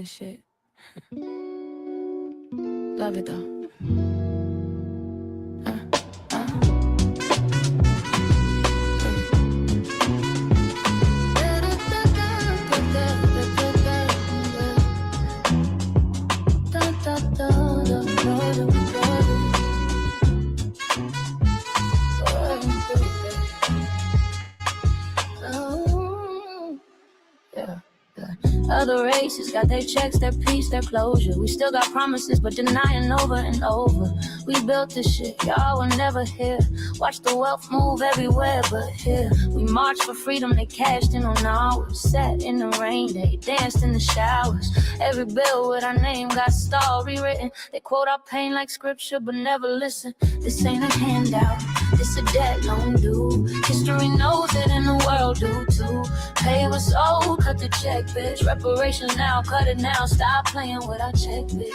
and shit. Love it though. Other races got their checks, their peace, their closure. We still got promises, but denying over and over. We built this shit, y'all were never here. Watch the wealth move everywhere but here. We marched for freedom, they cashed in on ours. Sat in the rain, they danced in the showers. Every bill with our name got story written. They quote our pain like scripture, but never listen. This ain't a handout, this a debt loan due. History knows it and the world do too. Pay what's owed, cut the check, bitch. Reparations now, cut it now. Stop playing with our check, bitch.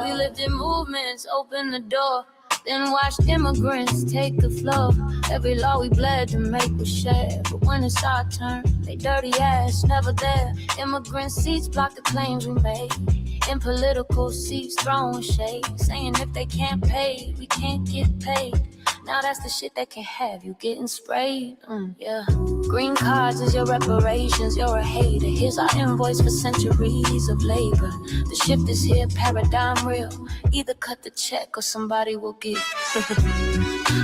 We lived in movements, open the door. Then watched immigrants take the floor. Every law we bled to make was shared. But when it's our turn, they dirty ass, never there. Immigrant seats block the claims we made. In political seats, throwing shade. Saying if they can't pay, we can't get paid. Now that's the shit that can have you getting sprayed. Yeah. Green cards is your reparations, you're a hater. Here's our invoice for centuries of labor. The shift is here, paradigm real. Either cut the check or somebody will give.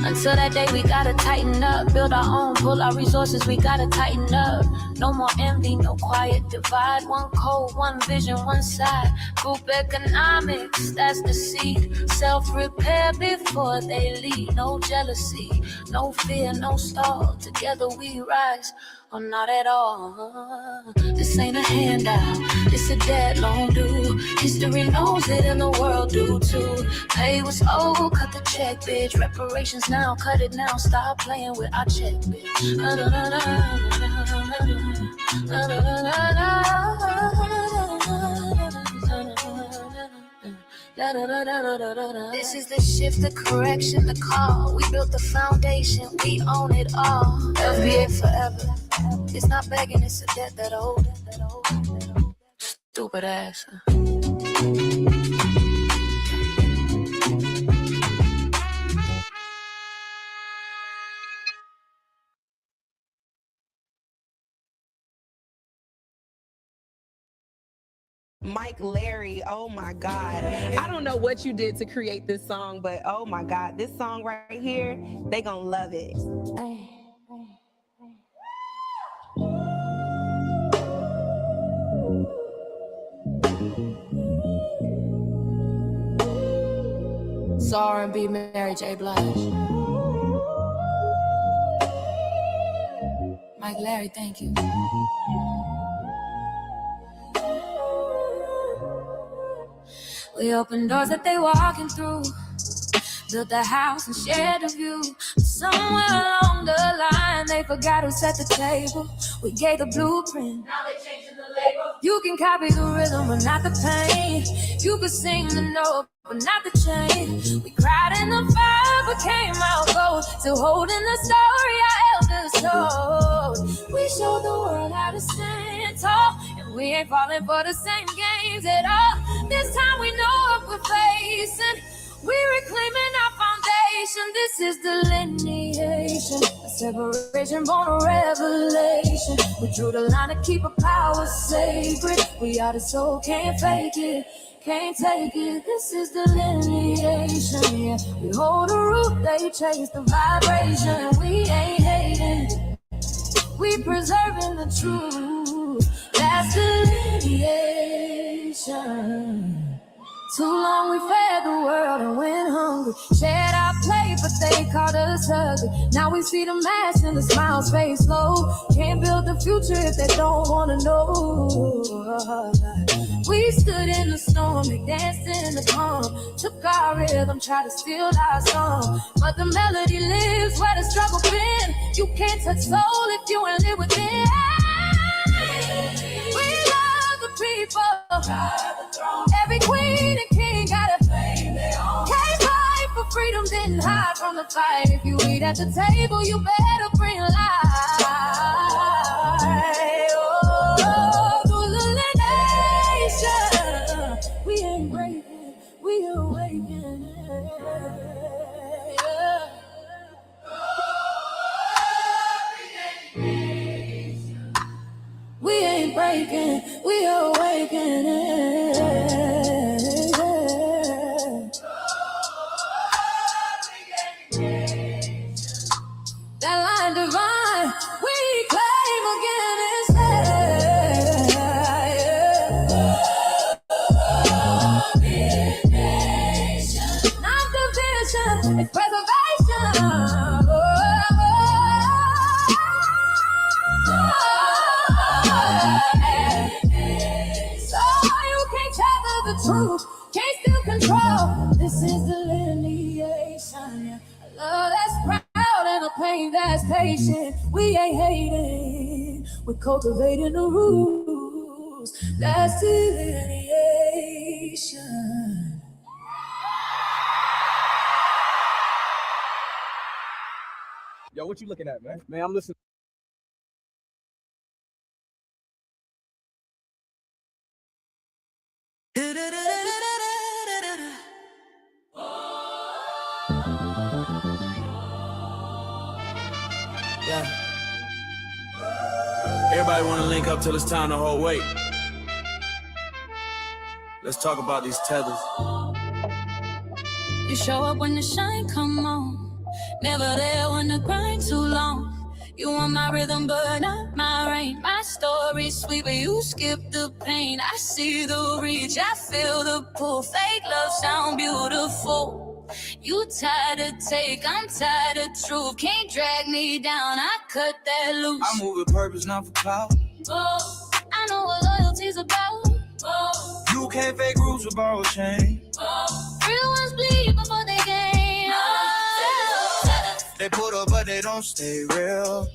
Until that day we gotta tighten up. Build our own, pull our resources, we gotta tighten up. No more envy, no quiet divide. One code, one vision, one side. Group economics, that's the seed. Self-repair before they lead. No jealousy, no fear, no stall. Together we rise, or not at all. This ain't a handout, it's a dead loan due. History knows it and the world do too. Pay what's owed, cut the check, bitch. Reparations now, cut it now. Stop playing with our check, bitch. This is the shift, the correction, the call. We built the foundation, we own it all. RVA forever. It's not begging, it's a debt that old. Stupid ass. Mike Larry, oh my God. I don't know what you did to create this song, but oh my God, this song right here, they gonna love it. It's R&B Mary J. Blige. Mike Larry, thank you. We opened doors that they walking through. Built a house and shared a view. Somewhere along the line, they forgot who set the table. We gave the blueprint. Now they changing the label. You can copy the rhythm, but not the pain. You could sing the note, but not the chain. We cried in the fire, but came out gold. Still holding the story our elders told. We showed the world how to stand tall, and we ain't falling for the same games at all. This time we know what we're facing. We reclaiming our foundation. This is delineation, a separation born of revelation. We drew the line to keep our power sacred. We are the soul, can't fake it, can't take it. This is delineation, yeah. We hold the root, they chase the vibration. We ain't hating, we preserving the truth. That's delineation. Too long we fed the world and went hungry. Shared our plate, but they called us ugly. Now we see the mask and the smiles face low. Can't build the future if they don't wanna know. We stood in the storm, they danced in the calm. Took our rhythm, tried to steal our song. But the melody lives where the struggle been. You can't touch soul if you ain't live within. We love the people. Every queen and king gotta claim their own. Can't fight for freedom, then getting hot from the fight. If you eat at the table, you better bring light. Oh, through the nation, we ain't breaking, we awakening. We ain't breaking, we awakening. That line divine, we claim again and say, not division, it's preservation. So you can't tether the truth, can't still control. This is the lineation. A love that's proud and a pain that's patient. We ain't hating, we're cultivating the rules. That's delineation. Yo, what you looking at, man? Man, I'm listening. Yeah. Everybody want to link up till it's time to hold weight. Let's talk about these tethers. You show up when the shine come on, never there when the grind too long. You want my rhythm but not my rain. My story's sweet but you skip the pain. I see the reach, I feel the pull. Fake love sound beautiful. You tired of take, I'm tired of truth. Can't drag me down, I cut that loose. I move with purpose, not for power. Oh, I know what loyalty's about. Oh, You can't fake rules with borrowed chain. oh, real ones bleed before they gain. Oh, They put up but they don't stay real.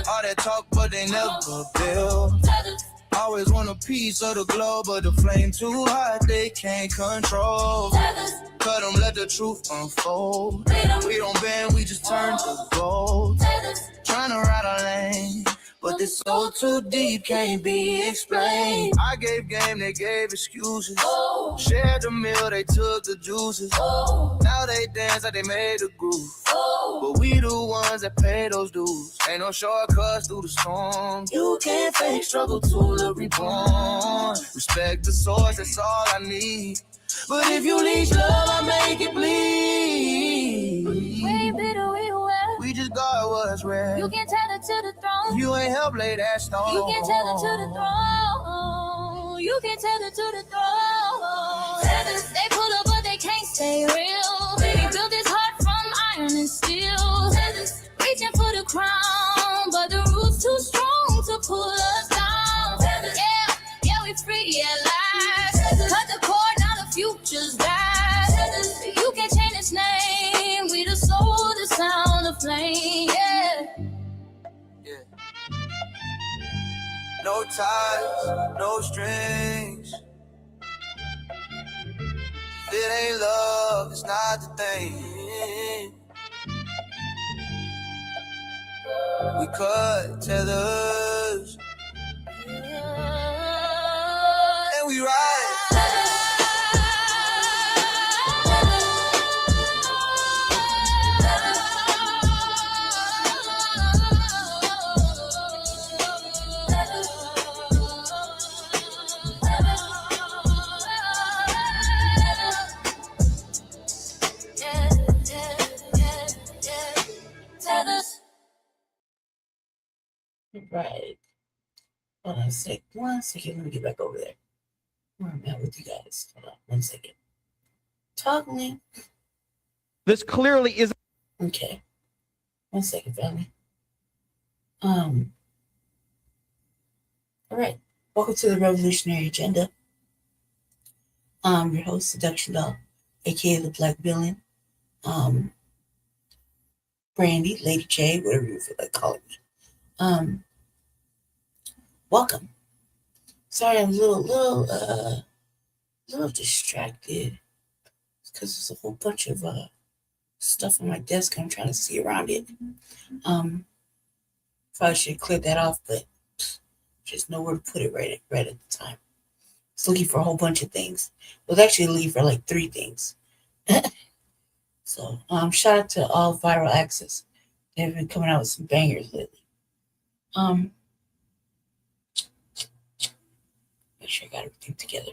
All that talk but they never build. Always want a piece of the globe, but the flame too hot, they can't control. Cut them, let the truth unfold. We don't bend, we just turn to gold. Trying to ride our lane, but this soul too deep, can't be explained. I gave game, they gave excuses. Shared the meal, they took the juices. Now they dance like they made a groove. But we the ones that pay those dues. Ain't no shortcuts through the storm. You can't fake struggle to look reborn. Respect the source, that's all I need. But if you leech love, I make it bleed. we ain't bitter, we well. We just got what's rare. You can't tell it to the throne. You ain't help lay that stone. You can't tell it to the throne. You can't tell it to the throne. They pull up but they can't stay real. They built this heart from iron and steel. Reaching for the crown, but the roots too strong to pull us down. Yeah, we free at last. Cut the cord, now the future's back. You can't change its name. We the soul, the sound, the flame. Yeah. No ties, no strings. If it ain't love, it's not the thing. We cut tethers and we ride. Right. Hold on a sec. 1 second. Let me get back over there. Where am I with you guys? Hold on 1 second. Toggling. This clearly is. Okay. 1 second, family. All right. Welcome to the Revolutionary Agenda. Your host, Seduction Doll, aka the Black Villain. Brandy, Lady J, whatever you feel like calling me. Welcome. Sorry, I'm a little distracted because there's a whole bunch of stuff on my desk. I'm trying to see around it. Probably should clear that off, but just nowhere to put it right at the time. It's looking for a whole bunch of things. It was actually looking for like 3 things. So shout out to all Viral Access. They've been coming out with some bangers lately. Make sure I got everything together.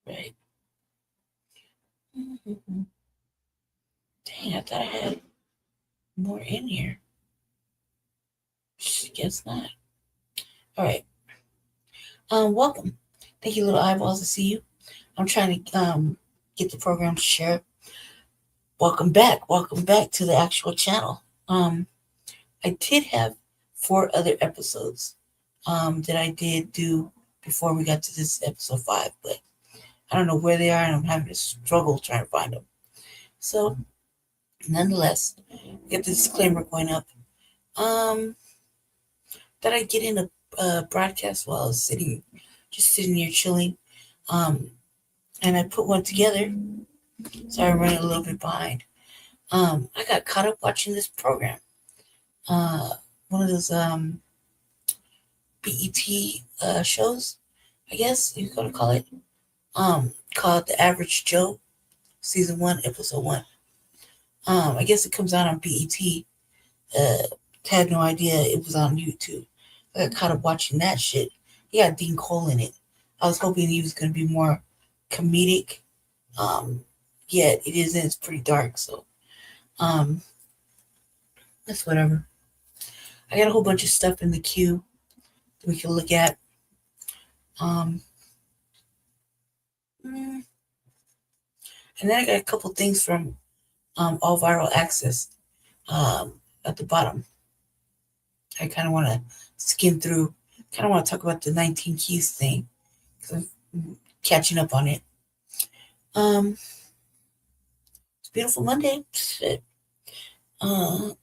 Right. Dang, I thought I had more in here. Guess not. All right. Welcome. Thank you, little eyeballs. I see you. I'm trying to get the program to share. Welcome back. Welcome back to the actual channel. I did have 4 other episodes that I did do before we got to this episode 5, but I don't know where they are, and I'm having a struggle trying to find them. So, nonetheless, get the disclaimer going up. That I get in a broadcast while I was sitting here chilling, and I put one together. So I'm running a little bit behind. I got caught up watching this program. One of those BET shows, I guess you're gonna call it. Called The Average Joe, season 1, episode 1. I guess it comes out on BET. Had no idea it was on YouTube. I got caught up watching that shit. He got Dean Cole in it. I was hoping he was gonna be more comedic. Yet it isn't. It's pretty dark, so that's whatever. I got a whole bunch of stuff in the queue that we can look at. And then I got a couple things from All Viral Access at the bottom. I kind of want to skim through. Kind of want to talk about the 19 Keys thing because I'm catching up on it. It's a beautiful Monday. Shit. I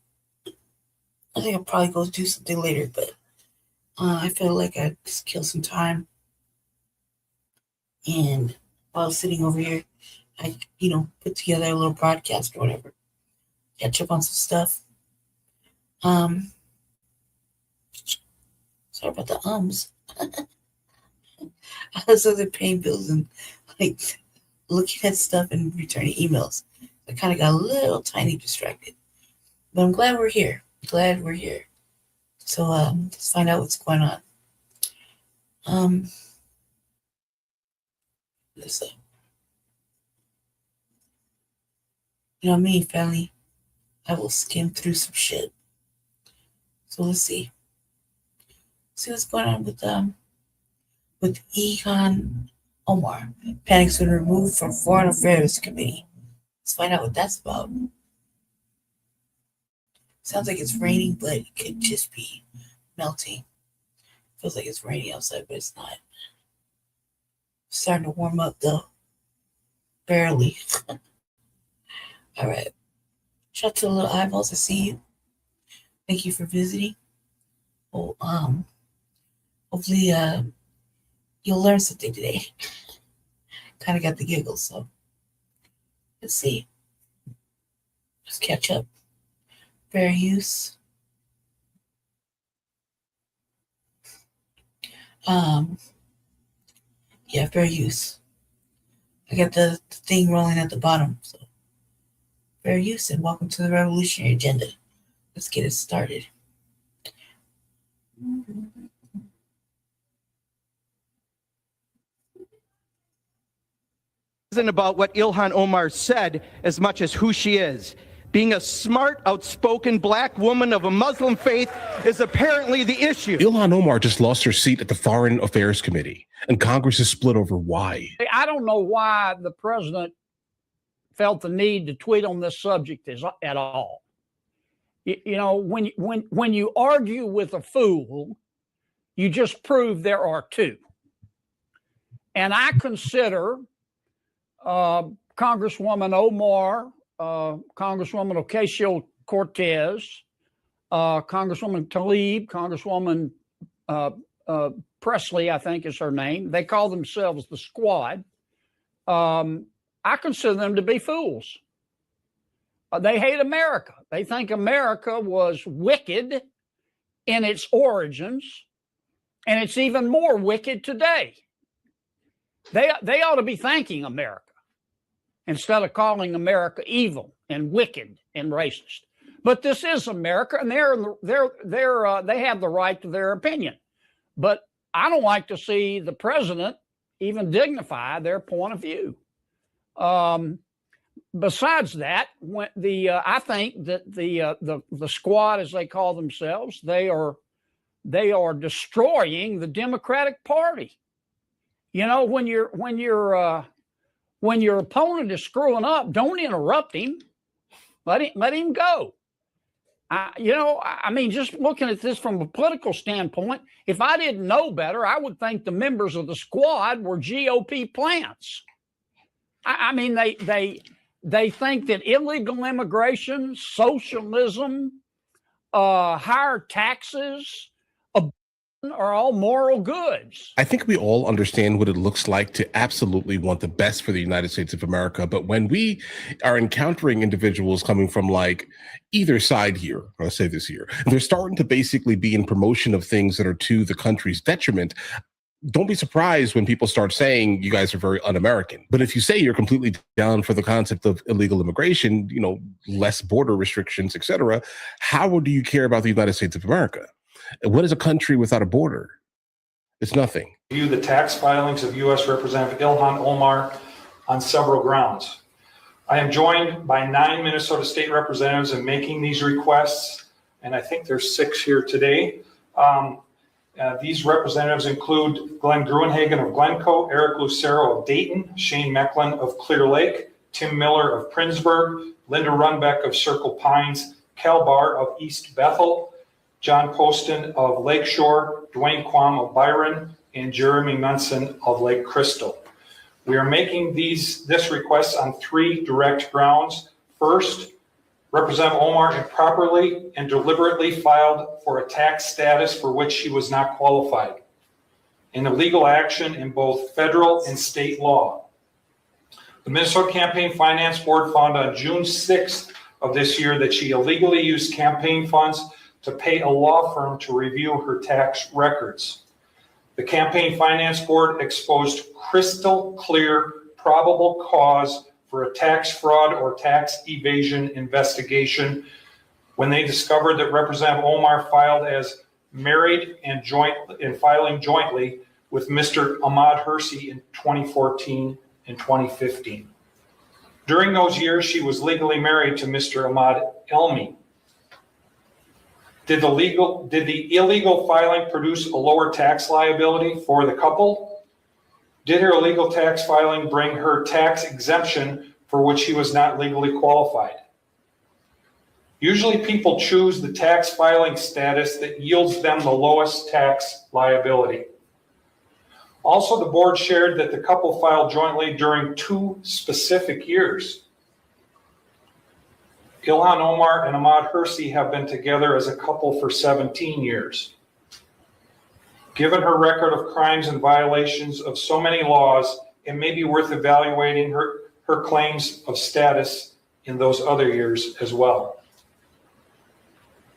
think I'll probably go do something later, but I feel like I just killed some time. And while I was sitting over here, I, put together a little broadcast or whatever. Catch up on some stuff. Sorry about the ums. I was over there paying bills and looking at stuff and returning emails. I kind of got a little tiny distracted. But I'm glad we're here. So let's find out what's going on. Listen. You know what I mean, family? I will skim through some shit. So let's see. See what's going on with Ilhan Omar. Panic's been removed from Foreign Affairs Committee. Let's find out what that's about. Sounds like it's raining, but it could just be melting. Feels like it's raining outside, but it's not. Starting to warm up though. Barely. All right. Shout out to the little eyeballs. I see you. Thank you for visiting. Oh, hopefully you'll learn something today. Kind of got the giggles, so let's see. Let's catch up. Fair use. Yeah, fair use. I got the thing rolling at the bottom, so fair use and welcome to the revolutionary agenda. Let's get it started. Isn't about what Ilhan Omar said as much as who she is. Being a smart, outspoken black woman of a Muslim faith is apparently the issue. Ilhan Omar just lost her seat at the Foreign Affairs Committee, and Congress is split over why. I don't know why the president felt the need to tweet on this subject at all. You know, when you argue with a fool, you just prove there are two. And I consider Congresswoman Omar, Congresswoman Ocasio-Cortez, Congresswoman Tlaib, Congresswoman Presley, I think is her name. They call themselves the Squad. I consider them to be fools. They hate America. They think America was wicked in its origins, and it's even more wicked today. They ought to be thanking America instead of calling America evil and wicked and racist. But this is America, and they have the right to their opinion. But I don't like to see the president even dignify their point of view. Besides that, when I think that the squad, as they call themselves, they are destroying the Democratic Party. You know, when your opponent is screwing up, don't interrupt him. Let him go. I mean, just looking at this from a political standpoint, if I didn't know better, I would think the members of the squad were GOP plants. I mean, they think that illegal immigration, socialism, higher taxes are all moral goods. I think we all understand what it looks like to absolutely want the best for the United States of America. But when we are encountering individuals coming from like either side here, I'll say this here, they're starting to basically be in promotion of things that are to the country's detriment. Don't be surprised when people start saying you guys are very un-American. But if you say you're completely down for the concept of illegal immigration, you know, less border restrictions, etc., how do you care about the United States of America? What is a country without a border? It's nothing. View the tax filings of U.S. Representative Ilhan Omar on several grounds. I am joined by 9 Minnesota state representatives in making these requests, and I think there's 6 here today. These representatives include Glenn Gruenhagen of Glencoe, Eric Lucero of Dayton, Shane Mecklin of Clear Lake, Tim Miller of Princeburg, Linda Runbeck of Circle Pines, Cal Barr of East Bethel, John Poston of Lakeshore, Dwayne Quam of Byron, and Jeremy Munson of Lake Crystal. We are making this request on 3 direct grounds. First, Representative Omar improperly and deliberately filed for a tax status for which she was not qualified, an illegal action in both federal and state law. The Minnesota Campaign Finance Board found on June 6th of this year that she illegally used campaign funds to pay a law firm to review her tax records. The Campaign Finance Board exposed crystal clear probable cause for a tax fraud or tax evasion investigation when they discovered that Representative Omar filed as married and filing jointly with Mr. Ahmad Hersey in 2014 and 2015. During those years, she was legally married to Mr. Ahmad Elmi. Did the illegal filing produce a lower tax liability for the couple? Did her illegal tax filing bring her tax exemption for which she was not legally qualified? Usually people choose the tax filing status that yields them the lowest tax liability. Also, the board shared that the couple filed jointly during 2 specific years. Ilhan Omar and Ahmad Hersey have been together as a couple for 17 years. Given her record of crimes and violations of so many laws, it may be worth evaluating her claims of status in those other years as well.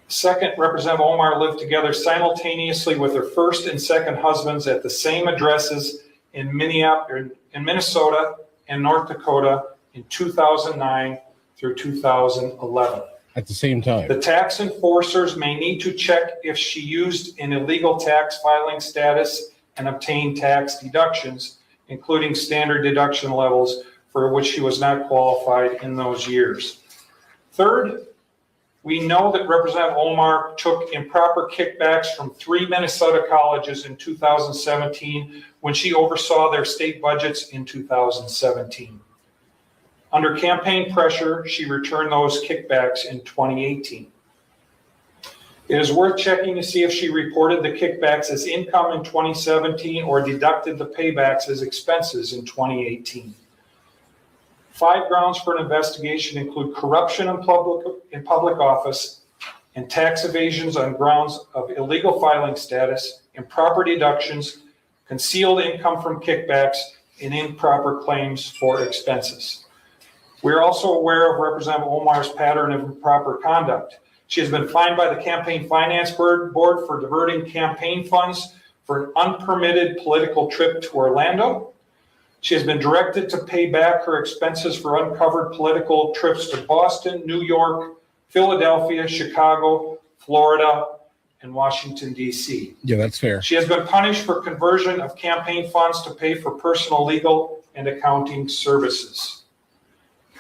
Second, Representative Omar lived together simultaneously with her first and second husbands at the same addresses in Minnesota and North Dakota in 2009 through 2011. At the same time, the tax enforcers may need to check if she used an illegal tax filing status and obtained tax deductions, including standard deduction levels for which she was not qualified in those years. Third, we know that Representative Omar took improper kickbacks from 3 Minnesota colleges in 2017 when she oversaw their state budgets in 2017. Under campaign pressure, she returned those kickbacks in 2018. It is worth checking to see if she reported the kickbacks as income in 2017 or deducted the paybacks as expenses in 2018. 5 grounds for an investigation include corruption in public office and tax evasions on grounds of illegal filing status, improper deductions, concealed income from kickbacks, and improper claims for expenses. We are also aware of Representative Omar's pattern of improper conduct. She has been fined by the Campaign Finance Board for diverting campaign funds for an unpermitted political trip to Orlando. She has been directed to pay back her expenses for uncovered political trips to Boston, New York, Philadelphia, Chicago, Florida, and Washington, D.C. Yeah, that's fair. She has been punished for conversion of campaign funds to pay for personal legal and accounting services.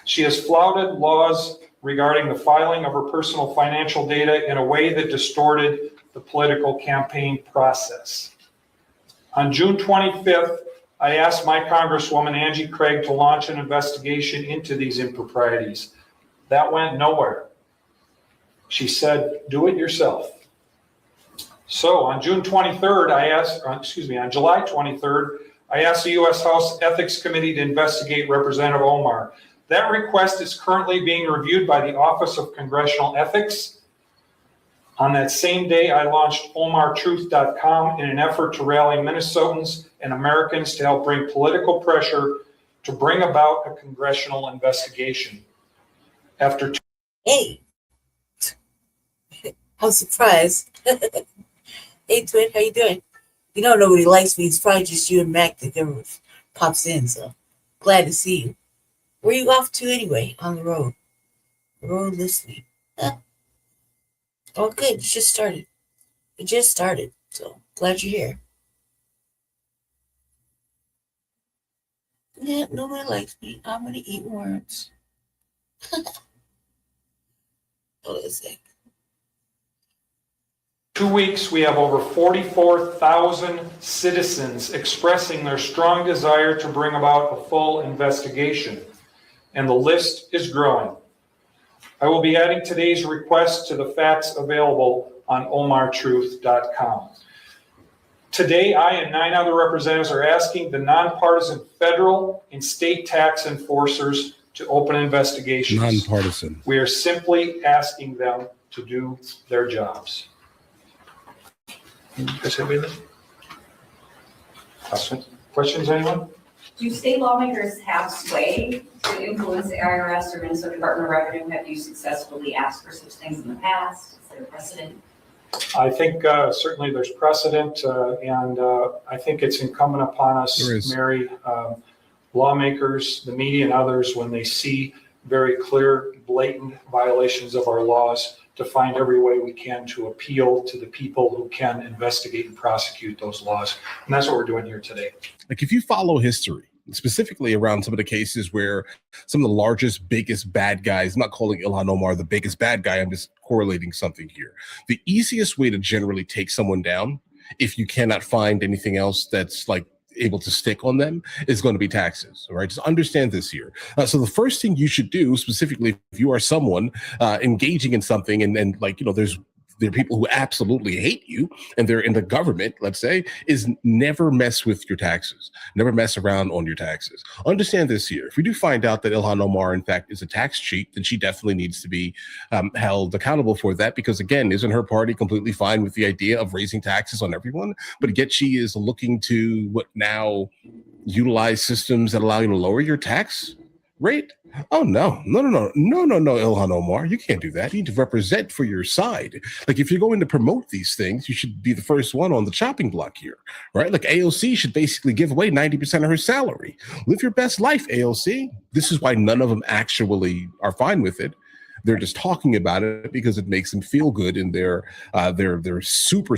She has flouted laws regarding the filing of her personal financial data in a way that distorted the political campaign process. On June 25th, I asked my Congresswoman Angie Craig to launch an investigation into these improprieties. That went nowhere. She said, do it yourself. So on June 23rd, on July 23rd, I asked the U.S. House Ethics Committee to investigate Representative Omar. That request is currently being reviewed by the Office of Congressional Ethics. On that same day, I launched OmarTruth.com in an effort to rally Minnesotans and Americans to help bring political pressure to bring about a congressional investigation. After Hey, I'm surprised. Hey, Twin, how you doing? You know nobody likes me. It's probably just you and Mac that never pops in, so glad to see you. Where you off to anyway? On the road. Road listening. Huh. Oh, good. It just started. It just started, so glad you're here. Yeah, nobody likes me. I'm gonna eat worms. Hold on a sec. 2 weeks, we have over 44,000 citizens expressing their strong desire to bring about a full investigation, and the list is growing. I will be adding today's request to the facts available on OmarTruth.com. Today, I and 9 other representatives are asking the nonpartisan federal and state tax enforcers to open investigations. Nonpartisan. We are simply asking them to do their jobs. Questions, anyone? Do state lawmakers have sway to influence the IRS or Minnesota Department of Revenue? Have you successfully asked for such things in the past? Is there a precedent? I think certainly there's precedent, and I think it's incumbent upon us, Mary, lawmakers, the media, and others, when they see very clear, blatant violations of our laws, to find every way we can to appeal to the people who can investigate and prosecute those laws. And that's what we're doing here today. Like, if you follow history, specifically around some of the cases where some of the largest, biggest bad guys, I'm not calling Ilhan Omar the biggest bad guy, I'm just correlating something here. The easiest way to generally take someone down, if you cannot find anything else that's like able to stick on them, is going to be taxes. All right, just understand this here. So the first thing you should do, specifically if you are someone engaging in something, and like, you know, there are people who absolutely hate you and they're in the government, let's say, is never mess with your taxes. Never mess around on your taxes. Understand this here. If we do find out that Ilhan Omar, in fact, is a tax cheat, then she definitely needs to be held accountable for that, because, again, isn't her party completely fine with the idea of raising taxes on everyone? But yet she is looking to now utilize systems that allow you to lower your tax rate? Oh, no, Ilhan Omar, you can't do that. You need to represent for your side. Like, if you're going to promote these things, you should be the first one on the chopping block here, right? Like, AOC should basically give away 90% of her salary. Live your best life, AOC. This is why none of them actually are fine with it. They're just talking about it because it makes them feel good in their super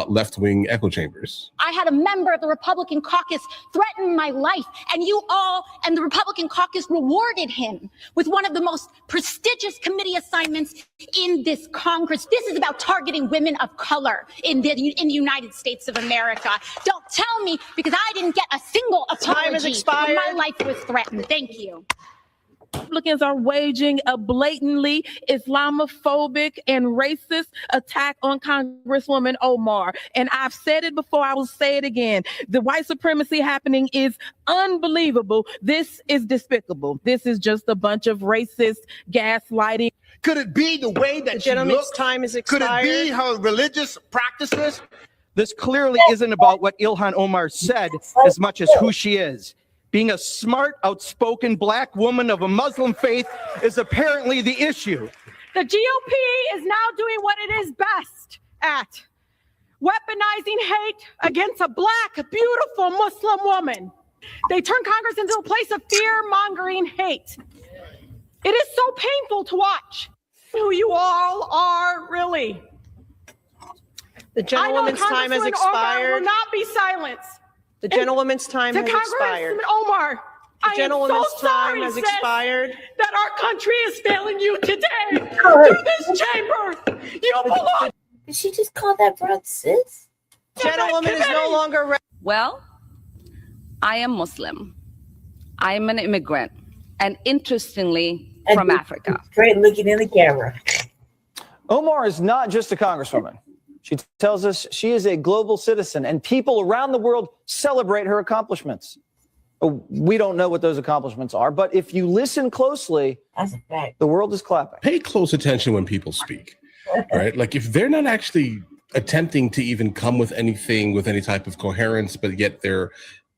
left-wing echo chambers. I had a member of the Republican caucus threaten my life, and you all and the Republican caucus rewarded him with one of the most prestigious committee assignments in this Congress. This is about targeting women of color in the United States of America. Don't tell me, because I didn't get a single apology when my life was threatened. Thank you. Republicans are waging a blatantly Islamophobic and racist attack on Congresswoman Omar. And I've said it before, I will say it again. The white supremacy happening is unbelievable. This is despicable. This is just a bunch of racist gaslighting. Could it be the way that she looks? Time is expired? Could it be her religious practices? This clearly isn't about what Ilhan Omar said as much as who she is. Being a smart, outspoken black woman of a Muslim faith is apparently the issue. The GOP is now doing what it is best at, weaponizing hate against a black, beautiful Muslim woman. They turn Congress into a place of fear-mongering hate. It is so painful to watch who you all are, really. The gentlewoman's time has expired. Omar will not be silenced. The gentlewoman's time has expired. Congressman Omar, the gentlewoman's time has expired. That our country is failing you today through this chamber. You belong. Did she just call that broad sis? Gentlewoman is no longer. Well, I am Muslim. I am an immigrant, and interestingly, from Africa. Straight looking in the camera. Omar is not just a congresswoman. She tells us she is a global citizen, and people around the world celebrate her accomplishments. We don't know what those accomplishments are, but if you listen closely, that's a fact. The world is clapping. Pay close attention when people speak, right? Like if they're not actually attempting to even come with anything with any type of coherence, but yet they're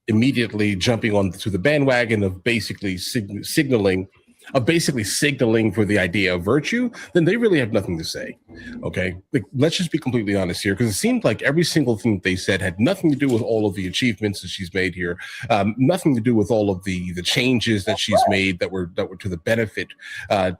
immediately jumping onto the bandwagon of basically signaling for the idea of virtue, then they really have nothing to say. Okay, like, let's just be completely honest here, because it seemed like every single thing that they said had nothing to do with all of the achievements that she's made here, nothing to do with all of the changes that she's made that were to the benefit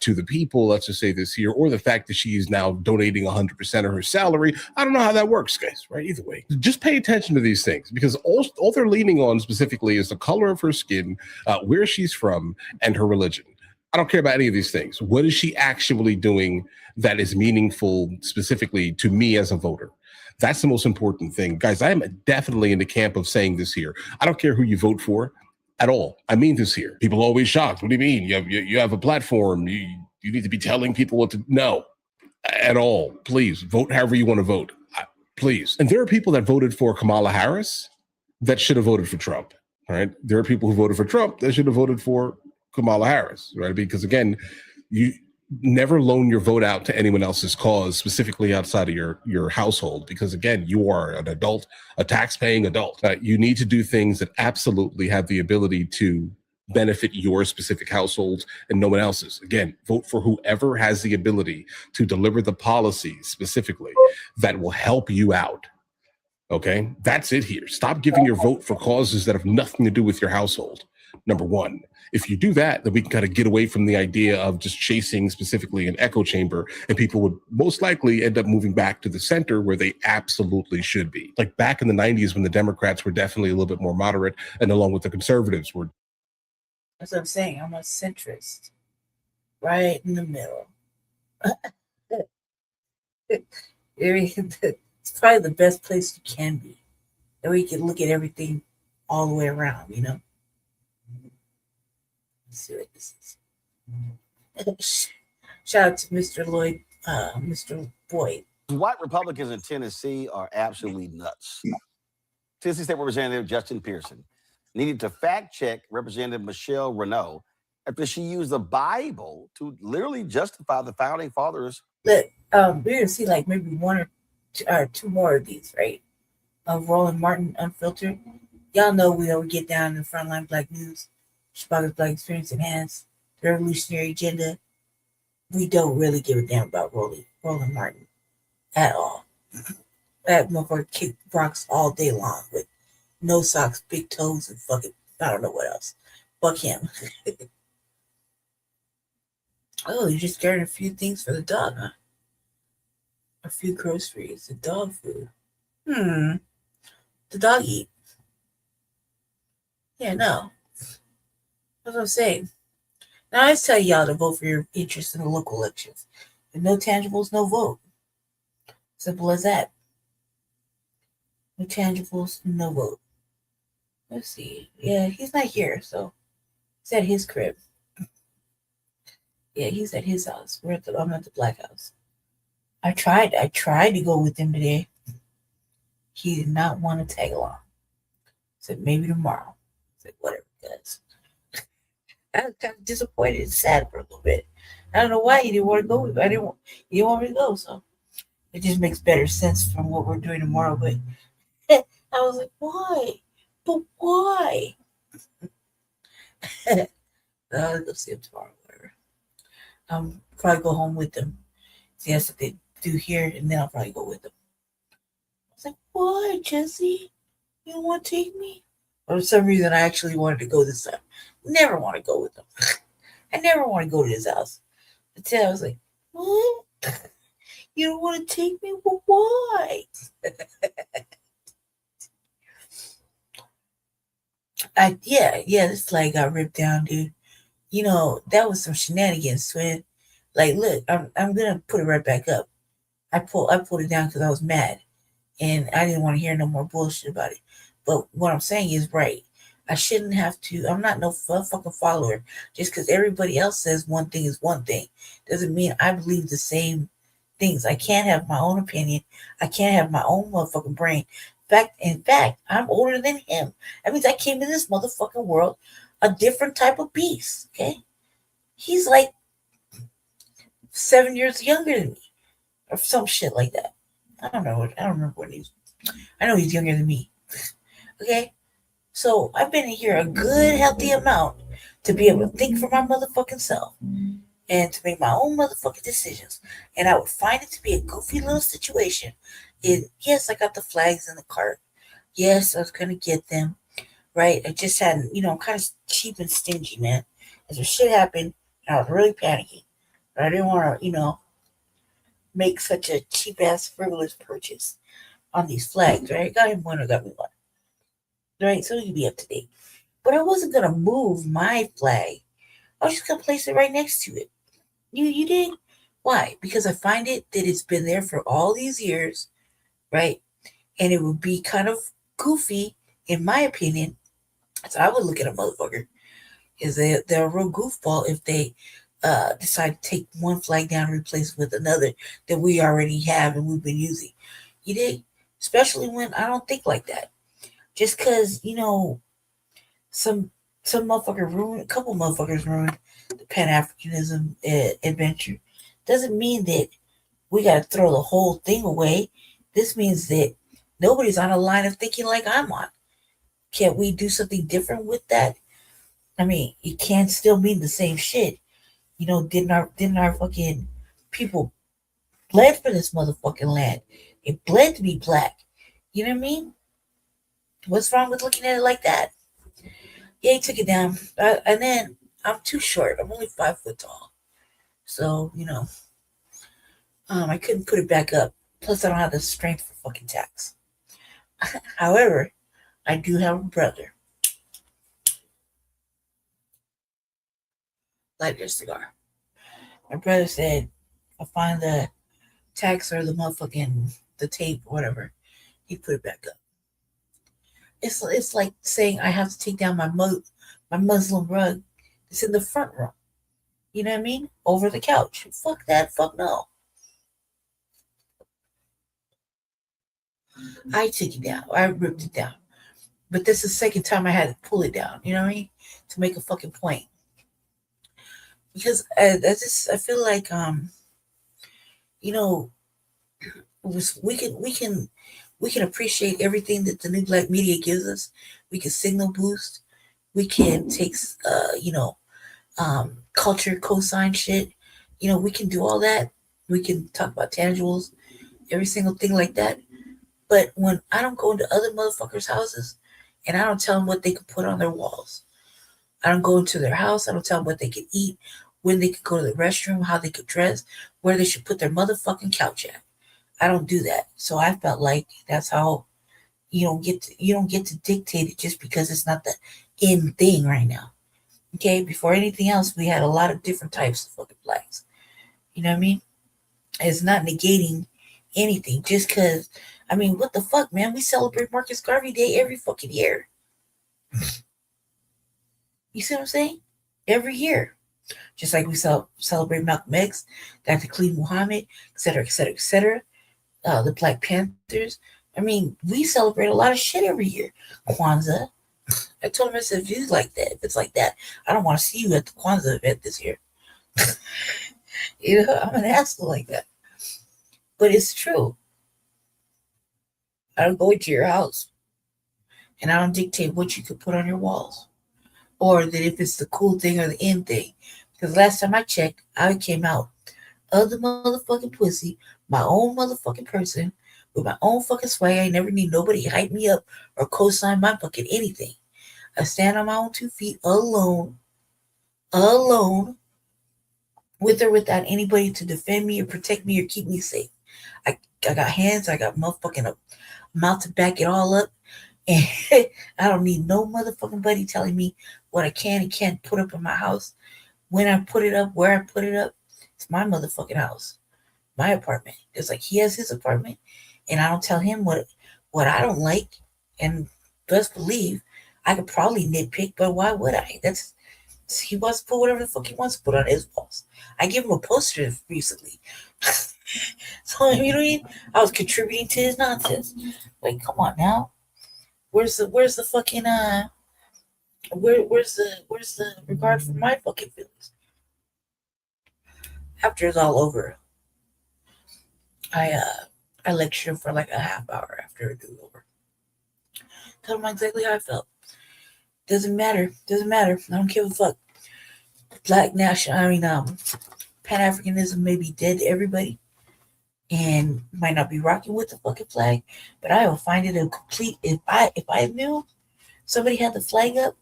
to the people. Let's just say this here, or the fact that she is now donating 100% of her salary. I don't know how that works, guys. Right? Either way, just pay attention to these things, because all they're leaning on specifically is the color of her skin, where she's from, and her religion. I don't care about any of these things. What is she actually doing that is meaningful specifically to me as a voter? That's the most important thing. Guys, I am definitely in the camp of saying this here. I don't care who you vote for at all. I mean this here. People are always shocked. What do you mean? You have a platform. You need to be telling people what to... No, at all. Please, vote however you want to vote. Please. And there are people that voted for Kamala Harris that should have voted for Trump. All right? There are people who voted for Trump that should have voted for Kamala Harris, right? Because again, you never loan your vote out to anyone else's cause, specifically outside of your household, because again, you are an adult, a tax-paying adult. You need to do things that absolutely have the ability to benefit your specific household and no one else's. Again, vote for whoever has the ability to deliver the policies specifically that will help you out. Okay, that's it here. Stop giving your vote for causes that have nothing to do with your household. Number one. If you do that, then we can kind of get away from the idea of just chasing specifically an echo chamber, and people would most likely end up moving back to the center where they absolutely should be. Like back in the 90s when the Democrats were definitely a little bit more moderate, and along with the conservatives were. That's what I'm saying. I'm a centrist. Right in the middle. It's probably the best place you can be. That way you can look at everything all the way around, you know? See what this is. Shout out to Mr. Lloyd, Mr. Boyd. White Republicans in Tennessee are absolutely nuts. Tennessee State Representative Justin Pearson needed to fact check Representative Michelle Renault after she used the Bible to literally justify the founding fathers. Look, we're gonna see like maybe one or two more of these, right? Of Roland Martin Unfiltered. Y'all know we don't get down in Frontline Black News. Chicago's Black Experience Enhanced, the revolutionary agenda. We don't really give a damn about Roland Martin at all. That motherfucker kicked rocks all day long with no socks, big toes, and fucking I don't know what else. Fuck him. Oh, you just carrying a few things for the dog, huh? A few groceries, the dog food. The dog eat. Yeah, no. That's what I'm saying. Now I tell y'all to vote for your interest in the local elections. If no tangibles, no vote. Simple as that. No tangibles, no vote. Let's see. Yeah, he's not here, so he's at his crib. Yeah, he's at his house. I'm at the Black House. I tried to go with him today. He did not want to tag along. Said maybe tomorrow. Said whatever, guys. I was kind of disappointed and sad for a little bit. I don't know why he didn't want to go with me. He didn't want me to go, so it just makes better sense from what we're doing tomorrow. But I was like, why? But why? I'll go see them tomorrow, whatever. Probably go home with them. See that's what they do here, and then I'll probably go with them. I was like, "What, Jesse? You don't want to take me?" But for some reason, I actually wanted to go this time. Never want to go with them. I never want to go to his house. Until I was like, "What? You don't want to take me? Well, why?" This flag got ripped down, dude. You know, that was some shenanigans, twin. Like, look, I'm gonna put it right back up. I pulled it down because I was mad, and I didn't want to hear no more bullshit about it. But what I'm saying is right. I shouldn't have to. I'm not no fucking follower. Just because everybody else says one thing is one thing doesn't mean I believe the same things. I can't have my own opinion. I can't have my own motherfucking brain. In fact, I'm older than him. That means I came in this motherfucking world a different type of beast. Okay, he's like 7 years younger than me, or some shit like that. I don't know. I don't remember what he's. I know he's younger than me. Okay, so I've been here a good, healthy amount to be able to think for my motherfucking self and to make my own motherfucking decisions. And I would find it to be a goofy little situation. And yes, I got the flags in the cart. Yes, I was gonna get them. Right? I just hadn't, I'm kind of cheap and stingy, man. As if shit happened, and I was really panicking. But I didn't want to, make such a cheap ass frivolous purchase on these flags, right? Got him one or got me one. Right? So he can be up to date. But I wasn't gonna move my flag. I was just gonna place it right next to it. You did? Why? Because I find it that it's been there for all these years, right? And it would be kind of goofy, in my opinion. So I would look at a motherfucker. They're a real goofball if they decide to take one flag down and replace it with another that we already have and we've been using. You dig? Especially when I don't think like that. Just because, some motherfucker ruined, a couple motherfuckers ruined the Pan-Africanism adventure, doesn't mean that we got to throw the whole thing away. This means that nobody's on a line of thinking like I'm on. Can't we do something different with that? I mean, it can still mean the same shit. Didn't our fucking people bled for this motherfucking land? It bled to be black. You know what I mean? What's wrong with looking at it like that? Yeah, he took it down. And then I'm too short. I'm only 5 foot tall. So, I couldn't put it back up. Plus, I don't have the strength for fucking tacks. However, I do have a brother. Light your cigar. My brother said, I'll find the tacks or the tape or whatever. He put it back up. It's like saying I have to take down my Muslim rug. It's in the front room. You know what I mean? Over the couch. Fuck that. Fuck no. I took it down. I ripped it down. But this is the second time I had to pull it down. You know what I mean? To make a fucking point. Because I feel like we can appreciate everything that the new black media gives us. We can signal boost. We can take culture cosign shit. We can do all that. We can talk about tangibles, every single thing like that. But when I don't go into other motherfuckers' houses and I don't tell them what they can put on their walls, I don't go into their house. I don't tell them what they can eat, when they could go to the restroom, how they could dress, where they should put their motherfucking couch at. I don't do that. So I felt like that's how you don't get to dictate it just because it's not the in thing right now. Okay, before anything else, we had a lot of different types of fucking flags. You know what I mean? It's not negating anything just because. I mean, what the fuck, man? We celebrate Marcus Garvey Day every fucking year. You see what I'm saying? Every year. Just like we celebrate Malcolm X, Dr. Khalid Muhammad, et cetera, et cetera, et cetera. The Black Panthers. I mean, we celebrate a lot of shit every year. Kwanzaa. I told him, I said, if it's like that, I don't want to see you at the Kwanzaa event this year. I'm an asshole like that. But it's true. I don't go into your house and I don't dictate what you could put on your walls. or that if it's the cool thing or the end thing. Because last time I checked, I came out of the motherfucking pussy, my own motherfucking person, with my own fucking swag. I never need nobody to hype me up or co-sign my fucking anything. I stand on my own 2 feet alone, with or without anybody to defend me or protect me or keep me safe. I got hands, I got motherfucking mouth to back it all up. And I don't need no motherfucking buddy telling me what I can and can't put up in my house. When I put it up, where I put it up, it's my motherfucking house, my apartment. It's like he has his apartment, and I don't tell him what I don't like. And best believe, I could probably nitpick, but why would I? He wants to put whatever the fuck he wants to put on his walls. I gave him a poster recently. So, you know what I mean? I was contributing to his nonsense. Like, come on now. Where's the fucking where's the regard for my fucking feelings? After it's all over, I lectured him for like a half hour after it was over. Tell him exactly how I felt. Doesn't matter. I don't give a fuck. Black Pan-Africanism may be dead to everybody and might not be rocking with the fucking flag, but I will find it a complete. If I knew somebody had the flag up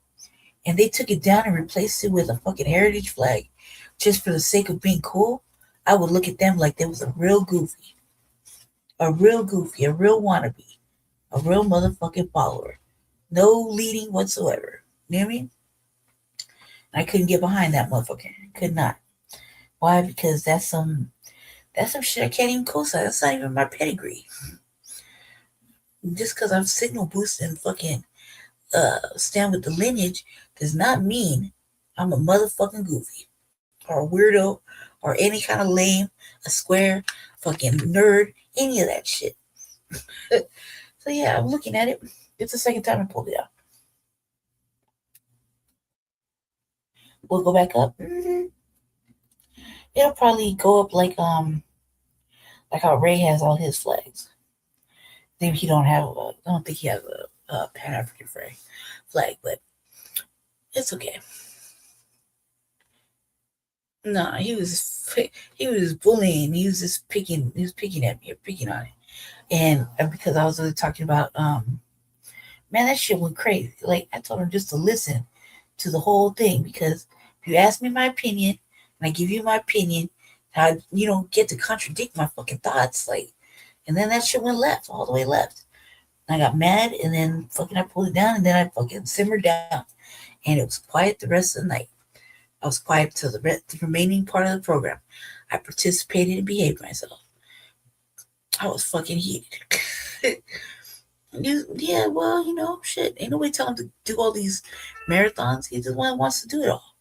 and they took it down and replaced it with a fucking heritage flag just for the sake of being cool, I would look at them like they was a real goofy, a real wannabe, a real motherfucking follower. No leading whatsoever. You know what I mean? I couldn't get behind that motherfucker. Could not. Why? Because that's some shit I can't even co-sign. That's not even my pedigree. Just because I'm signal boosting and fucking stand with the lineage does not mean I'm a motherfucking goofy or a weirdo or any kind of lame, a square, fucking nerd, any of that shit. So yeah, I'm looking at it. It's the second time I pulled it out. We'll go back up. Mm-hmm. It'll probably go up like how Ray has all his flags. Maybe he don't have. I don't think he has a Pan-African flag, but it's okay. No, he was bullying. He was just picking. He was picking at me or picking on it, and because I was really talking about man, that shit went crazy. Like I told him just to listen to the whole thing, because if you ask me my opinion and I give you my opinion, you don't get to contradict my fucking thoughts. Like, and then that shit went left, all the way left. And I got mad, and then fucking I pulled it down, and then I fucking simmered down, and it was quiet the rest of the night. I was quiet till the remaining part of the program. I participated and behaved myself. I was fucking heated. Yeah, well, shit. Ain't nobody telling him to do all these marathons. He's the one that wants to do it all.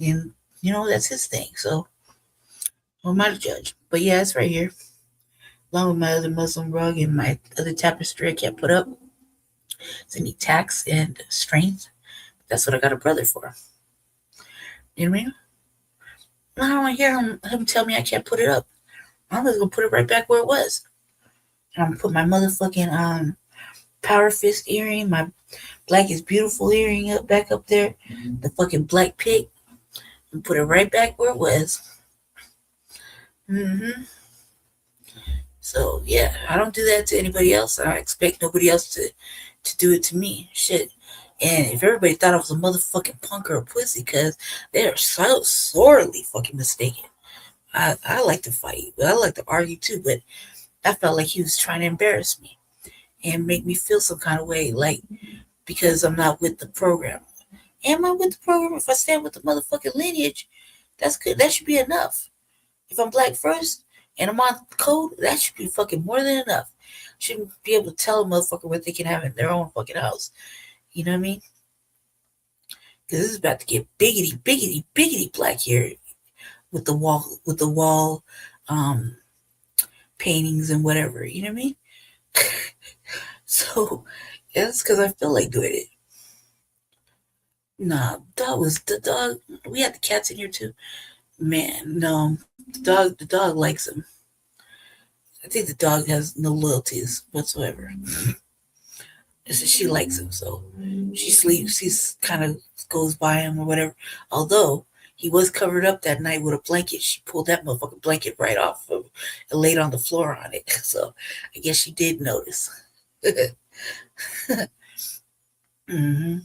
And, that's his thing. So, who am I to judge? But yeah, it's right here. Along with my other Muslim rug and my other tapestry I can't put up. It's any tax and strength. That's what I got a brother for. You know what I mean? I don't want to hear him tell me I can't put it up. I'm just going to put it right back where it was. And I'm going to put my motherfucking Power Fist earring, my Black is Beautiful earring back up there, the fucking black pig, and put it right back where it was. Mm-hmm. So, yeah, I don't do that to anybody else. I expect nobody else to do it to me. Shit. And if everybody thought I was a motherfucking punk or a pussy, because they are so sorely fucking mistaken. I like to fight, but I like to argue too, but I felt like he was trying to embarrass me and make me feel some kind of way, like, because I'm not with the program. Am I with the program? If I stand with the motherfucking lineage, that's good. That should be enough. If I'm Black first and I'm on code, that should be fucking more than enough. Shouldn't be able to tell a motherfucker what they can have in their own fucking house. You know what I mean? Because this is about to get biggity Black here with the wall paintings and whatever. You know what I mean? So yeah, that's because I feel like doing it. Nah, the dog. We had the cats in here too. Man, no, the dog likes him. I think the dog has no loyalties whatsoever. So she likes him, so she sleeps. She kind of goes by him or whatever. Although he was covered up that night with a blanket, she pulled that motherfucking blanket right off of and laid on the floor on it. So I guess she did notice. Mm-hmm.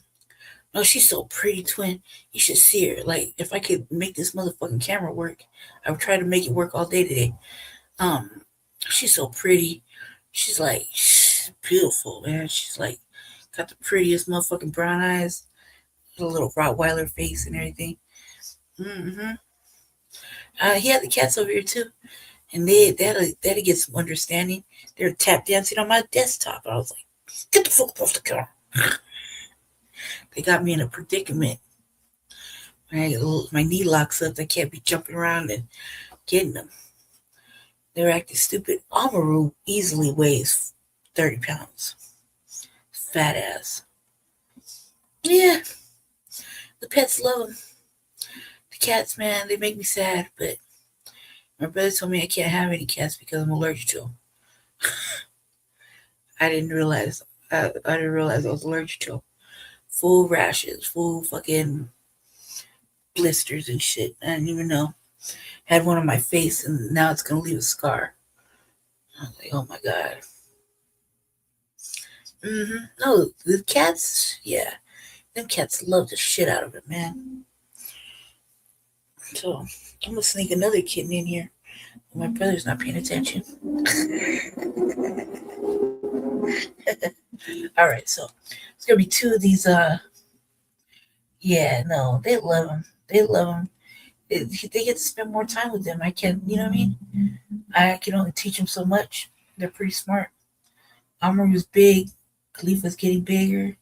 No, she's so pretty, twin. You should see her. Like, if I could make this motherfucking camera work, I would try to make it work all day today. She's so pretty. She's like, she's beautiful, man. She's like, got the prettiest motherfucking brown eyes, a little Rottweiler face and everything. Mm-hmm. He had the cats over here too, and they had to get some understanding. They were tap dancing on my desktop. I was like, get the fuck off the car. They got me in a predicament. My knee locks up. I can't be jumping around and getting them. They're acting stupid. Amaru easily weighs 30 pounds. Fat ass. Yeah. The pets love them. The cats, man, they make me sad, but my brother told me I can't have any cats because I'm allergic to them. I didn't realize I was allergic to them. Full rashes, full fucking blisters and shit. I didn't even know. Had one on my face and now it's gonna leave a scar. I was like, oh my god. No, the cats, yeah. Them cats love the shit out of it, man. So I'm gonna sneak another kitten in here. My brother's not paying attention. All right, so it's gonna be two of these. Yeah, no, they love them. They love them. They get to spend more time with them. I can, you know what I mean? I can only teach them so much. They're pretty smart. Amr was big. Khalifa's getting bigger.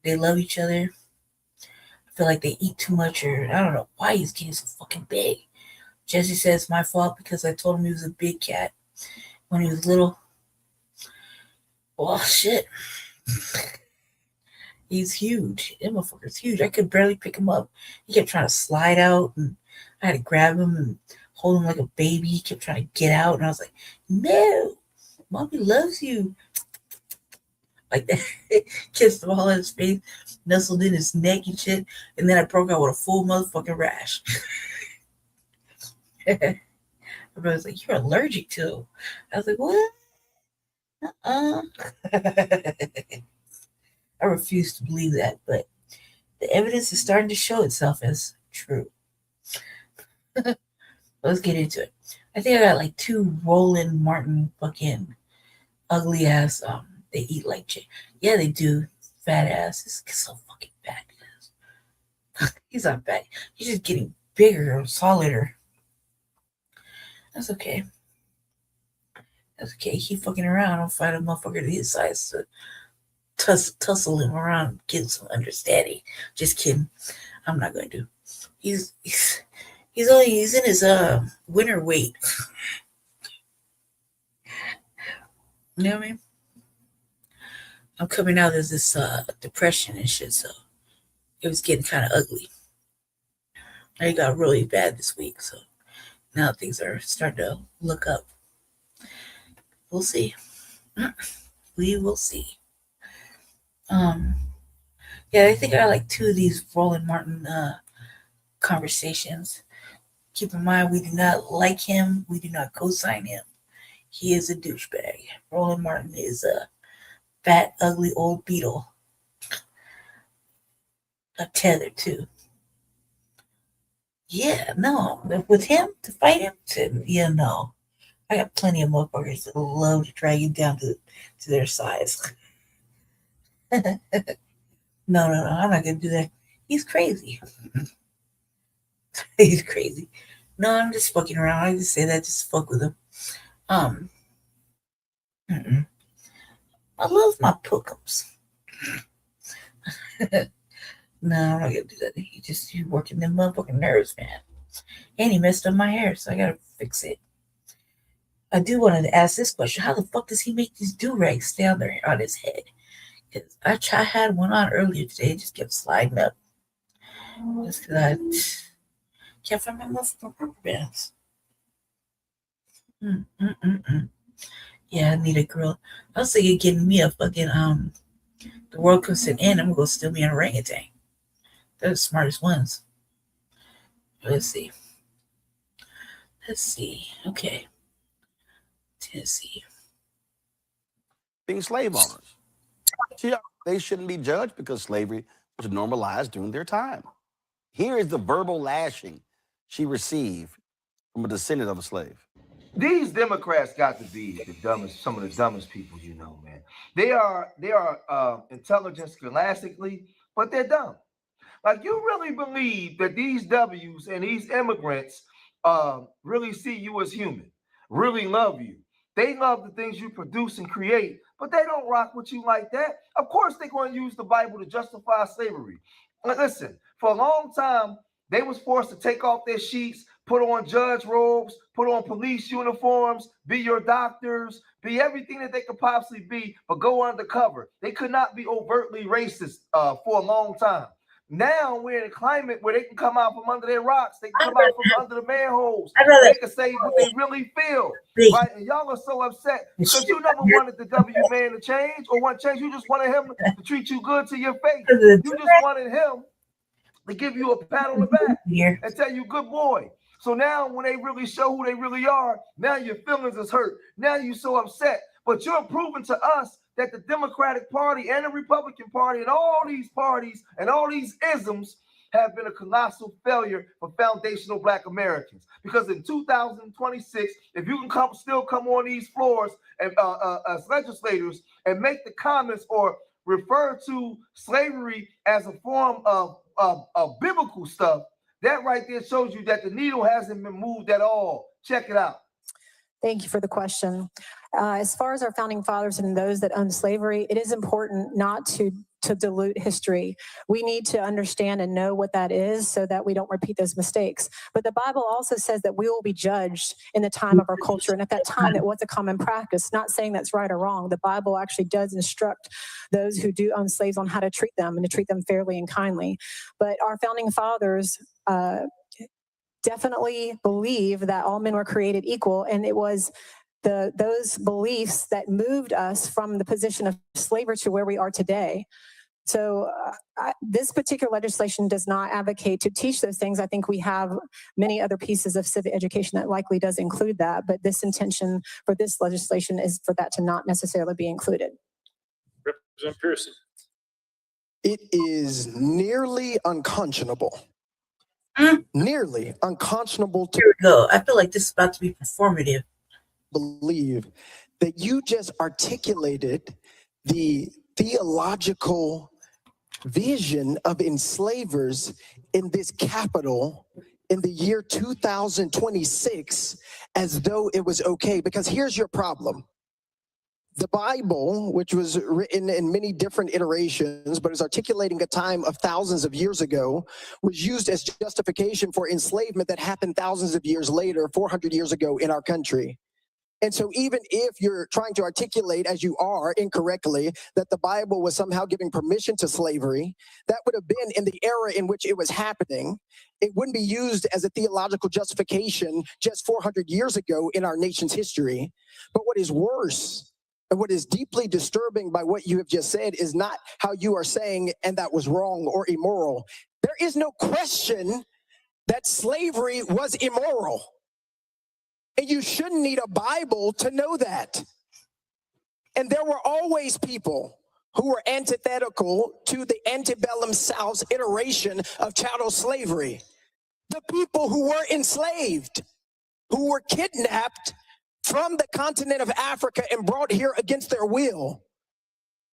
They love each other. I feel like they eat too much, or I don't know why he's getting so fucking big. Jesse says it's my fault because I told him he was a big cat when he was little. Well, shit. He's huge. That motherfucker's huge. I could barely pick him up. He kept trying to slide out, and I had to grab him and hold him like a baby. He kept trying to get out, and I was like, no, mommy loves you. Like that. Kissed him all in his face, nestled in his neck and shit, and then I broke out with a full motherfucking rash. My brother's like, you're allergic to. I was like, what? I refuse to believe that, but the evidence is starting to show itself as true. Let's get into it. I think I got like two Roland Martin fucking ugly ass. They eat like shit. Yeah, they do. Fat ass. It's so fucking fat. He's not fat. He's just getting bigger or solider. That's okay. That's okay. Keep fucking around. I'll find a motherfucker to his size to tussle him around, get some understanding. Just kidding. I'm not going to. He's in his winter weight. You know what I mean? I'm coming out of this depression and shit, so it was getting kind of ugly. It got really bad this week, so now things are starting to look up. We'll see. We will see. Yeah, I think I like two of these Roland Martin conversations. Keep in mind, we do not like him. We do not co-sign him. He is a douchebag. Roland Martin is a fat, ugly old beetle. A tether, too. Yeah, no. With him, to fight him, yeah, no. I got plenty of motherfuckers that love to drag you down to their size. No, I'm not going to do that. He's crazy. He's crazy. No, I'm just fucking around. I just say that just to fuck with him. I love my pookums. No, I'm not going to do that. He's working them motherfucking nerves, man. And he messed up my hair, so I got to fix it. I do want to ask this question. How the fuck does he make these do-rags stay on his head? Because I had one on earlier today. It just kept sliding up. Just because I can't find my motherfucking rubber bands. Yeah, I need a grill. I was thinking getting me a fucking the world comes to an end, I'm gonna go steal me an orangutan. They're the smartest ones. Let's see. Okay. Tennessee. Being slave owners. They shouldn't be judged because slavery was normalized during their time. Here is the verbal lashing she received from a descendant of a slave. These Democrats got to be the dumbest, some of the dumbest people you know, man. They are intelligent scholastically, but they're dumb. Like, you really believe that these W's and these immigrants really see you as human, really love you. They love the things you produce and create, but they don't rock with you like that. Of course, they're going to use the Bible to justify slavery. Listen, for a long time, they was forced to take off their sheets, put on judge robes, put on police uniforms, be your doctors, be everything that they could possibly be, but go undercover. They could not be overtly racist for a long time. Now we're in a climate where they can come out from under their rocks. They can come out from under the manholes. They can say what they really feel. Right? And y'all are so upset because you never wanted the W man to change or want change. You just wanted him to treat you good to your face. You just wanted him to give you a pat on the back and tell you, good boy. So now when they really show who they really are, now your feelings is hurt. Now you're so upset. But you're proving to us that the Democratic Party and the Republican Party and all these parties and all these isms have been a colossal failure for foundational Black Americans. Because in 2026, if you can still come on these floors and as legislators and make the comments or refer to slavery as a form of biblical stuff, that right there shows you that the needle hasn't been moved at all. Check it out. Thank you for the question. As far as our founding fathers and those that owned slavery, it is important not to dilute history. We need to understand and know what that is so that we don't repeat those mistakes. But the Bible also says that we will be judged in the time of our culture. And at that time, it was a common practice. Not saying that's right or wrong. The Bible actually does instruct those who do own slaves on how to treat them and to treat them fairly and kindly. But our founding fathers definitely believe that all men were created equal, and it was those beliefs that moved us from the position of slavery to where we are today. So this particular legislation does not advocate to teach those things. I think we have many other pieces of civic education that likely does include that, but this intention for this legislation is for that to not necessarily be included. Representative Pearson. It is nearly unconscionable. Nearly unconscionable to go. I feel like this is about to be performative. Believe that you just articulated the theological vision of enslavers in this capital in the year 2026 as though it was okay. Because here's your problem. The Bible, which was written in many different iterations, but is articulating a time of thousands of years ago, was used as justification for enslavement that happened thousands of years later, 400 years ago in our country. And so even if you're trying to articulate, as you are incorrectly, that the Bible was somehow giving permission to slavery, that would have been in the era in which it was happening. It wouldn't be used as a theological justification just 400 years ago in our nation's history. But what is worse, and what is deeply disturbing by what you have just said is not how you are saying, and that was wrong or immoral. There is no question that slavery was immoral. And you shouldn't need a Bible to know that. And there were always people who were antithetical to the antebellum South's iteration of chattel slavery. The people who were enslaved, who were kidnapped from the continent of Africa and brought here against their will.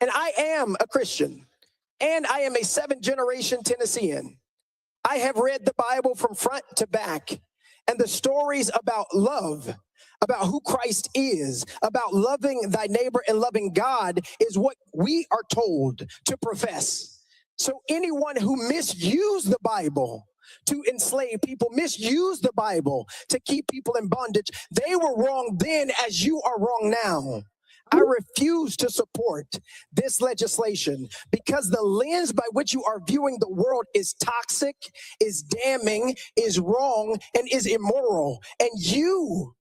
And I am a Christian, and I am a 7th-generation Tennessean. I have read the Bible from front to back, and the stories about love, about who Christ is, about loving thy neighbor and loving God is what we are told to profess. So anyone who misused the Bible to enslave people, misuse the Bible to keep people in bondage, they were wrong then as you are wrong now. I refuse to support this legislation because the lens by which you are viewing the world is toxic, is damning, is wrong, and is immoral. And you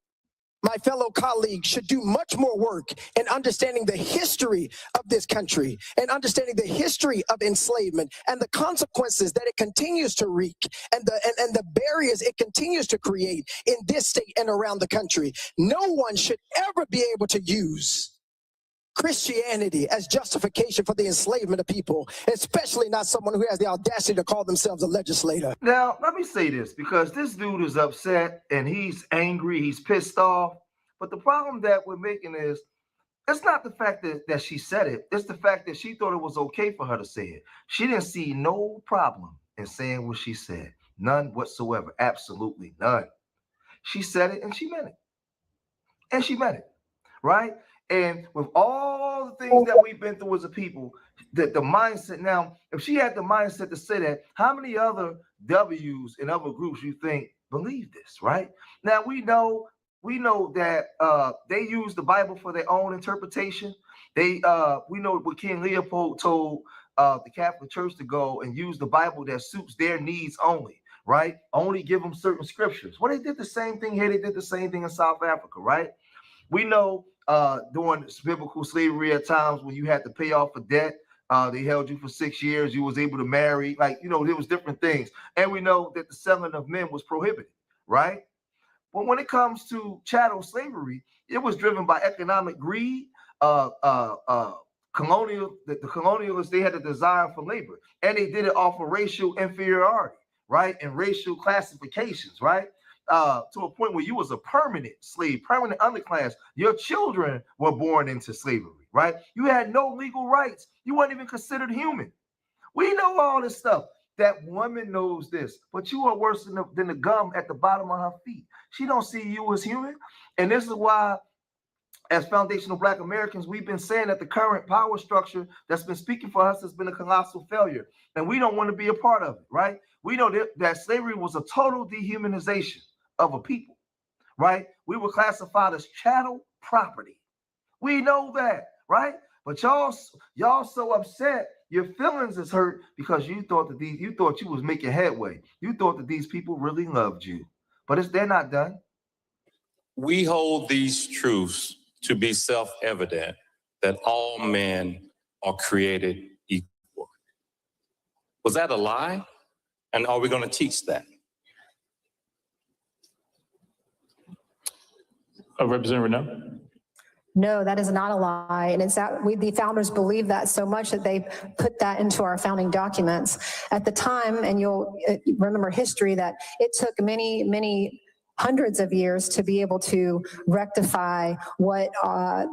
my fellow colleagues should do much more work in understanding the history of this country and understanding the history of enslavement and the consequences that it continues to wreak and the barriers it continues to create in this state and around the country. No one should ever be able to use Christianity as justification for the enslavement of people, especially not someone who has the audacity to call themselves a legislator. Now, let me say this, because this dude is upset and he's angry, he's pissed off. But the problem that we're making is, it's not the fact that she said it, it's the fact that she thought it was okay for her to say it. She didn't see no problem in saying what she said. None whatsoever. Absolutely none. She said it and she meant it. And she meant it, right? And with all the things that we've been through as a people, the mindset now, if she had the mindset to say that, how many other W's in other groups you think believe this, right? Now we know that they use the Bible for their own interpretation. We know what King Leopold told the Catholic Church to go and use the Bible that suits their needs only, right? Only give them certain scriptures. Well, they did the same thing here. They did the same thing in South Africa, right? We know during biblical slavery at times when you had to pay off a debt, they held you for 6 years, you was able to marry, there was different things. And we know that the selling of men was prohibited, right? But when it comes to chattel slavery, it was driven by economic greed. The colonialists, they had a desire for labor, and they did it off of racial inferiority, right? And racial classifications, right? To a point where you was a permanent slave, permanent underclass. Your children were born into slavery, right? You had no legal rights. You weren't even considered human. We know all this stuff. That woman knows this, but you are worse than the gum at the bottom of her feet. She don't see you as human. And this is why, as foundational Black Americans, we've been saying that the current power structure that's been speaking for us has been a colossal failure. And we don't want to be a part of it, right? We know that slavery was a total dehumanization of a people, right? We were classified as chattel property. We know that, right? But y'all so upset, your feelings is hurt because you thought you was making headway. You thought that these people really loved you, but they're not done. We hold these truths to be self-evident, that all men are created equal. Was that a lie? And are we going to teach that? Representative Renaud? No, that is not a lie. And it's that the founders believe that so much that they put that into our founding documents. At the time, and you'll remember history, that it took many, many hundreds of years to be able to rectify what our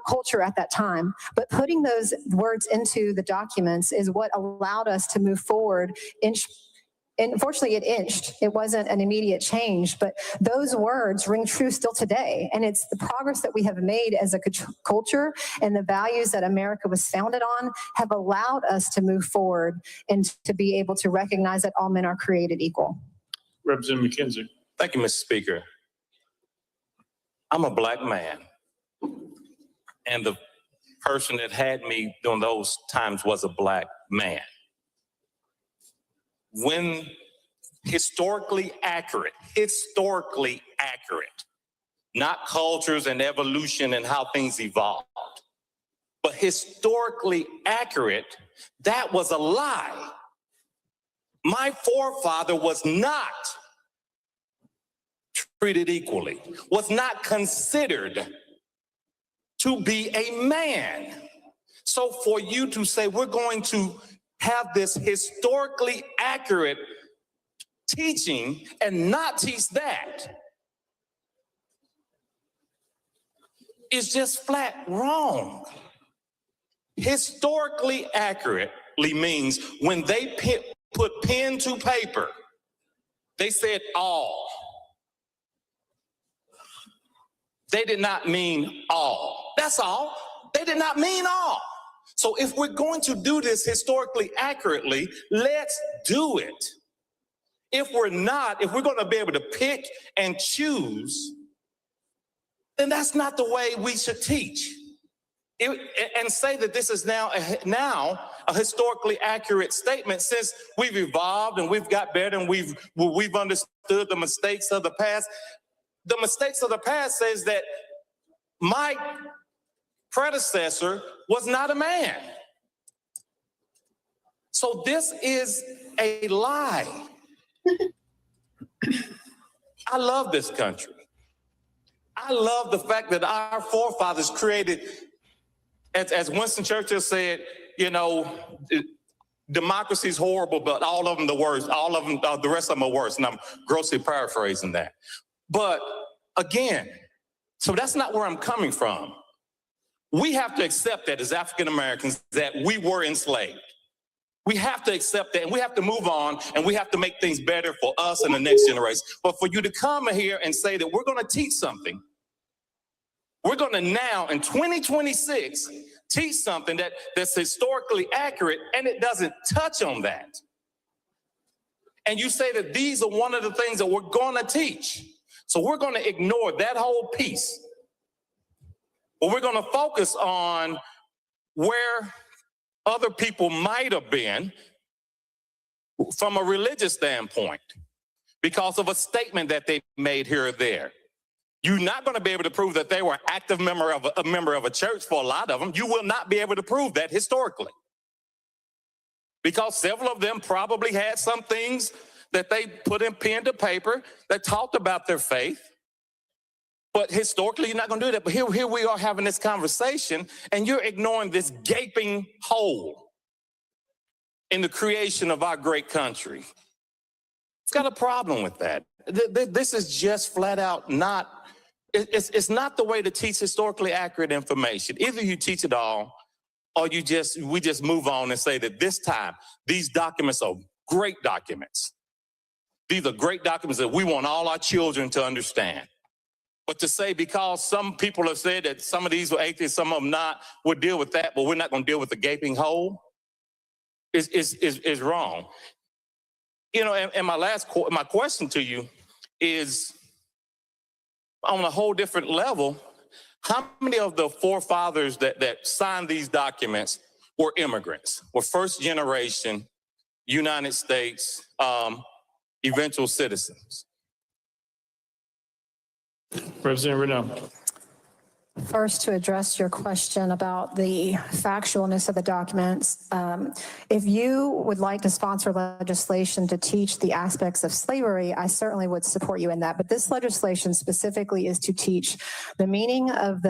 culture at that time. But putting those words into the documents is what allowed us to move forward and unfortunately, it inched. It wasn't an immediate change, but those words ring true still today. And it's the progress that we have made as a culture and the values that America was founded on have allowed us to move forward and to be able to recognize that all men are created equal. Representative McKenzie. Thank you, Mr. Speaker. I'm a Black man, and the person that had me during those times was a Black man. When historically accurate, not cultures and evolution and how things evolved, but historically accurate, that was a lie. My forefather was not treated equally, was not considered to be a man. So for you to say we're going to have this historically accurate teaching and not teach that is just flat wrong. Historically accurately means when they put pen to paper, they said all. They did not mean all. That's all. They did not mean all. So if we're going to do this historically accurately, let's do it. If we're not, if we're going to be able to pick and choose, then that's not the way we should teach. And say that this is now a historically accurate statement, since we've evolved and we've got better and we've understood the mistakes of the past. the mistakes of the past says that my predecessor was not a man. So this is a lie. I love this country. I love the fact that our forefathers created, as Winston Churchill said, you know, democracy is horrible, but all of them the worst. All of them, the rest of them are worse. And I'm grossly paraphrasing that. But again, so that's not where I'm coming from. We have to accept that as African Americans that we were enslaved. We have to accept that, and we have to move on, and we have to make things better for us and the next generation. But for you to come here and say that we're going to teach something, we're going to now in 2026 teach something that's historically accurate, and it doesn't touch on that. And you say that these are one of the things that we're going to teach. So we're going to ignore that whole piece. But we're going to focus on where other people might have been from a religious standpoint because of a statement that they made here or there. You're not going to be able to prove that they were an active member of a church for a lot of them. You will not be able to prove that historically because several of them probably had some things that they put in pen to paper that talked about their faith. But historically, you're not going to do that. But here we are having this conversation, and you're ignoring this gaping hole in the creation of our great country. It's got a problem with that. This is just flat out not, it's not the way to teach historically accurate information. Either you teach it all, or we just move on and say that this time, these documents are great documents. These are great documents that we want all our children to understand. But to say because some people have said that some of these were atheists, some of them not, we'll deal with that, but we're not going to deal with the gaping hole is wrong. You know, and my question to you is on a whole different level. How many of the forefathers that signed these documents were immigrants, were first generation United States eventual citizens? Representative Renaud. First, to address your question about the factualness of the documents, if you would like to sponsor legislation to teach the aspects of slavery, I certainly would support you in that. But this legislation specifically is to teach the meaning of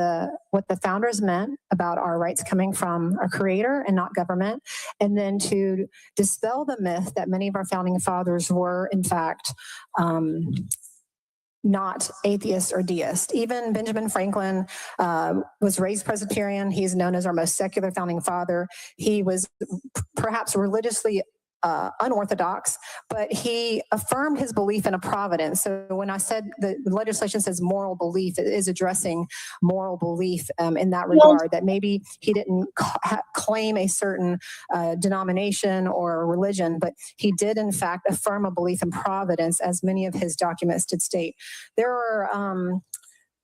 what the founders meant about our rights coming from a creator and not government, and then to dispel the myth that many of our founding fathers were, in fact, not atheist or deist. Even Benjamin Franklin was raised Presbyterian. He's known as our most secular founding father. He was perhaps religiously unorthodox, but he affirmed his belief in a providence. So when I said the legislation says moral belief, it is addressing moral belief in that regard, that maybe he didn't claim a certain denomination or religion, but he did in fact affirm a belief in providence, as many of his documents did state. There are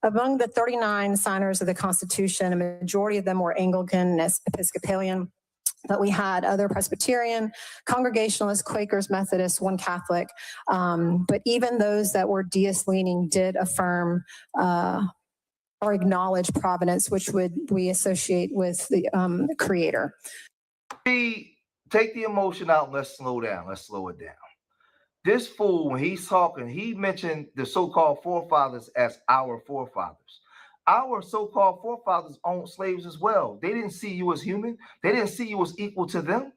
among the 39 signers of the Constitution, a majority of them were Anglican and Episcopalian. But we had other Presbyterian, Congregationalists, Quakers, Methodists, one Catholic. But even those that were deist-leaning did affirm or acknowledge providence, which we associate with the Creator. Take the emotion out. Let's slow down. Let's slow it down. This fool, when he's talking, he mentioned the so-called forefathers as our forefathers. Our so-called forefathers owned slaves as well. They didn't see you as human. They didn't see you as equal to them.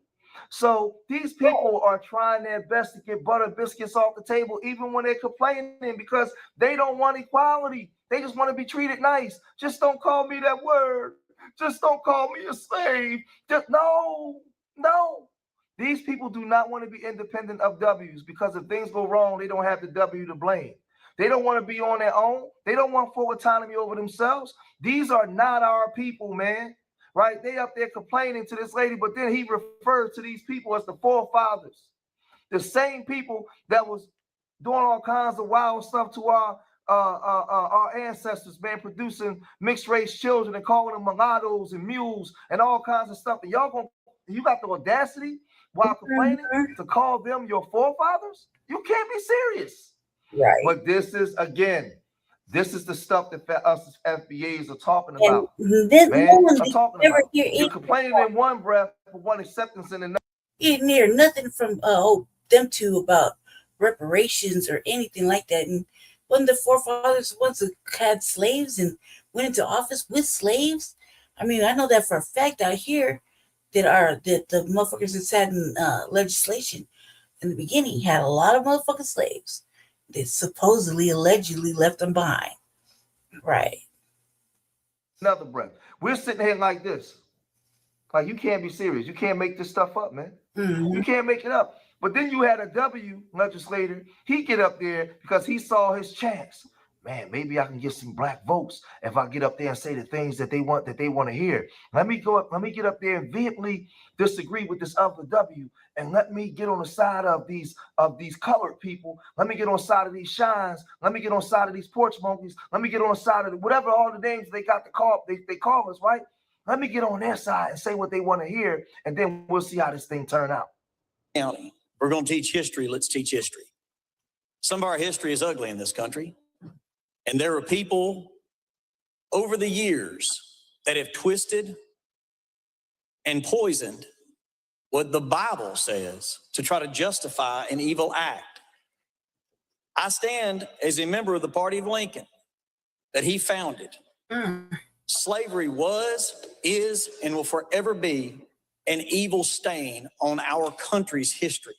So these people are trying their best to get butter biscuits off the table, even when they're complaining, because they don't want equality. They just want to be treated nice. Just don't call me that word. Just don't call me a slave. Just no. These people do not want to be independent of W's, because if things go wrong, they don't have the W to blame. They don't want to be on their own. They don't want full autonomy over themselves. These are not our people, man. Right? They up there complaining to this lady, but then he refers to these people as the forefathers. The same people that was doing all kinds of wild stuff to our ancestors, man, producing mixed race children and calling them mulattoes and mules and all kinds of stuff. And you got the audacity while complaining to call them your forefathers? You can't be serious. Right. But this is, again, This is the stuff that us as FBAs are talking And about. then Man, no one I'm did talking ever about. hear You're complaining in one breath, but one acceptance in another. you didn't hear nothing from them two about reparations or anything like that. And wasn't the forefathers ones that had slaves and went into office with slaves? I mean, I know that for a fact out here that the motherfuckers that sat in legislation in the beginning had a lot of motherfucking slaves that supposedly, allegedly left them behind. Right. Another breath. We're sitting here like this. Like, you can't be serious. You can't make this stuff up, man. You can't make it up. But then you had a W legislator. He get up there because he saw his chance. Man, maybe I can get some black votes if I get up there and say the things that they want to hear. Let me get up there and vehemently disagree with this other W, and let me get on the side of these colored people. Let me get on the side of these shines. Let me get on the side of these porch monkeys. Let me get on the side of whatever all the names they got to call they call us, right? Let me get on their side and say what they want to hear, and then we'll see how this thing turn out. County, we're going to teach history. Let's teach history. Some of our history is ugly in this country. And there are people over the years that have twisted and poisoned what the Bible says to try to justify an evil act. I stand as a member of the party of Lincoln that he founded. Slavery was, is, and will forever be an evil stain on our country's history.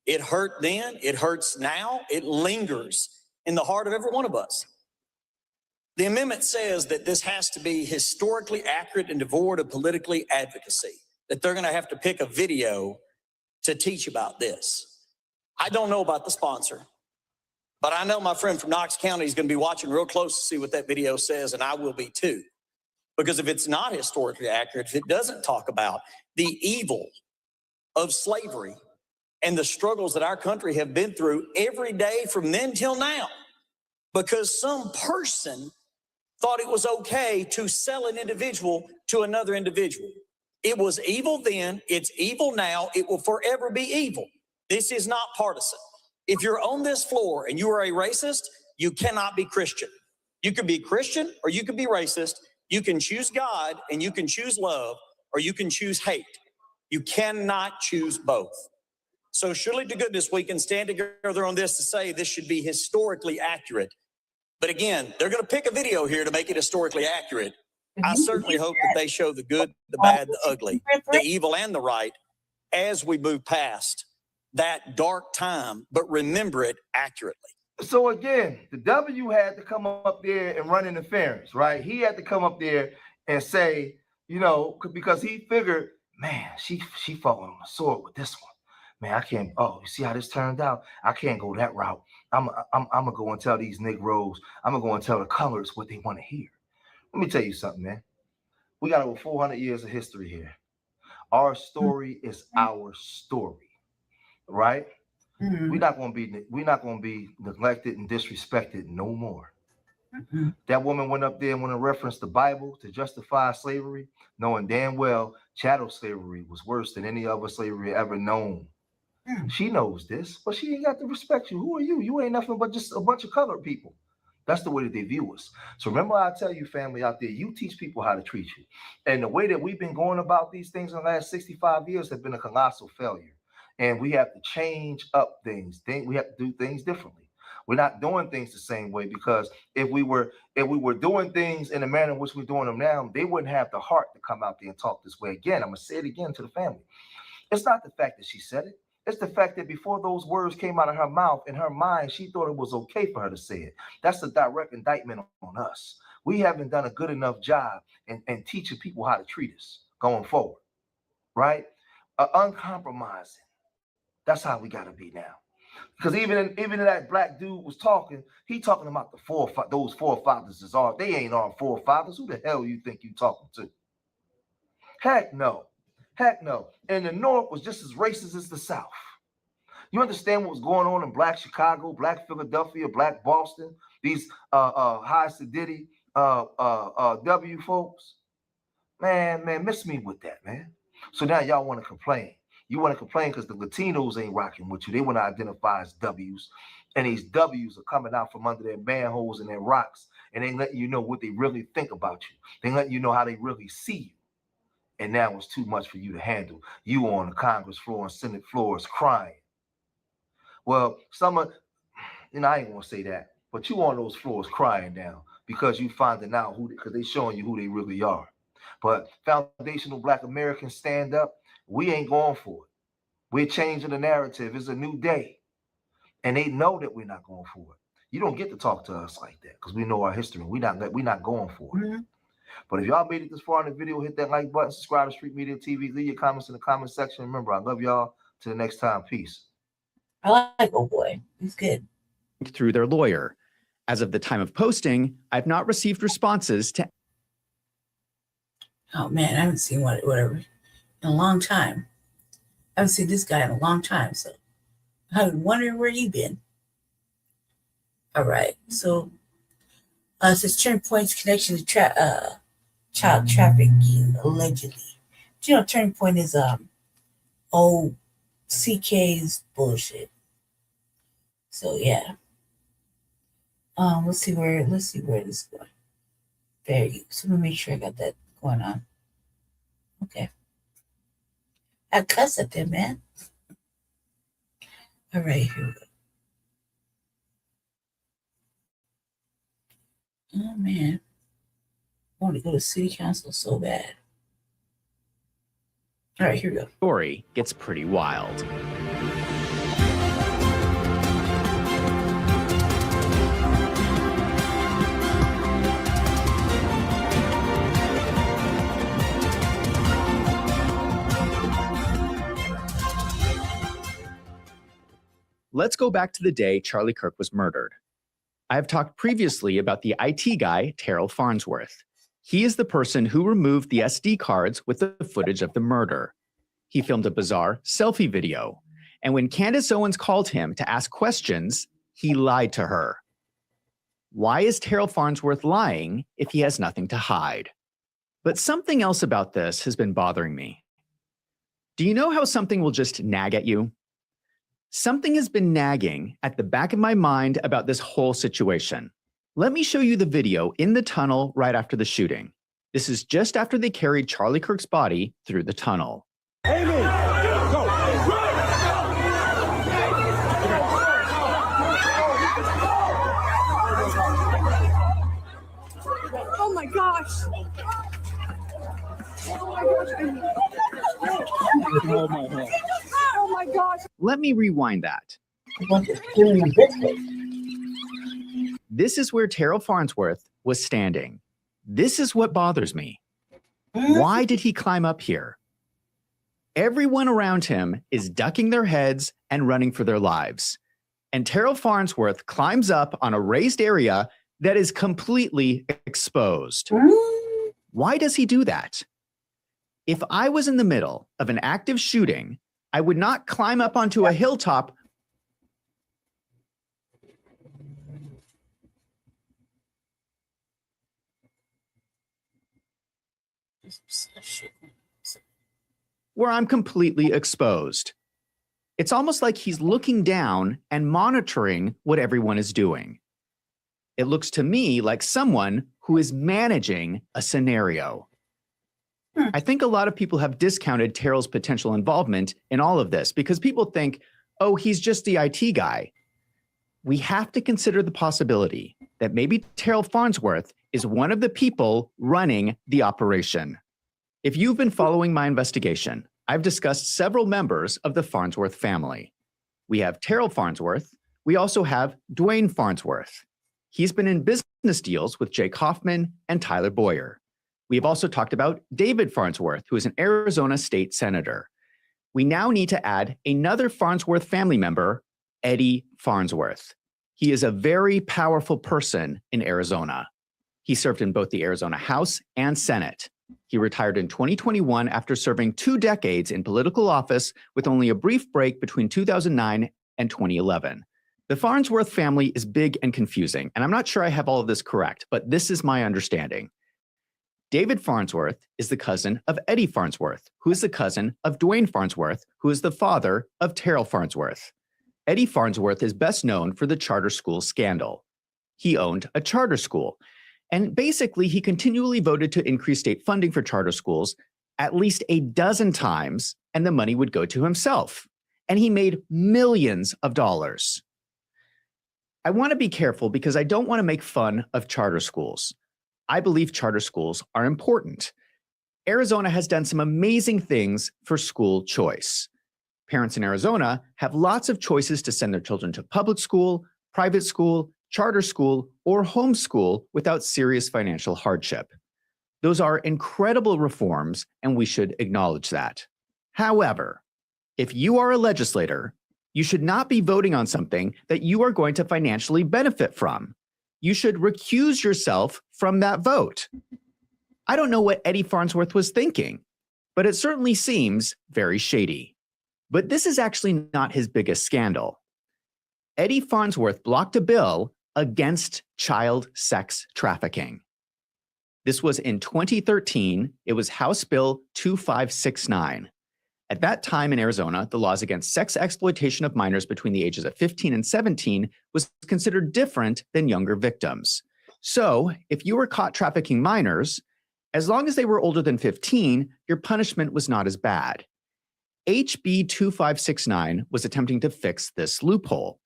It hurt then, it hurts now, it lingers in the heart of every one of us. The amendment says that this has to be historically accurate and devoid of politically advocacy, that they're going to have to pick a video to teach about this. I don't know about the sponsor, but I know my friend from Knox County is going to be watching real close to see what that video says, and I will be too. Because if it's not historically accurate, if it doesn't talk about the evil of slavery and the struggles that our country have been through every day from then till now, because some person thought it was okay to sell an individual to another individual. It was evil then, it's evil now, it will forever be evil. This is not partisan. If you're on this floor and you are a racist, you cannot be Christian. You could be Christian or you could be racist. You can choose God and you can choose love, or you can choose hate. You cannot choose both. So surely to goodness, we can stand together on this to say this should be historically accurate. But again, they're going to pick a video here to make it historically accurate. I certainly hope that they show the good, the bad, the ugly, the evil, and the right as we move past that dark time, but remember it accurately. So again, the W had to come up there and run interference, right? He had to come up there and say, you know, because he figured, man, she falling on the sword with this one. Man, I can't. Oh, you see how this turned out? I can't go that route. I'm gonna go and tell these Negroes. I'm gonna go and tell the colors what they want to hear. Let me tell you something, man. We got over 400 years of history here. Our story is our story, right? We're not gonna be neglected and disrespected no more. That woman went up there and went to reference the Bible to justify slavery, knowing damn well chattel slavery was worse than any other slavery ever known. She knows this, but she ain't got to respect you. Who are you? You ain't nothing but just a bunch of colored people. That's the way that they view us. So remember, I tell you, family out there, you teach people how to treat you. And the way that we've been going about these things in the last 65 years have been a colossal failure. And we have to change up things. We have to do things differently. We're not doing things the same way, because if we were doing things in the manner in which we're doing them now, they wouldn't have the heart to come out there and talk this way again. I'm gonna say it again to the family. It's not the fact that she said it. It's the fact that before those words came out of her mouth, in her mind, she thought it was okay for her to say it. That's a direct indictment on us. We haven't done a good enough job in teaching people how to treat us going forward, right? Uncompromising. That's how we got to be now. Because even that black dude was talking, he talking about those forefathers is all. They ain't our forefathers. Who the hell you think you talking to? Heck no. Heck no. And the North was just as racist as the South. You understand what was going on in Black Chicago, Black Philadelphia, Black Boston, these high sedity W folks? Man, miss me with that, man. So now y'all want to complain. You want to complain because the Latinos ain't rocking with you. They want to identify as W's. And these W's are coming out from under their manholes and their rocks, and they letting you know what they really think about you. They letting you know how they really see you. And now it's too much for you to handle. You on the Congress floor and Senate floors crying. Well, some of, I ain't gonna say that, but you on those floors crying now because you finding out because they showing you who they really are. But foundational Black Americans stand up. We ain't going for it. We're changing the narrative. It's a new day. And they know that we're not going for it. You don't get to talk to us like that because we know our history. We're not going for it. But if y'all made it this far in the video, hit that like button, subscribe to Street Media TV, leave your comments in the comment section. Remember, I love y'all. Till the next time, peace. I like old boy. He's good. Through their lawyer. As of the time of posting, I've not received responses to. Oh man, I haven't seen whatever in a long time. I haven't seen this guy in a long time, so I've been wondering where you been. All right, so it says Turning Point's connection to child trafficking allegedly. Do you know Turning Point is old CK's bullshit. So yeah. Let's see where this is going. There you go. So let me make sure I got that going on. Okay. I cuss at them, man. All right, here we go. Oh man. I want to go to city council so bad. All right, here we go. Story gets pretty wild. Let's go back to the day Charlie Kirk was murdered. I have talked previously about the IT guy, Terrell Farnsworth. He is the person who removed the SD cards with the footage of the murder. He filmed a bizarre selfie video, and when Candace Owens called him to ask questions, he lied to her. Why is Terrell Farnsworth lying if he has nothing to hide? But something else about this has been bothering me. Do you know how something will just nag at you? Something has been nagging at the back of my mind about this whole situation. Let me show you the video in the tunnel right after the shooting. This is just after they carried Charlie Kirk's body through the tunnel. Amy, go. Oh my gosh. Oh my gosh. Let me rewind that. This is where Terrell Farnsworth was standing. This is what bothers me. Why did he climb up here? Everyone around him is ducking their heads and running for their lives. And Terrell Farnsworth climbs up on a raised area that is completely exposed. Why does he do that? If I was in the middle of an active shooting, I would not climb up onto a hilltop. Where I'm completely exposed. It's almost like he's looking down and monitoring what everyone is doing. It looks to me like someone who is managing a scenario. I think a lot of people have discounted Terrell's potential involvement in all of this because people think, oh, he's just the IT guy. We have to consider the possibility that maybe Terrell Farnsworth is one of the people running the operation. If you've been following my investigation, I've discussed several members of the Farnsworth family. We have Terrell Farnsworth. We also have Dwayne Farnsworth. He's been in business deals with Jake Hoffman and Tyler Boyer. We have also talked about David Farnsworth, who is an Arizona state senator. We now need to add another Farnsworth family member, Eddie Farnsworth. He is a very powerful person in Arizona. He served in both the Arizona House and Senate. He retired in 2021 after serving 2 decades in political office with only a brief break between 2009 and 2011. The Farnsworth family is big and confusing, and I'm not sure I have all of this correct, but this is my understanding. David Farnsworth is the cousin of Eddie Farnsworth, who is the cousin of Dwayne Farnsworth, who is the father of Terrell Farnsworth. Eddie Farnsworth is best known for the charter school scandal. He owned a charter school, and basically he continually voted to increase state funding for charter schools at least a dozen times, and the money would go to himself. And he made millions of dollars. I want to be careful because I don't want to make fun of charter schools. I believe charter schools are important. Arizona has done some amazing things for school choice. Parents in Arizona have lots of choices to send their children to public school, private school, charter school, or homeschool without serious financial hardship. Those are incredible reforms, and we should acknowledge that. However, if you are a legislator, you should not be voting on something that you are going to financially benefit from. You should recuse yourself from that vote. I don't know what Eddie Farnsworth was thinking, but it certainly seems very shady. But this is actually not his biggest scandal. Eddie Farnsworth blocked a bill against child sex trafficking. This was in 2013. It was House Bill 2569. At that time in Arizona, the laws against sex exploitation of minors between the ages of 15 and 17 was considered different than younger victims. So, if you were caught trafficking minors, as long as they were older than 15, your punishment was not as bad. HB 2569 was attempting to fix this loophole.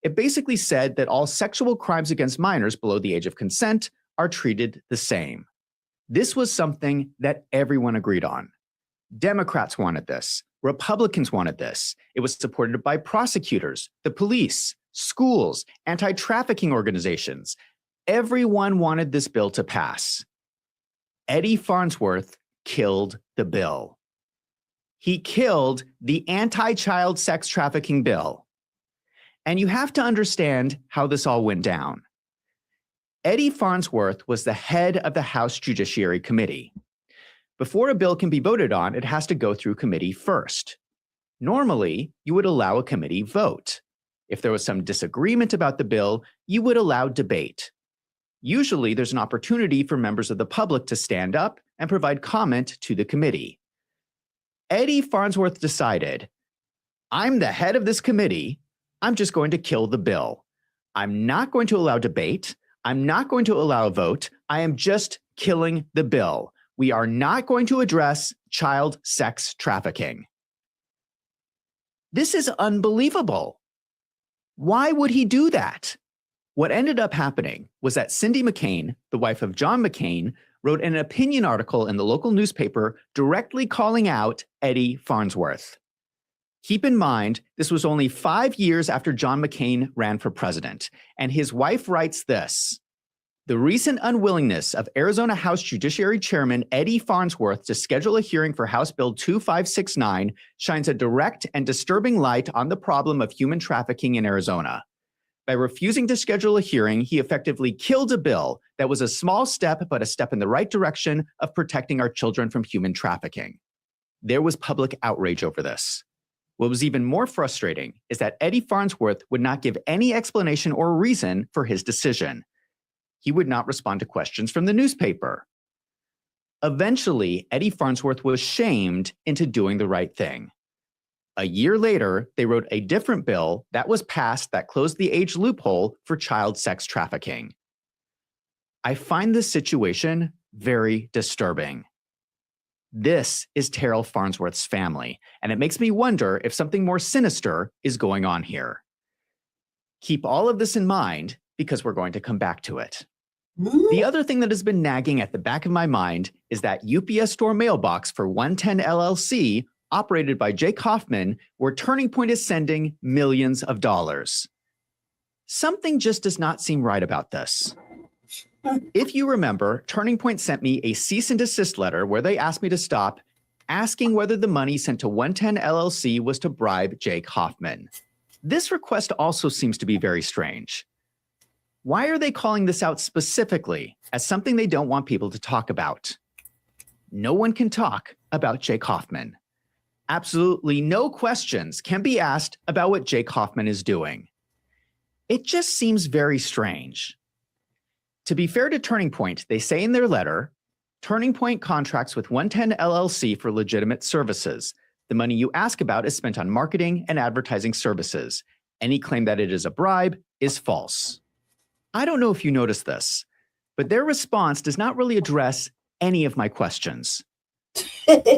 It basically said that all sexual crimes against minors below the age of consent are treated the same. This was something that everyone agreed on. Democrats wanted this. Republicans wanted this. It was supported by prosecutors, the police, schools, anti-trafficking organizations. Everyone wanted this bill to pass. Eddie Farnsworth killed the bill. He killed the anti-child sex trafficking bill. And you have to understand how this all went down. Eddie Farnsworth was the head of the House Judiciary Committee. Before a bill can be voted on, it has to go through committee first. Normally, you would allow a committee vote. If there was some disagreement about the bill, you would allow debate. Usually, there's an opportunity for members of the public to stand up and provide comment to the committee. Eddie Farnsworth decided, I'm the head of this committee. I'm just going to kill the bill. I'm not going to allow debate. I'm not going to allow a vote. I am just killing the bill. We are not going to address child sex trafficking. This is unbelievable. Why would he do that? What ended up happening was that Cindy McCain, the wife of John McCain, wrote an opinion article in the local newspaper directly calling out Eddie Farnsworth. Keep in mind, this was only 5 years after John McCain ran for president, and his wife writes this: the recent unwillingness of Arizona House Judiciary Chairman Eddie Farnsworth to schedule a hearing for House Bill 2569 shines a direct and disturbing light on the problem of human trafficking in Arizona. By refusing to schedule a hearing, he effectively killed a bill that was a small step, but a step in the right direction of protecting our children from human trafficking. There was public outrage over this. What was even more frustrating is that Eddie Farnsworth would not give any explanation or reason for his decision. He would not respond to questions from the newspaper. Eventually, Eddie Farnsworth was shamed into doing the right thing. A year later, they wrote a different bill that was passed that closed the age loophole for child sex trafficking. I find this situation very disturbing. This is Terrell Farnsworth's family, and it makes me wonder if something more sinister is going on here. Keep all of this in mind because we're going to come back to it. The other thing that has been nagging at the back of my mind is that UPS store mailbox for 110 LLC, operated by Jake Hoffman, where Turning Point is sending millions of dollars. Something just does not seem right about this. If you remember, Turning Point sent me a cease and desist letter where they asked me to stop, asking whether the money sent to 110 LLC was to bribe Jake Hoffman. This request also seems to be very strange. Why are they calling this out specifically as something they don't want people to talk about? No one can talk about Jake Hoffman. Absolutely no questions can be asked about what Jake Hoffman is doing. It just seems very strange. To be fair to Turning Point, they say in their letter, Turning Point contracts with 110 LLC for legitimate services. The money you ask about is spent on marketing and advertising services. Any claim that it is a bribe is false. I don't know if you noticed this, but their response does not really address any of my questions.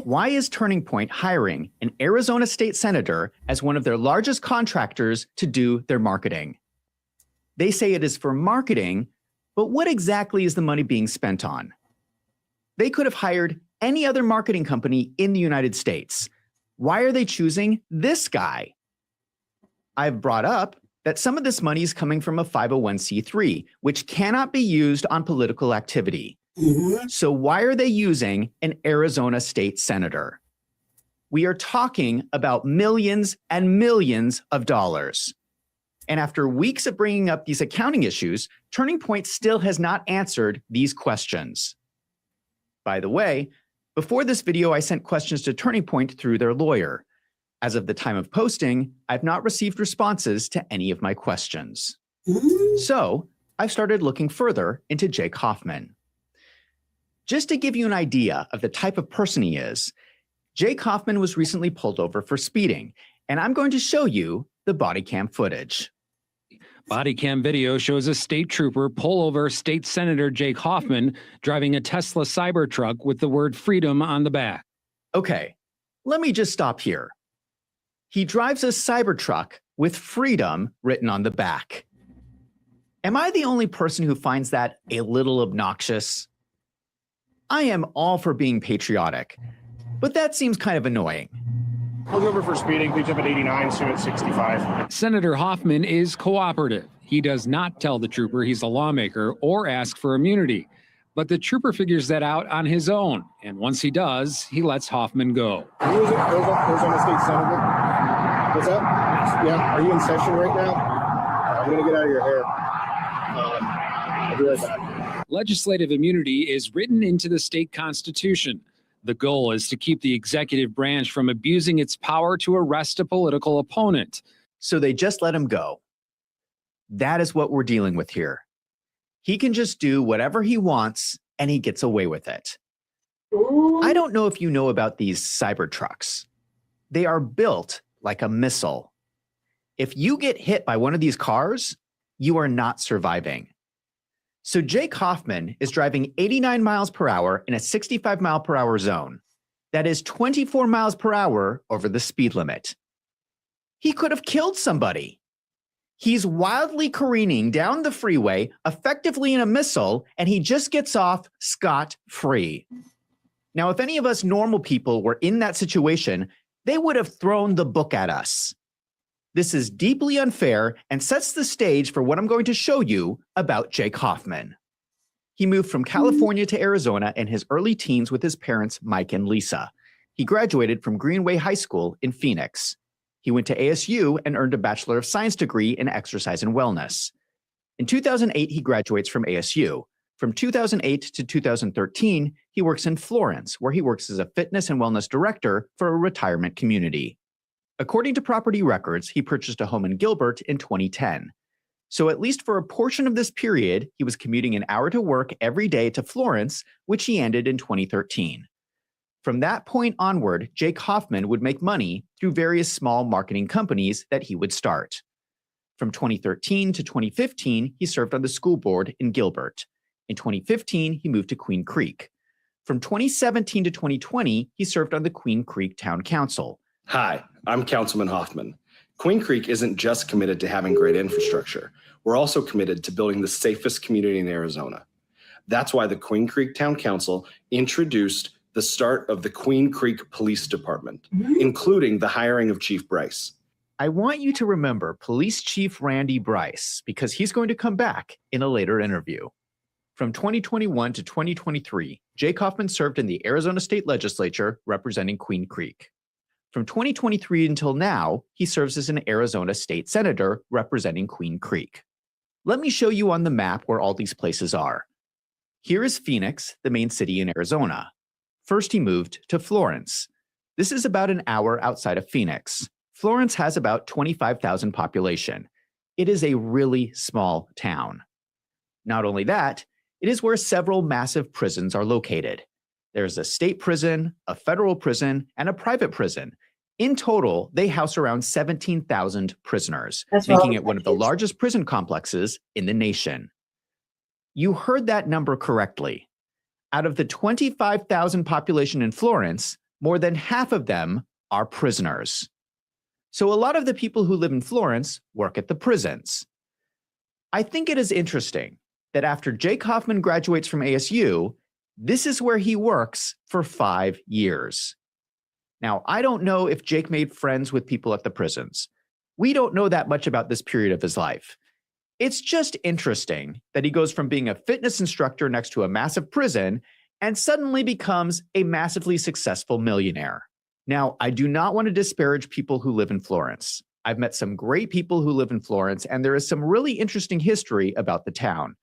Why is Turning Point hiring an Arizona state senator as one of their largest contractors to do their marketing? They say it is for marketing, but what exactly is the money being spent on? They could have hired any other marketing company in the United States. Why are they choosing this guy? I've brought up that some of this money is coming from a 501c3, which cannot be used on political activity. So why are they using an Arizona state senator? We are talking about millions and millions of dollars. And after weeks of bringing up these accounting issues, Turning Point still has not answered these questions. By the way, before this video, I sent questions to Turning Point through their lawyer. As of the time of posting, I've not received responses to any of my questions. So I've started looking further into Jake Hoffman. Just to give you an idea of the type of person he is, Jake Hoffman was recently pulled over for speeding, and I'm going to show you the body cam footage. Body cam video shows a state trooper pull over State Senator Jake Hoffman driving a Tesla Cybertruck with the word freedom on the back. Okay, let me just stop here. He drives a Cybertruck with freedom written on the back. Am I the only person who finds that a little obnoxious? I am all for being patriotic, but that seems kind of annoying. Pulled over for speeding, picked up at 89, soon at 65. Senator Hoffman is cooperative. He does not tell the trooper he's a lawmaker or ask for immunity. But the trooper figures that out on his own. And once he does, he lets Hoffman go. Are you Arizona State Senator? What's up? Yeah, are you in session right now? I'm going to get out of your hair. I'll be right back. Legislative immunity is written into the state constitution. The goal is to keep the executive branch from abusing its power to arrest a political opponent. So they just let him go. That is what we're dealing with here. He can just do whatever he wants and he gets away with it. I don't know if you know about these Cybertrucks. They are built like a missile. If you get hit by one of these cars, you are not surviving. So Jake Hoffman is driving 89 miles per hour in a 65 mile per hour zone. That is 24 miles per hour over the speed limit. He could have killed somebody. He's wildly careening down the freeway, effectively in a missile, and he just gets off scot-free. Now, if any of us normal people were in that situation, they would have thrown the book at us. This is deeply unfair and sets the stage for what I'm going to show you about Jake Hoffman. He moved from California to Arizona in his early teens with his parents, Mike and Lisa. He graduated from Greenway High School in Phoenix. He went to ASU and earned a Bachelor of Science degree in Exercise and Wellness. In 2008, he graduates from ASU. From 2008 to 2013, he works in Florence, where he works as a fitness and wellness director for a retirement community. According to property records, he purchased a home in Gilbert in 2010. So at least for a portion of this period, he was commuting an hour to work every day to Florence, which he ended in 2013. From that point onward, Jake Hoffman would make money through various small marketing companies that he would start. From 2013 to 2015, he served on the school board in Gilbert. In 2015, he moved to Queen Creek. From 2017 to 2020, he served on the Queen Creek Town Council. Hi, I'm Councilman Hoffman. Queen Creek isn't just committed to having great infrastructure. We're also committed to building the safest community in Arizona. That's why the Queen Creek Town Council introduced the start of the Queen Creek Police Department, including the hiring of Chief Bryce. I want you to remember Police Chief Randy Bryce because he's going to come back in a later interview. From 2021 to 2023, Jake Hoffman served in the Arizona State Legislature representing Queen Creek. From 2023 until now, he serves as an Arizona State Senator representing Queen Creek. Let me show you on the map where all these places are. Here is Phoenix, the main city in Arizona. First, he moved to Florence. This is about an hour outside of Phoenix. Florence has about 25,000 population. It is a really small town. Not only that, it is where several massive prisons are located. There's a state prison, a federal prison, and a private prison. In total, they house around 17,000 prisoners, That's making right. it one of the largest prison complexes in the nation. You heard that number correctly. Out of the 25,000 population in Florence, more than half of them are prisoners. So a lot of the people who live in Florence work at the prisons. I think it is interesting that after Jake Hoffman graduates from ASU, this is where he works for 5 years. Now, I don't know if Jake made friends with people at the prisons. We don't know that much about this period of his life. It's just interesting that he goes from being a fitness instructor next to a massive prison and suddenly becomes a massively successful millionaire. Now, I do not want to disparage people who live in Florence. I've met some great people who live in Florence, and there is some really interesting history about the town.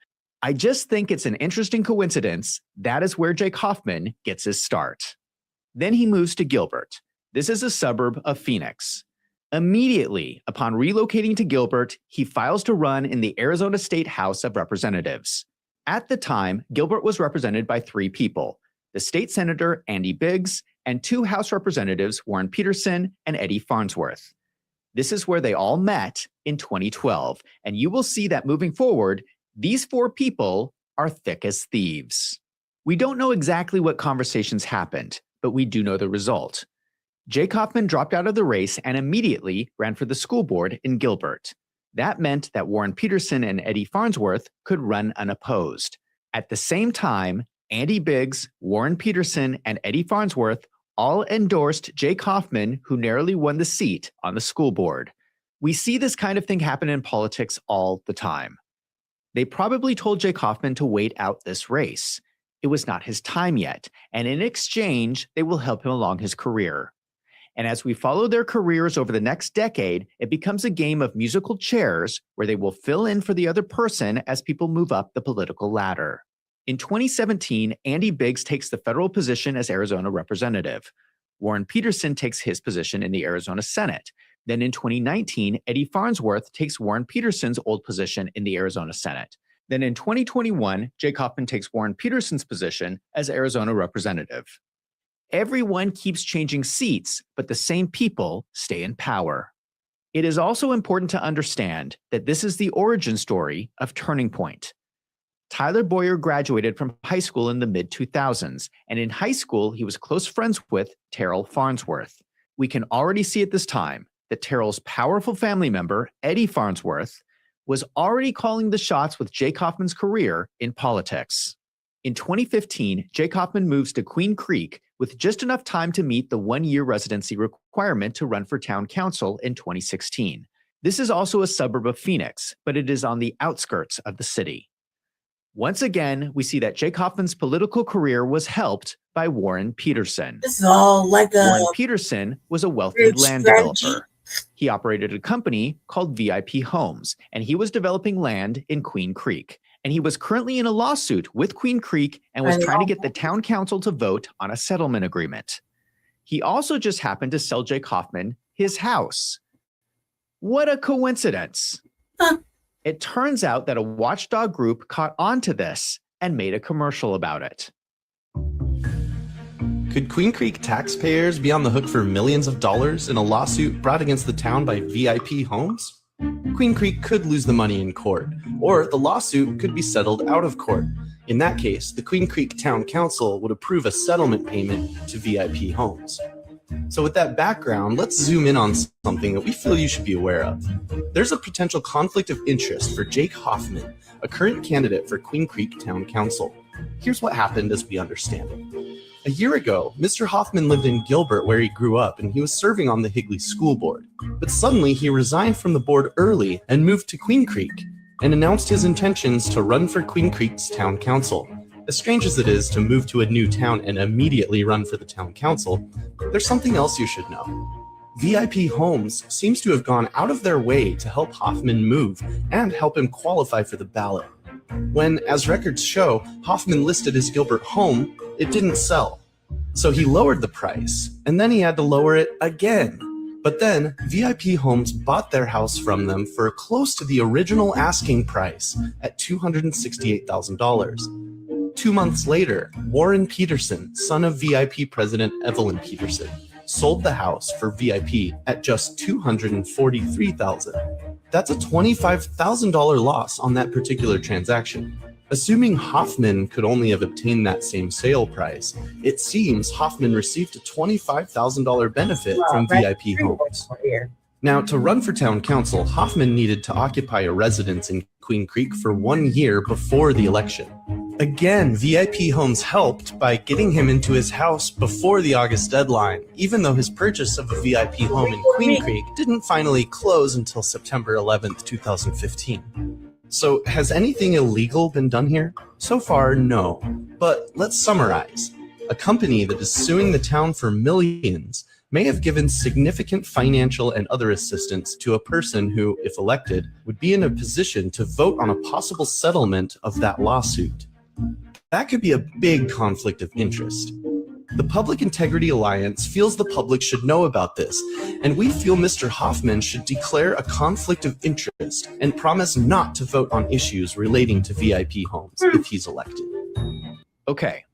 I just think it's an interesting coincidence that is where Jake Hoffman gets his start. Then he moves to Gilbert. This is a suburb of Phoenix. Immediately upon relocating to Gilbert, he files to run in the Arizona State House of Representatives. At the time, Gilbert was represented by 3 people: the state senator, Andy Biggs, and 2 House representatives, Warren Peterson and Eddie Farnsworth. This is where they all met in 2012, and you will see that moving forward, these 4 people are thick as thieves. We don't know exactly what conversations happened, but we do know the result. Jake Hoffman dropped out of the race and immediately ran for the school board in Gilbert. That meant that Warren Peterson and Eddie Farnsworth could run unopposed. At the same time, Andy Biggs, Warren Peterson, and Eddie Farnsworth all endorsed Jake Hoffman, who narrowly won the seat on the school board. We see this kind of thing happen in politics all the time. They probably told Jake Hoffman to wait out this race. It was not his time yet, and in exchange, they will help him along his career. And as we follow their careers over the next decade, it becomes a game of musical chairs where they will fill in for the other person as people move up the political ladder. In 2017, Andy Biggs takes the federal position as Arizona representative. Warren Peterson takes his position in the Arizona Senate. Then in 2019, Eddie Farnsworth takes Warren Peterson's old position in the Arizona Senate. Then in 2021, Jake Hoffman takes Warren Peterson's position as Arizona representative. Everyone keeps changing seats, but the same people stay in power. It is also important to understand that this is the origin story of Turning Point. Tyler Boyer graduated from high school in the mid-2000s, and in high school, he was close friends with Terrell Farnsworth. We can already see at this time that Terrell's powerful family member, Eddie Farnsworth, was already calling the shots with Jake Hoffman's career in politics. In 2015, Jake Hoffman moves to Queen Creek with just enough time to meet the 1-year residency requirement to run for town council in 2016. This is also a suburb of Phoenix, but it is on the outskirts of the city. Once again, we see that Jake Hoffman's political career was helped by Warren Peterson. This is all like a Warren Peterson was a wealthy land developer. He operated a company called VIP Homes, and he was developing land in Queen Creek. And he was currently in a lawsuit with Queen Creek and was trying to get the town council to vote on a settlement agreement. He also just happened to sell Jake Hoffman his house. What a coincidence. It turns out that a watchdog group caught on to this and made a commercial about it. Could Queen Creek taxpayers be on the hook for millions of dollars in a lawsuit brought against the town by VIP Homes? Queen Creek could lose the money in court, or the lawsuit could be settled out of court. In that case, the Queen Creek Town Council would approve a settlement payment to VIP Homes. So with that background, let's zoom in on something that we feel you should be aware of. There's a potential conflict of interest for Jake Hoffman, a current candidate for Queen Creek Town Council. Here's what happened as we understand it. A year ago, Mr. Hoffman lived in Gilbert where he grew up, and he was serving on the Higley School Board. But suddenly he resigned from the board early and moved to Queen Creek and announced his intentions to run for Queen Creek's town council. As strange as it is to move to a new town and immediately run for the town council, there's something else you should know. VIP Homes seems to have gone out of their way to help Hoffman move and help him qualify for the ballot. When, as records show, Hoffman listed his Gilbert home, it didn't sell. So he lowered the price, and then he had to lower it again. But then, VIP Homes bought their house from them for close to the original asking price at $268,000. 2 months later, Warren Peterson, son of VIP President Evelyn Peterson, sold the house for VIP at just $243,000. That's a $25,000 loss on that particular transaction. Assuming Hoffman could only have obtained that same sale price, it seems Hoffman received a $25,000 benefit from VIP homes. Now, to run for town council, Hoffman needed to occupy a residence in Queen Creek for 1 year before the election. Again, VIP Homes helped by getting him into his house before the August deadline, even though his purchase of a VIP home in Queen Creek didn't finally close until September 11th, 2015. So has anything illegal been done here? So far, no. But let's summarize. A company that is suing the town for millions may have given significant financial and other assistance to a person who, if elected, would be in a position to vote on a possible settlement of that lawsuit. That could be a big conflict of interest. The Public Integrity Alliance feels the public should know about this, and we feel Mr. Hoffman should declare a conflict of interest and promise not to vote on issues relating to VIP homes if he's elected. Okay.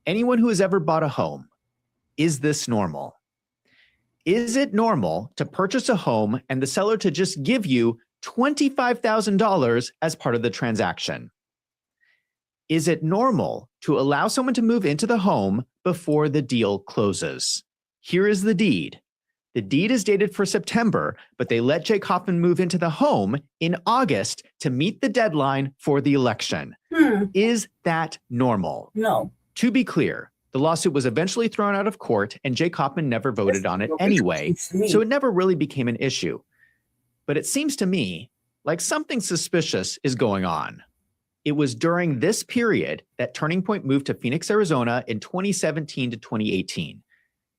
Anyone who has ever bought a home, is this normal? Is it normal to purchase a home and the seller to just give you $25,000 as part of the transaction? Is it normal to allow someone to move into the home before the deal closes? Here is the deed. The deed is dated for September, but they let Jake Hoffman move into the home in August to meet the deadline for the election. Is that normal? No. To be clear, the lawsuit was eventually thrown out of court and Jake Hoffman never voted on it anyway, so it never really became an issue. But it seems to me like something suspicious is going on. It was during this period that Turning Point moved to Phoenix, Arizona in 2017 to 2018.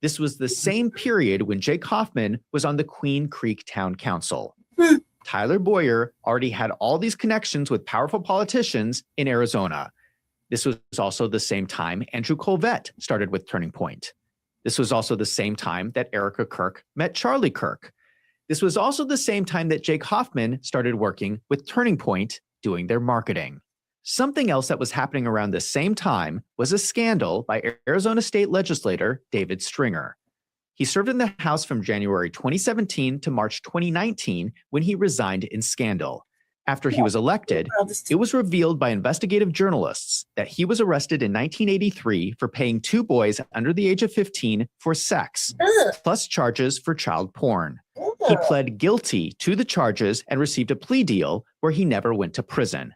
This was the same period when Jake Hoffman was on the Queen Creek Town Council. Tyler Boyer already had all these connections with powerful politicians in Arizona. This was also the same time Andrew Colvett started with Turning Point. This was also the same time that Erica Kirk met Charlie Kirk. This was also the same time that Jake Hoffman started working with Turning Point doing their marketing. Something else that was happening around the same time was a scandal by Arizona State Legislator David Stringer. He served in the House from January 2017 to March 2019 when he resigned in scandal. After he was elected, it was revealed by investigative journalists that he was arrested in 1983 for paying 2 boys under the age of 15 for sex, plus charges for child porn. He pled guilty to the charges and received a plea deal where he never went to prison.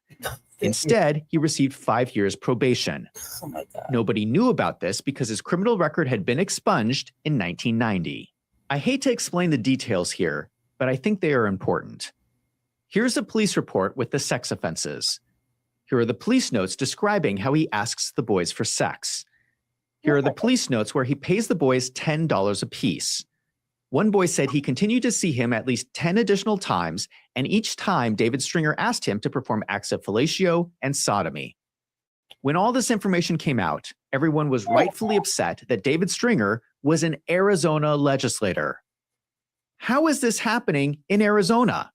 Instead, he received 5 years probation. Oh my God. Nobody knew about this because his criminal record had been expunged in 1990. I hate to explain the details here, but I think they are important. Here's a police report with the sex offenses. Here are the police notes describing how he asks the boys for sex. Here are the police notes where he pays the boys $10 apiece. One boy said he continued to see him at least 10 additional times, and each time David Stringer asked him to perform acts of fellatio and sodomy. When all this information came out, everyone was rightfully upset that David Stringer was an Arizona legislator. How is this happening in Arizona?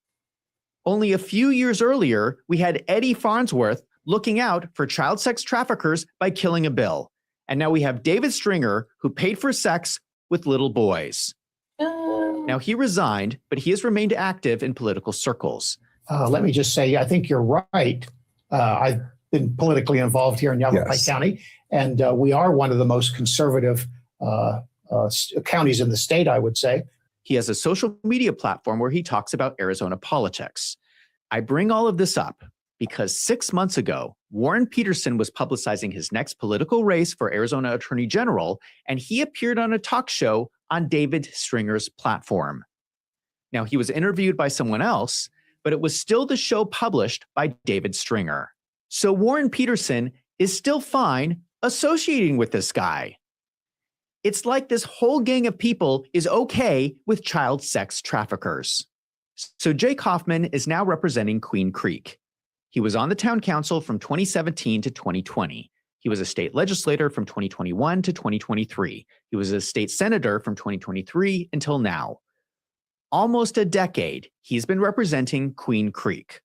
Only a few years earlier, we had Eddie Farnsworth looking out for child sex traffickers by killing a bill. And now we have David Stringer, who paid for sex with little boys. Now, he resigned, but he has remained active in political circles. Let me just say, I think you're right. I've been politically involved here in Yavapai County, and we are one of the most conservative counties in the state, I would say. He has a social media platform where he talks about Arizona politics. I bring all of this up because 6 months ago, Warren Peterson was publicizing his next political race for Arizona Attorney General, and he appeared on a talk show on David Stringer's platform. Now, he was interviewed by someone else, but it was still the show published by David Stringer. So Warren Peterson is still fine associating with this guy. It's like this whole gang of people is okay with child sex traffickers. So Jake Hoffman is now representing Queen Creek. He was on the town council from 2017 to 2020. He was a state legislator from 2021 to 2023. He was a state senator from 2023 until now. Almost a decade, he's been representing Queen Creek.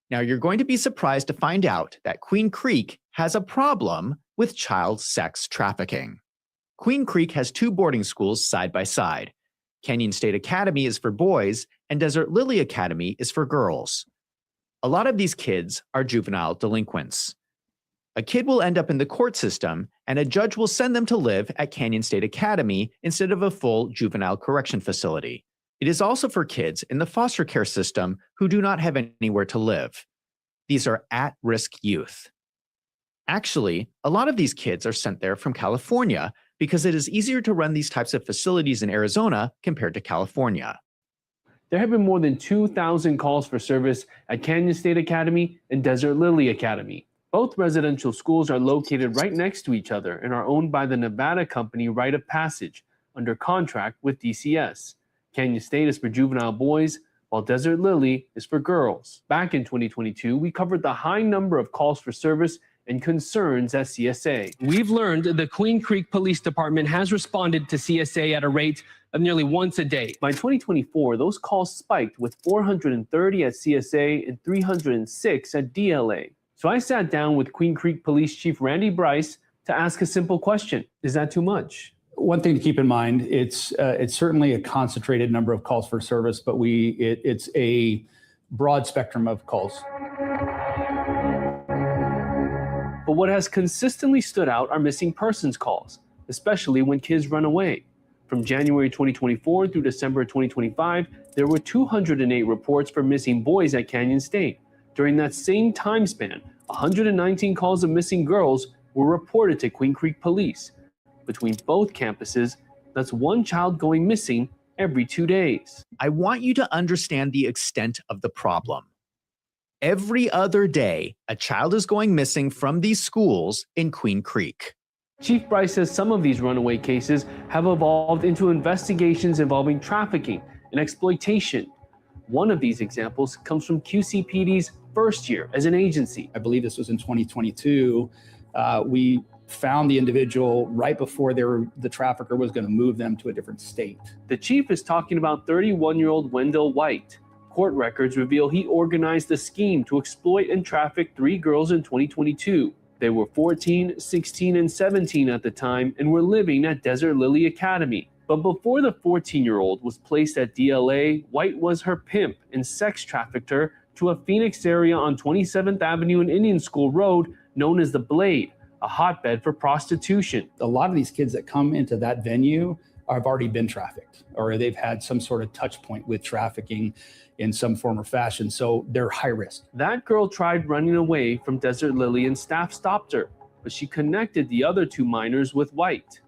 Now, you're going to be surprised to find out that Queen Creek has a problem with child sex trafficking. Queen Creek has 2 boarding schools side by side. Canyon State Academy is for boys, and Desert Lily Academy is for girls. A lot of these kids are juvenile delinquents. A kid will end up in the court system, and a judge will send them to live at Canyon State Academy instead of a full juvenile correction facility. It is also for kids in the foster care system who do not have anywhere to live. These are at-risk youth. Actually, a lot of these kids are sent there from California because it is easier to run these types of facilities in Arizona compared to California. There have been more than 2,000 calls for service at Canyon State Academy and Desert Lily Academy. Both residential schools are located right next to each other and are owned by the Nevada company Rite of Passage under contract with DCS. Canyon State is for juvenile boys, while Desert Lily is for girls. Back in 2022, we covered the high number of calls for service and concerns at CSA. We've learned the Queen Creek Police Department has responded to CSA at a rate of nearly once a day. By 2024, those calls spiked with 430 at CSA and 306 at DLA. So I sat down with Queen Creek Police Chief Randy Bryce to ask a simple question. Is that too much? One thing to keep in mind, it's certainly a concentrated number of calls for service, but it's a broad spectrum of calls. But what has consistently stood out are missing persons calls, especially when kids run away. From January 2024 through December 2025, there were 208 reports for missing boys at Canyon State. During that same time span, 119 calls of missing girls were reported to Queen Creek Police. Between both campuses, that's one child going missing every 2 days. I want you to understand the extent of the problem. Every other day, a child is going missing from these schools in Queen Creek. Chief Bryce says some of these runaway cases have evolved into investigations involving trafficking and exploitation. One of these examples comes from QCPD's first year as an agency. I believe this was in 2022. We found the individual right before the trafficker was going to move them to a different state. The chief is talking about 31-year-old Wendell White. Court records reveal he organized a scheme to exploit and traffic 3 girls in 2022. They were 14, 16, and 17 at the time and were living at Desert Lily Academy. But before the 14-year-old was placed at DLA, White was her pimp and sex trafficked her to a Phoenix area on 27th Avenue and Indian School Road known as the Blade, a hotbed for prostitution. A lot of these kids that come into that venue have already been trafficked, or they've had some sort of touch point with trafficking in some form or fashion, so they're high risk. That girl tried running away from Desert Lily and staff stopped her, but she connected the other 2 minors with White.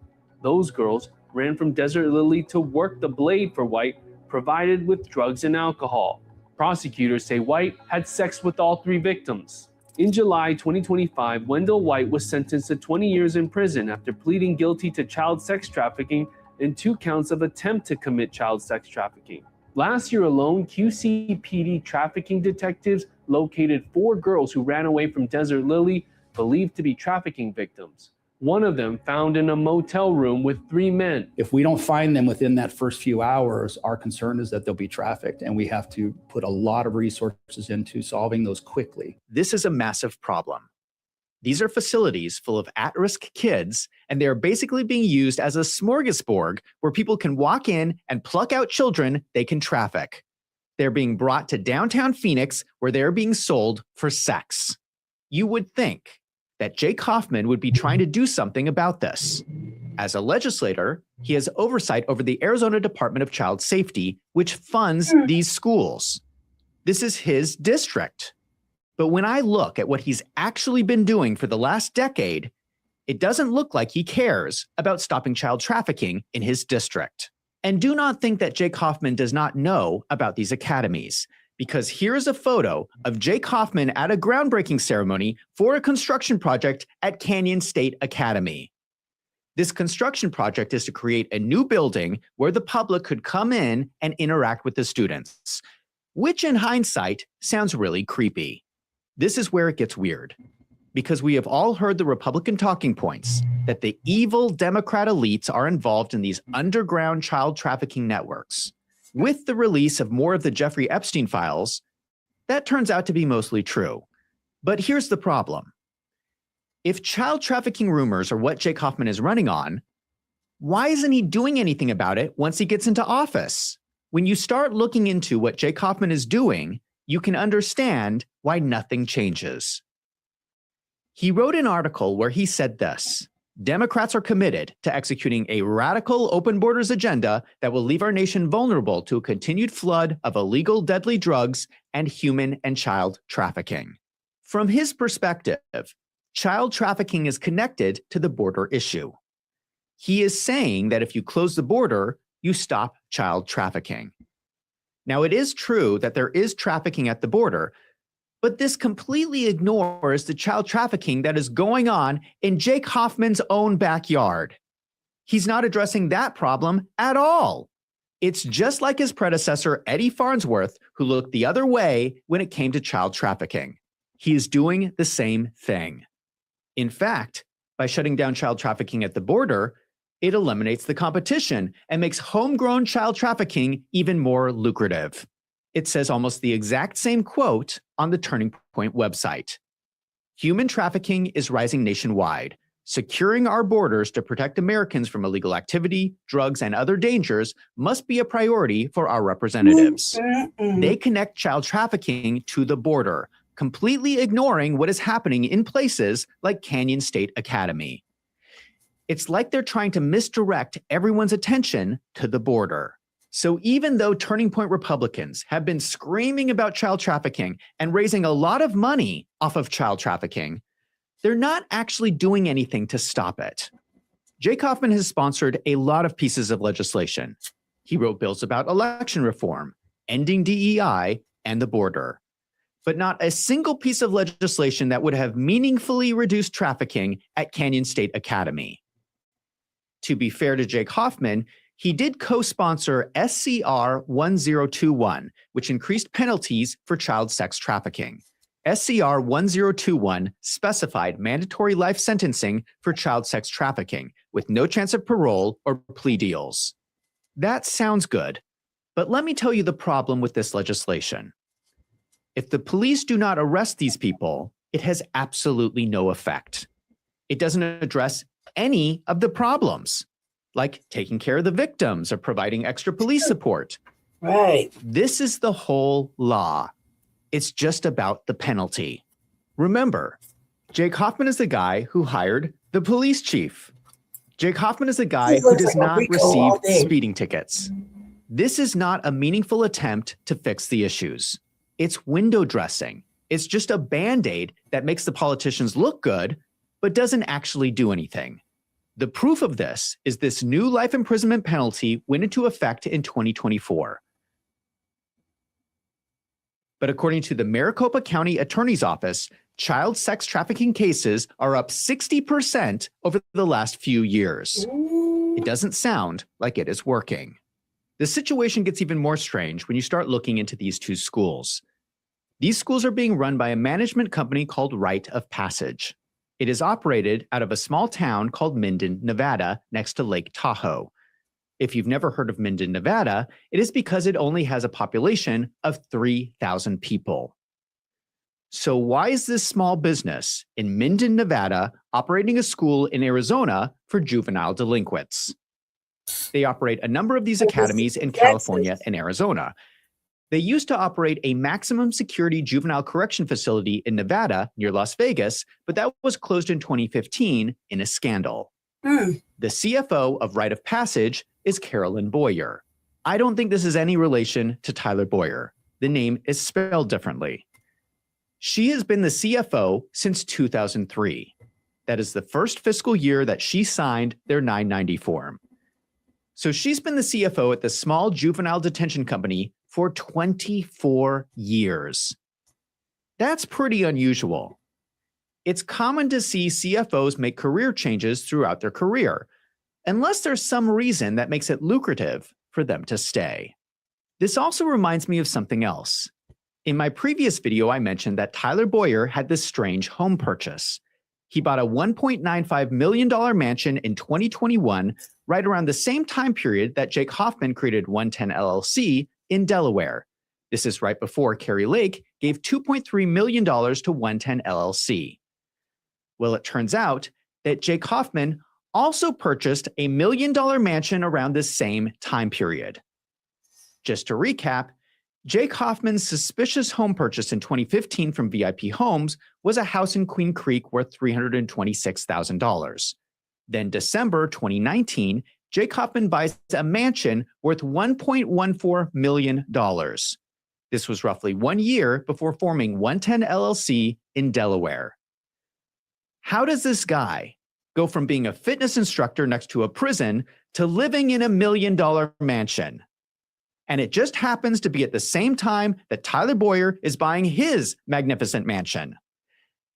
Those girls ran from Desert Lily to work the Blade for White, provided with drugs and alcohol. Prosecutors say White had sex with all 3 victims. In July 2025, Wendell White was sentenced to 20 years in prison after pleading guilty to child sex trafficking and 2 counts of attempt to commit child sex trafficking. Last year alone, QCPD trafficking detectives located 4 girls who ran away from Desert Lily, believed to be trafficking victims. One of them found in a motel room with 3 men. If we don't find them within that first few hours, our concern is that they'll be trafficked, and we have to put a lot of resources into solving those quickly. This is a massive problem. These are facilities full of at-risk kids, and they are basically being used as a smorgasbord where people can walk in and pluck out children they can traffic. They're being brought to downtown Phoenix where they're being sold for sex. You would think that Jake Hoffman would be trying to do something about this. As a legislator, he has oversight over the Arizona Department of Child Safety, which funds these schools. This is his district. But when I look at what he's actually been doing for the last decade, it doesn't look like he cares about stopping child trafficking in his district. And do not think that Jake Hoffman does not know about these academies, because here's a photo of Jake Hoffman at a groundbreaking ceremony for a construction project at Canyon State Academy. This construction project is to create a new building where the public could come in and interact with the students, which in hindsight sounds really creepy. This is where it gets weird, because we have all heard the Republican talking points that the evil Democrat elites are involved in these underground child trafficking networks. With the release of more of the Jeffrey Epstein files, that turns out to be mostly true. But here's the problem. If child trafficking rumors are what Jake Hoffman is running on, Why isn't he doing anything about it once he gets into office? When you start looking into what Jake Hoffman is doing, you can understand why nothing changes. He wrote an article where he said this: Democrats are committed to executing a radical open borders agenda that will leave our nation vulnerable to a continued flood of illegal deadly drugs and human and child trafficking. From his perspective, child trafficking is connected to the border issue. He is saying that if you close the border, you stop child trafficking. Now, it is true that there is trafficking at the border, but this completely ignores the child trafficking that is going on in Jake Hoffman's own backyard. He's not addressing that problem at all. It's just like his predecessor, Eddie Farnsworth, who looked the other way when it came to child trafficking. He is doing the same thing. In fact, by shutting down child trafficking at the border, it eliminates the competition and makes homegrown child trafficking even more lucrative. It says almost the exact same quote on the Turning Point website. Human trafficking is rising nationwide. Securing our borders to protect Americans from illegal activity, drugs, and other dangers must be a priority for our representatives. They connect child trafficking to the border, completely ignoring what is happening in places like Canyon State Academy. It's like they're trying to misdirect everyone's attention to the border. So even though Turning Point Republicans have been screaming about child trafficking and raising a lot of money off of child trafficking, they're not actually doing anything to stop it. Jake Hoffman has sponsored a lot of pieces of legislation. He wrote bills about election reform, ending DEI, and the border. But not a single piece of legislation that would have meaningfully reduced trafficking at Canyon State Academy. To be fair to Jake Hoffman, he did co-sponsor SCR-1021, which increased penalties for child sex trafficking. SCR-1021 specified mandatory life sentencing for child sex trafficking, with no chance of parole or plea deals. That sounds good, but let me tell you the problem with this legislation. If the police do not arrest these people, it has absolutely no effect. It doesn't address any of the problems, like taking care of the victims or providing extra police support. Right. This is the whole law. It's just about the penalty. Remember, Jake Hoffman is the guy who hired the police chief. Jake Hoffman is the guy who does not receive speeding tickets. This is not a meaningful attempt to fix the issues. It's window dressing. It's just a Band-Aid that makes the politicians look good, but doesn't actually do anything. The proof of this is this new life imprisonment penalty went into effect in 2024. But according to the Maricopa County Attorney's Office, child sex trafficking cases are up 60% over the last few years. It doesn't sound like it is working. The situation gets even more strange when you start looking into these two schools. These schools are being run by a management company called Rite of Passage. It is operated out of a small town called Minden, Nevada, next to Lake Tahoe. If you've never heard of Minden, Nevada, it is because it only has a population of 3,000 people. So why is this small business in Minden, Nevada, operating a school in Arizona for juvenile delinquents? They operate a number of these academies in California and Arizona. They used to operate a maximum security juvenile correction facility in Nevada near Las Vegas, but that was closed in 2015 in a scandal. The CFO of Rite of Passage is Carolyn Boyer. I don't think this is any relation to Tyler Boyer. The name is spelled differently. She has been the CFO since 2003. That is the first fiscal year that she signed their 990 form. So she's been the CFO at the small juvenile detention company for 24 years. That's pretty unusual. It's common to see CFOs make career changes throughout their career, unless there's some reason that makes it lucrative for them to stay. This also reminds me of something else. In my previous video, I mentioned that Tyler Boyer had this strange home purchase. He bought a $1.95 million mansion in 2021, right around the same time period that Jake Hoffman created 110 LLC in Delaware. This is right before Carrie Lake gave $2.3 million to 110 LLC. Well, it turns out that Jake Hoffman also purchased a $1 million mansion around this same time period. Just to recap, Jake Hoffman's suspicious home purchase in 2015 from VIP Homes was a house in Queen Creek worth $326,000. Then December 2019, Jake Hoffman buys a mansion worth $1.14 million. This was roughly 1 year before forming 110 LLC in Delaware. How does this guy go from being a fitness instructor next to a prison to living in a $1 million mansion? And it just happens to be at the same time that Tyler Boyer is buying his magnificent mansion.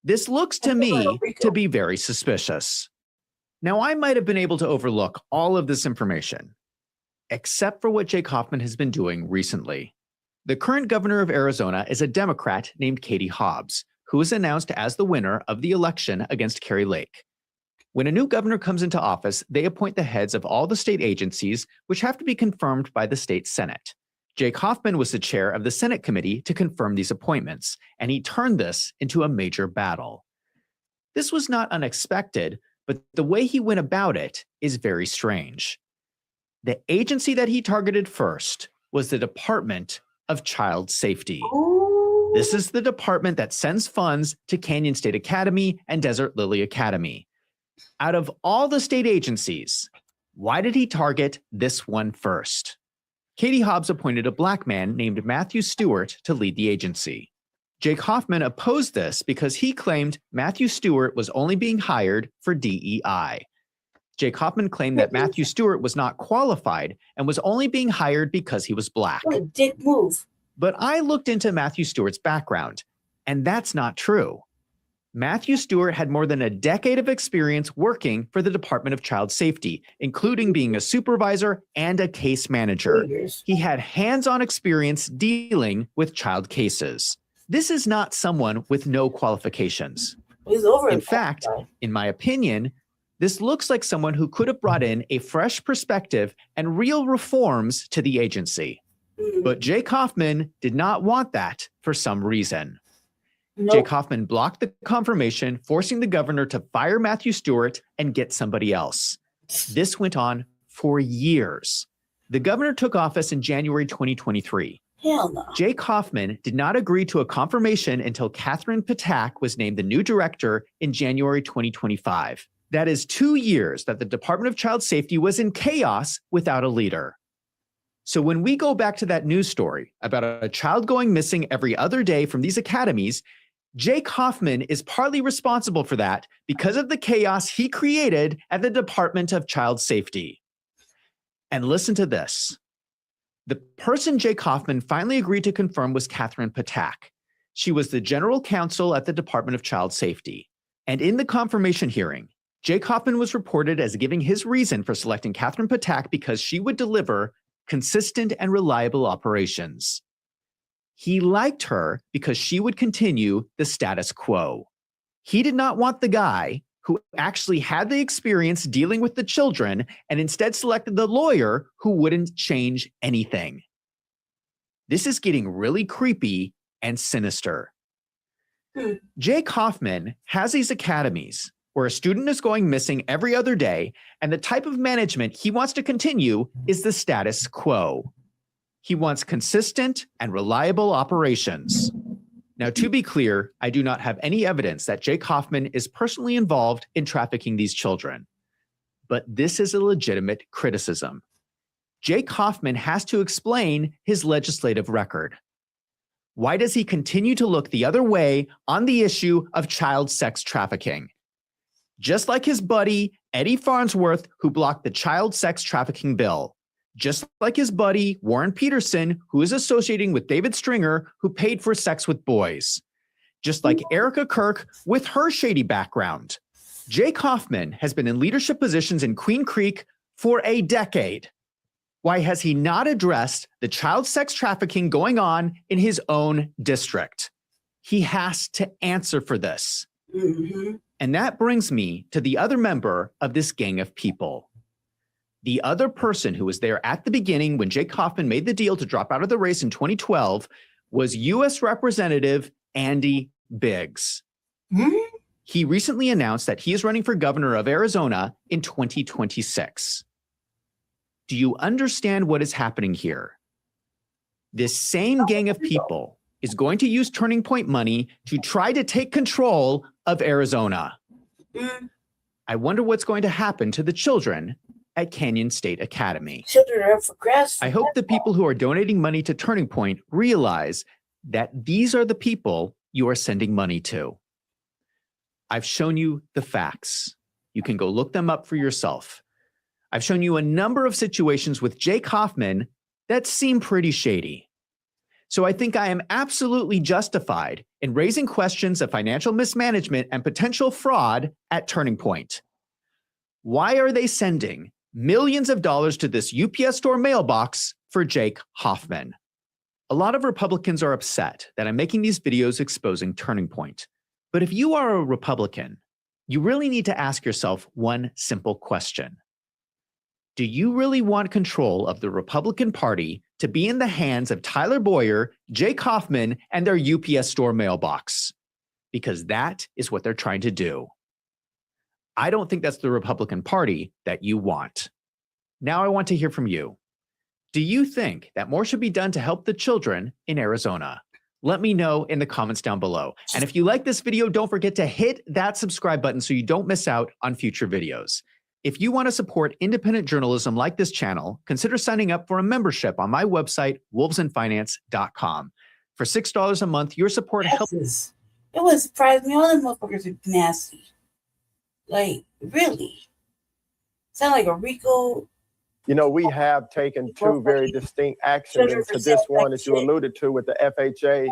This looks to me to be very suspicious. Now, I might have been able to overlook all of this information, except for what Jake Hoffman has been doing recently. The current governor of Arizona is a Democrat named Katie Hobbs, who was announced as the winner of the election against Kari Lake. When a new governor comes into office, they appoint the heads of all the state agencies, which have to be confirmed by the state Senate. Jake Hoffman was the chair of the Senate committee to confirm these appointments, and he turned this into a major battle. This was not unexpected, but the way he went about it is very strange. The agency that he targeted first was the Department of Child Safety. This is the department that sends funds to Canyon State Academy and Desert Lily Academy. Out of all the state agencies, why did he target this one first? Katie Hobbs appointed a black man named Matthew Stewart to lead the agency. Jake Hoffman opposed this because he claimed Matthew Stewart was only being hired for DEI. Jake Hoffman claimed that Matthew Stewart was not qualified and was only being hired because he was black. Dick move. But I looked into Matthew Stewart's background, and that's not true. Matthew Stewart had more than a decade of experience working for the Department of Child Safety, including being a supervisor and a case manager. He had hands-on experience dealing with child cases. This is not someone with no qualifications. In fact, in my opinion, this looks like someone who could have brought in a fresh perspective and real reforms to the agency. But Jake Hoffman did not want that for some reason. Jake Hoffman blocked the confirmation, forcing the governor to fire Matthew Stewart and get somebody else. This went on for years. The governor took office in January 2023. Hell no. Jake Hoffman did not agree to a confirmation until Catherine Patak was named the new director in January 2025. That is 2 years that the Department of Child Safety was in chaos without a leader. So when we go back to that news story about a child going missing every other day from these academies, Jake Hoffman is partly responsible for that because of the chaos he created at the Department of Child Safety. And listen to this. The person Jake Hoffman finally agreed to confirm was Catherine Patak. She was the general counsel at the Department of Child Safety. And in the confirmation hearing, Jake Hoffman was reported as giving his reason for selecting Catherine Patak because she would deliver consistent and reliable operations. He liked her because she would continue the status quo. He did not want the guy who actually had the experience dealing with the children and instead selected the lawyer who wouldn't change anything. This is getting really creepy and sinister. Jake Hoffman has these academies where a student is going missing every other day, and the type of management he wants to continue is the status quo. He wants consistent and reliable operations. Now, to be clear, I do not have any evidence that Jake Hoffman is personally involved in trafficking these children. But this is a legitimate criticism. Jake Hoffman has to explain his legislative record. Why does he continue to look the other way on the issue of child sex trafficking? Just like his buddy, Eddie Farnsworth, who blocked the child sex trafficking bill. Just like his buddy, Warren Peterson, who is associating with David Stringer, who paid for sex with boys. Just like Erica Kirk with her shady background. Jake Hoffman has been in leadership positions in Queen Creek for a decade. Why has he not addressed the child sex trafficking going on in his own district? He has to answer for this. And that brings me to the other member of this gang of people. The other person who was there at the beginning when Jake Hoffman made the deal to drop out of the race in 2012 was U.S. Representative Andy Biggs. He recently announced that he is running for governor of Arizona in 2026. Do you understand what is happening here? This same gang of people is going to use Turning Point money to try to take control of Arizona. I wonder what's going to happen to the children at Canyon State Academy. Children are up for grabs. I hope the people who are donating money to Turning Point realize that these are the people you are sending money to. I've shown you the facts. You can go look them up for yourself. I've shown you a number of situations with Jake Hoffman that seem pretty shady. So I think I am absolutely justified in raising questions of financial mismanagement and potential fraud at Turning Point. Why are they sending millions of dollars to this UPS store mailbox for Jake Hoffman? A lot of Republicans are upset that I'm making these videos exposing Turning Point. But if you are a Republican, you really need to ask yourself one simple question. Do you really want control of the Republican Party to be in the hands of Tyler Boyer, Jake Hoffman, and their UPS store mailbox? Because that is what they're trying to do. I don't think that's the Republican Party that you want. Now I want to hear from you. Do you think that more should be done to help the children in Arizona? Let me know in the comments down below. And if you like this video, don't forget to hit that subscribe button so you don't miss out on future videos. If you want to support independent journalism like this channel, consider signing up for a membership on my website, wolvesandfinance.com. For $6 a month, your support helps. It would surprise me. All them motherfuckers are nasty. Like, really? Sound like a Rico. You know, we have taken two very distinct actions into this one, as you alluded to, with the FHA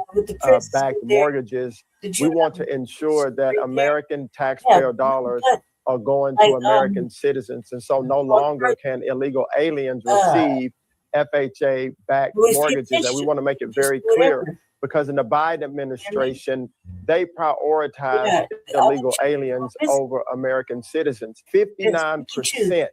backed mortgages. We want to ensure that American taxpayer dollars are going to American citizens. And so no longer can illegal aliens receive FHA backed mortgages. And we want to make it very clear, because in the Biden administration, they prioritize illegal aliens over American citizens. 59%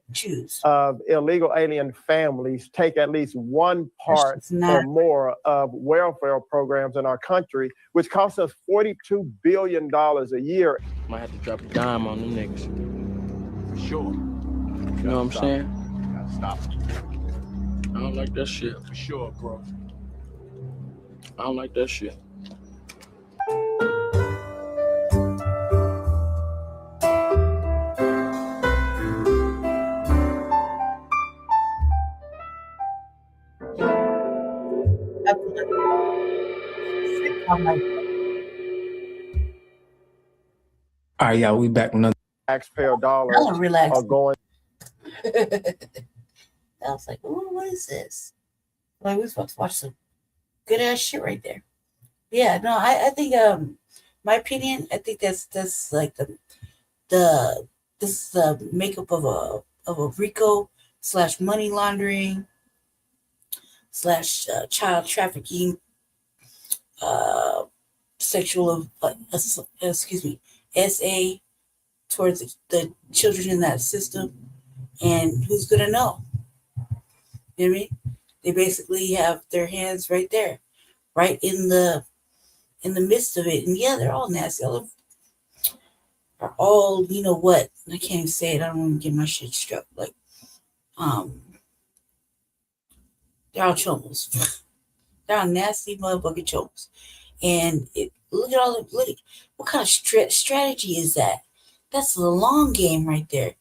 of illegal alien families take at least one part or more of welfare programs in our country, which costs us $42 billion a year. Might have to drop a dime on them niggas. For sure. You know what I'm saying? Gotta stop. I don't like that shit. For sure, bro. I don't like that shit. All right, y'all, we back with another. Taxpayer dollars are going. I was like, ooh, what is this? Like, we was about to watch some good ass shit right there. Yeah, no, I think my opinion, I think that's like this is the makeup of a RICO / money laundering / child trafficking, sexual SA towards the children in that system. And who's gonna know? You know what I mean? They basically have their hands right there, right in the midst of it. And yeah, they're all nasty. Are all, you know what? I can't even say it. I don't want to get my shit struck. Like, they're all chomos. They're all nasty motherfucking chomos. And look at what kind of strategy is that? That's the long game right there.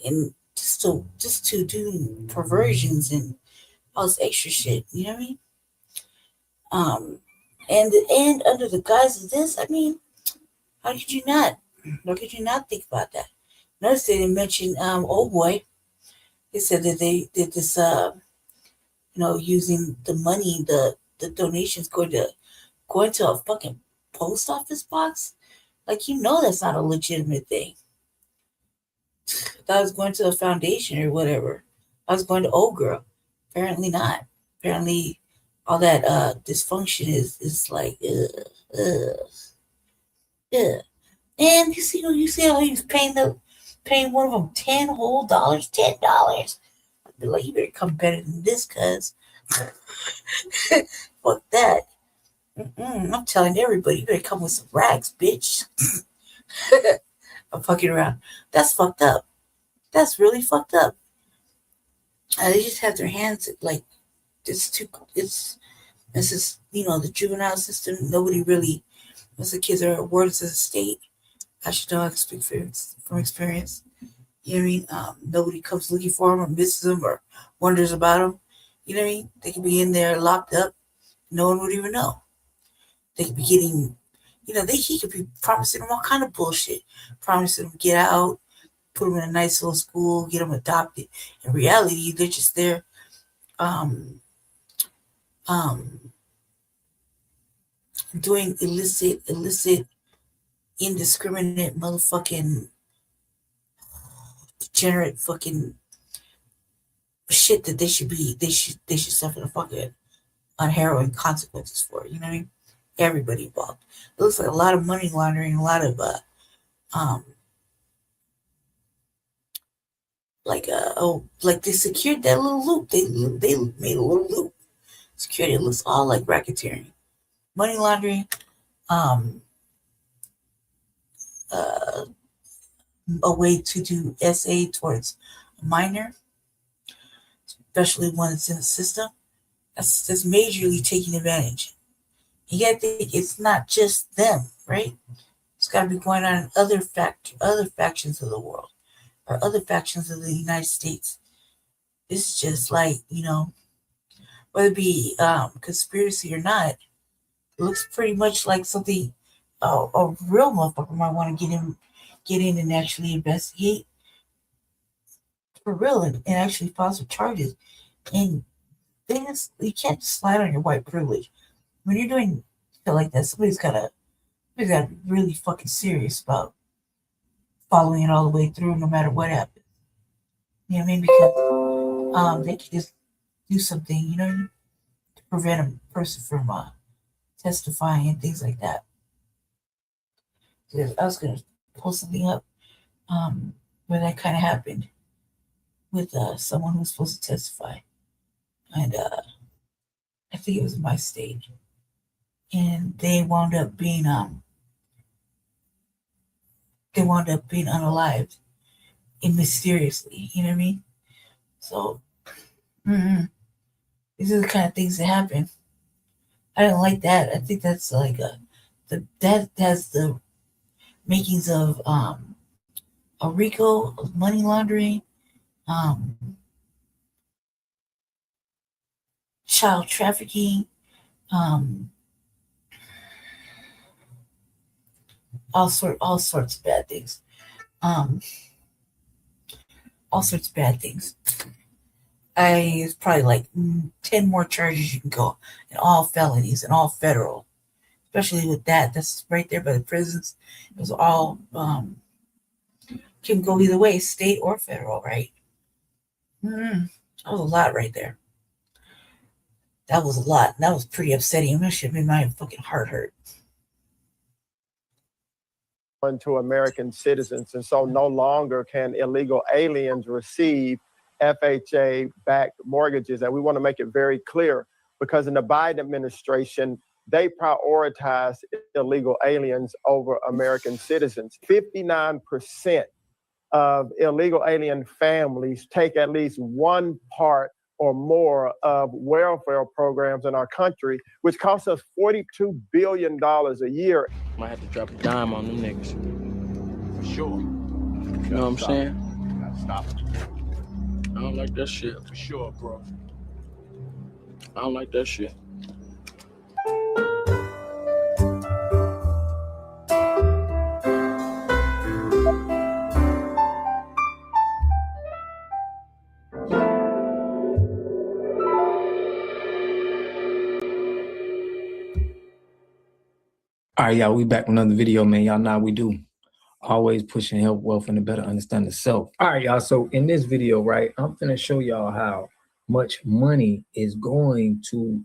And just to do perversions and all this extra shit, you know what I mean? And under the guise of this, I mean, how could you not think about that? Notice they didn't mention old boy. They said that they did this using the money, the donations going to a fucking post office box. Like, that's not a legitimate thing. I thought I was going to a foundation or whatever. I was going to old girl. Apparently not. Apparently all that dysfunction is like And you see how he was paying one of them $10 whole dollars. I'd be like, you better come better than this, cuz fuck that. I'm telling everybody, you better come with some rags, bitch. I'm fucking around. That's fucked up. That's really fucked up. They just have their hands like this is the juvenile system. Nobody really, once the kids are wards of the state, I should know, I can speak from experience. You know what I mean? Nobody comes looking for them or misses them or wonders about them. You know what I mean? They could be in there locked up. No one would even know. They could be getting, he could be promising them all kind of bullshit. Promising them get out, put them in a nice little school, get them adopted. In reality, they're just there doing illicit, indiscriminate motherfucking degenerate fucking shit that they should suffer the fucking unharrowing consequences for. You know what I mean? Everybody involved. It looks like a lot of money laundering, a lot of like they secured that little loop. They made a little loop. Security. It looks all like racketeering, money laundering, a way to do SA towards a minor, especially one that's in the system. That's majorly taking advantage. You gotta think it's not just them, right? It's gotta be going on in other factions of the world or other factions of the United States. This is just like, whether it be conspiracy or not, it looks pretty much like something a real motherfucker might want to get in and actually investigate for real and actually file some charges. And things, you can't just slide on your white privilege. When you're doing shit like that, somebody's gotta be really fucking serious about following it all the way through, no matter what happens. You know what I mean? Because they can just do something, to prevent a person from testifying and things like that. I was gonna pull something up where that kind of happened with someone who was supposed to testify, and I think it was in my state, and they wound up being unalived and mysteriously. You know what I mean? So these are the kind of things that happen. I don't like that. I think that's like that has the makings of a RICO, of money laundering, child trafficking, all sorts of bad things. All sorts of bad things. It's probably like 10 more charges you can go, and all felonies and all federal. Especially with that's right there by the prisons. It was all can go either way, state or federal, right? That was a lot right there. That was a lot. That was pretty upsetting. That should made my fucking heart hurt. To American citizens, and so no longer can illegal aliens receive FHA-backed mortgages. And we want to make it very clear, because in the Biden administration, they prioritize illegal aliens over American citizens. 59% of illegal alien families take at least one part or more of welfare programs in our country, which costs us $42 billion a year. Might have to drop a dime on them niggas. For sure. You know what I'm saying? You gotta stop it. I don't like that shit. For sure, bro. I don't like that shit. All right, y'all, we back with another video, man. Y'all know how we do. Always pushing health, wealth, and to better understand the self. All right, y'all, so in this video, right, I'm gonna show y'all how much money is going to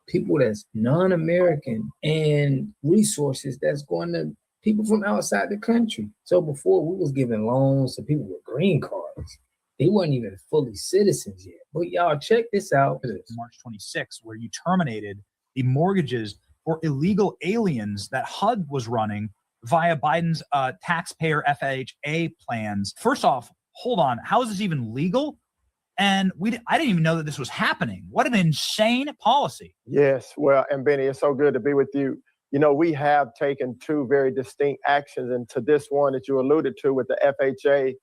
people that's non-American and resources that's going to people from outside the country. So before, we was giving loans to people with green cards. They weren't even fully citizens yet. But y'all, check this out. March 26, where you terminated the mortgages for illegal aliens that HUD was running via Biden's taxpayer FHA plans. First off, hold on, how is this even legal? And I didn't even know that this was happening. What an insane policy. Yes, well, and Benny, it's so good to be with you. You know, we have taken two very distinct actions, and to this one that you alluded to with the FHA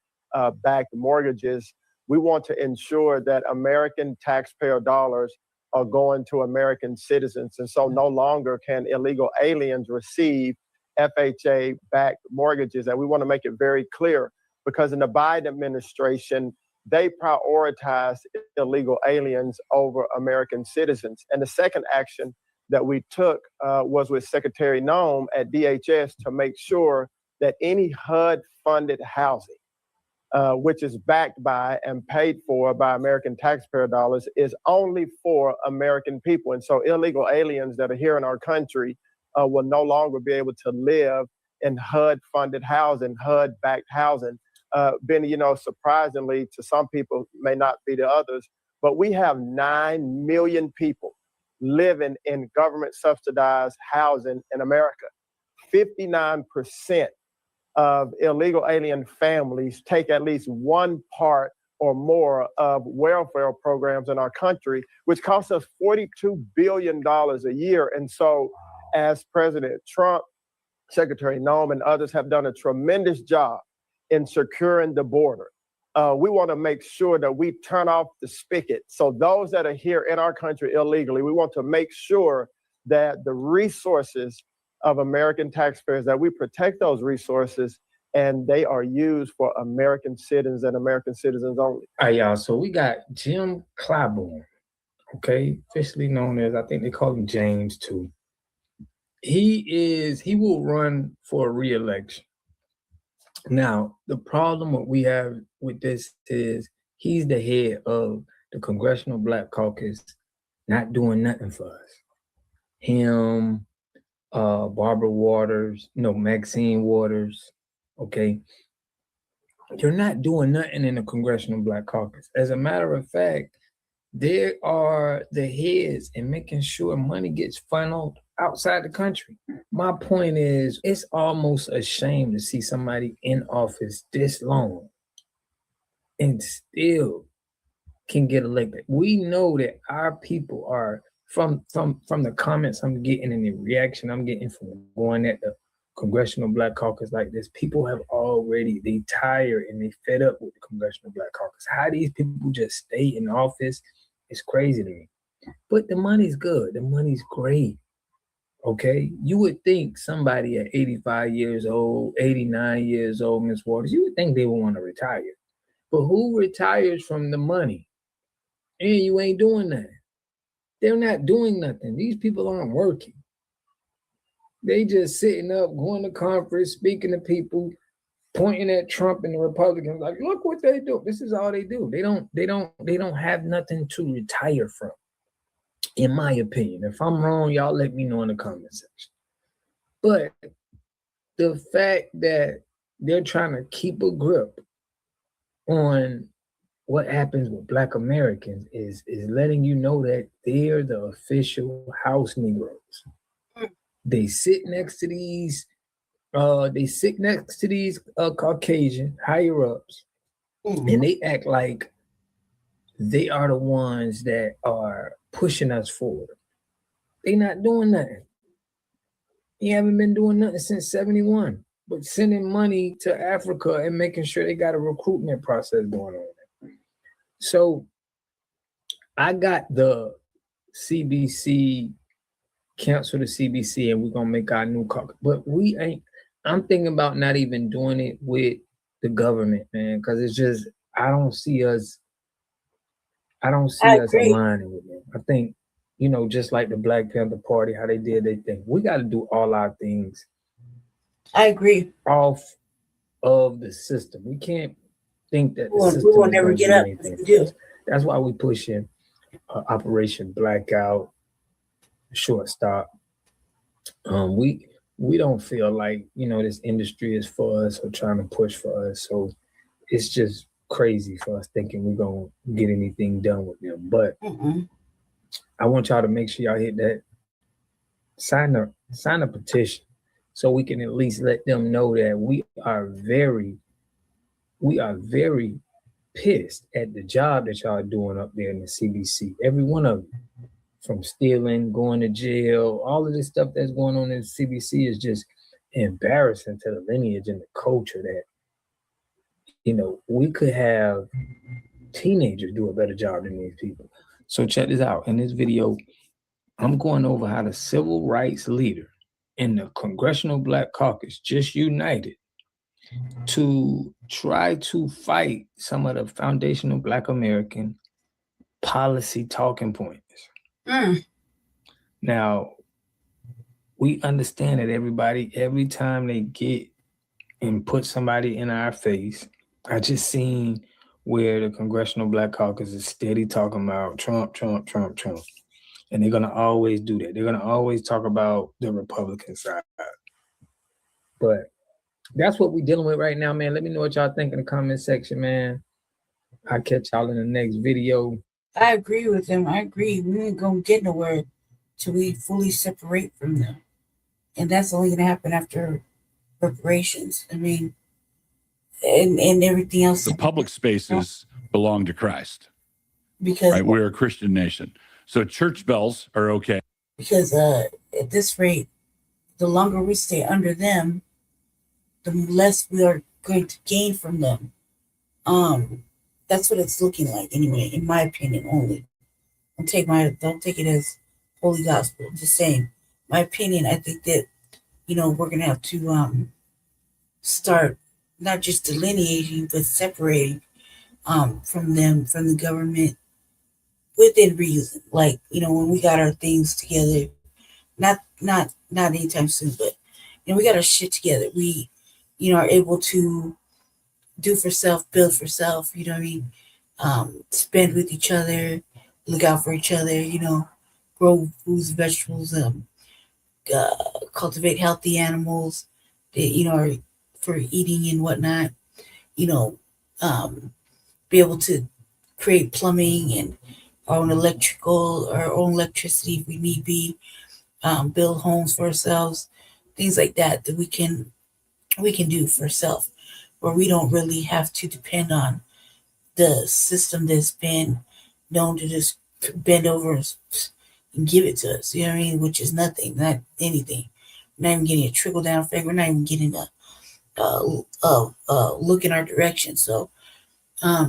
backed mortgages, we want to ensure that American taxpayer dollars are going to American citizens. And so no longer can illegal aliens receive FHA backed mortgages. And we want to make it very clear, because in the Biden administration, they prioritize illegal aliens over American citizens. And the second action that we took was with Secretary Noem at DHS to make sure that any HUD-funded housing, which is backed by and paid for by American taxpayer dollars, is only for American people. And so illegal aliens that are here in our country will no longer be able to live in HUD-funded housing, HUD-backed housing. Benny, you know, surprisingly, to some people, may not be to others, but we have 9 million people living in government-subsidized housing in America. 59% of illegal alien families take at least one part or more of welfare programs in our country, which costs us $42 billion a year. And so, as President Trump, Secretary Noem, and others have done a tremendous job in securing the border, we want to make sure that we turn off the spigot. So those that are here in our country illegally, we want to make sure that the resources of American taxpayers, that we protect those resources and they are used for American citizens and American citizens only. All right, y'all. So we got Jim Clyburn, okay, officially known as, I think they call him James too. He will run for re-election. Now, the problem what we have with this is he's the head of the Congressional Black Caucus, not doing nothing for us. Him, Barbara Waters, Maxine Waters, okay? They're not doing nothing in the Congressional Black Caucus. As a matter of fact, they are the heads in making sure money gets funneled outside the country. My point is, it's almost a shame to see somebody in office this long and still can get elected. We know that our people are, from the comments I'm getting and the reaction I'm getting from going at the Congressional Black Caucus like this, people have already, they tired and they fed up with the Congressional Black Caucus. How these people just stay in office is crazy to me. But the money's good, the money's great. Okay, you would think somebody at 85 years old, 89 years old, Ms. Waters, you would think they would want to retire. But who retires from the money? And you ain't doing that. They're not doing nothing. These people aren't working. They just sitting up, going to conference, speaking to people, pointing at Trump and the Republicans, like, look what they do. This is all they do. They don't have nothing to retire from. In my opinion. If I'm wrong, y'all let me know in the comment section. But the fact that they're trying to keep a grip on what happens with Black Americans is letting you know that they're the official house Negroes. They sit next to these Caucasian higher ups, and they act like they are the ones that are pushing us forward. They're not doing nothing. They haven't been doing nothing since 71, but sending money to Africa and making sure they got a recruitment process going on. So I got the CBC, cancel the CBC, and we're gonna make our new caucus. But we ain't, I'm thinking about not even doing it with the government, man, because it's just, I don't see us aligning with them. I think, just like the Black Panther Party, how they did their thing. We got to do all our things. I agree. Off of the system. We can't think that the system we will never get up. That's why we push in Operation Blackout, Shortstop. We don't feel like, this industry is for us or trying to push for us. So it's just crazy for us thinking we're gonna get anything done with them. But I want y'all to make sure y'all hit that, sign a petition so we can at least let them know that we are very pissed at the job that y'all are doing up there in the CBC. Every one of you, from stealing, going to jail, all of this stuff that's going on in the CBC is just embarrassing to the lineage and the culture that, you know, we could have teenagers do a better job than these people. So check this out. In this video, I'm going over how the civil rights leader in the Congressional Black Caucus just united to try to fight some of the foundational Black American policy talking points. Now, we understand that every time they get and put somebody in our face, I just seen where the Congressional Black Caucus is steady talking about Trump, Trump, Trump, Trump. And they're going to always do that. They're going to always talk about the Republican side. But that's what we're dealing with right now, man. Let me know what y'all think in the comment section, man. I'll catch y'all in the next video. I agree with him. I agree. We ain't going to get nowhere till we fully separate from them. And that's only going to happen after reparations. I mean, and everything else. The public spaces belong to Christ. Because right? We're a Christian nation. So church bells are okay. Because at this rate, the longer we stay under them, the less we are going to gain from them. That's what it's looking like anyway, in my opinion only. Don't take it as holy gospel. Just saying, my opinion, I think that, you know, we're gonna have to start not just delineating but separating from them, from the government, within reason. Like, you know, when we got our things together, not anytime soon, but you know, we got our shit together. We, you know, are able to do for self, build for self, you know what I mean? Spend with each other, look out for each other, you know, grow foods, vegetables, cultivate healthy animals that, you know, are for eating and whatnot, you know, be able to create plumbing and our own electricity if we need be, build homes for ourselves, things like that we can do for self, where we don't really have to depend on the system that's been known to just bend over and give it to us, you know what I mean? Which is nothing, not anything. We're not even getting a trickle down effect. We're not even getting a look in our direction. So I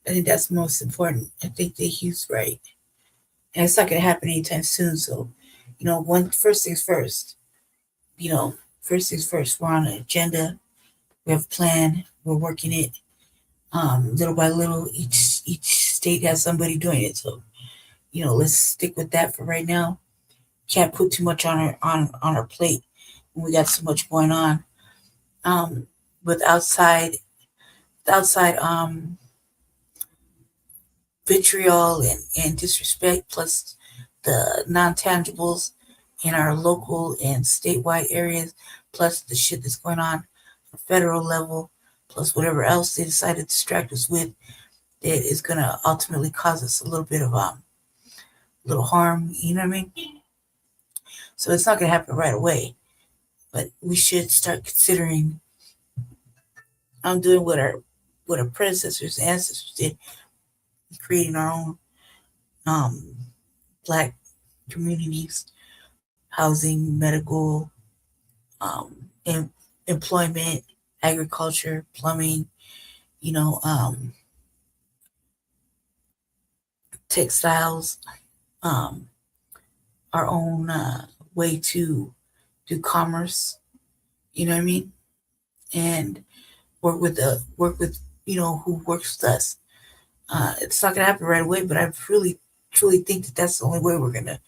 think that's most important. I think that he's right. And it's not going to happen anytime soon. So, you know, first things first, you know, first things first, we're on an agenda. We have a plan. We're working it. Little by little, each state has somebody doing it. So, you know, let's stick with that for right now. Can't put too much on our plate when we got so much going on. With outside vitriol and disrespect, plus the non-tangibles in our local and statewide areas, plus the shit that's going on the federal level, plus whatever else they decide to distract us with, that is going to ultimately cause us a little bit of little harm, you know what I mean? So it's not going to happen right away, but we should start considering doing what our predecessors and ancestors did, creating our own Black communities, housing, medical, employment, agriculture, plumbing, you know, textiles, our own way to do commerce, you know what I mean? And work with you know, who works with us. It's not gonna happen right away, but I really truly think that that's the only way we're gonna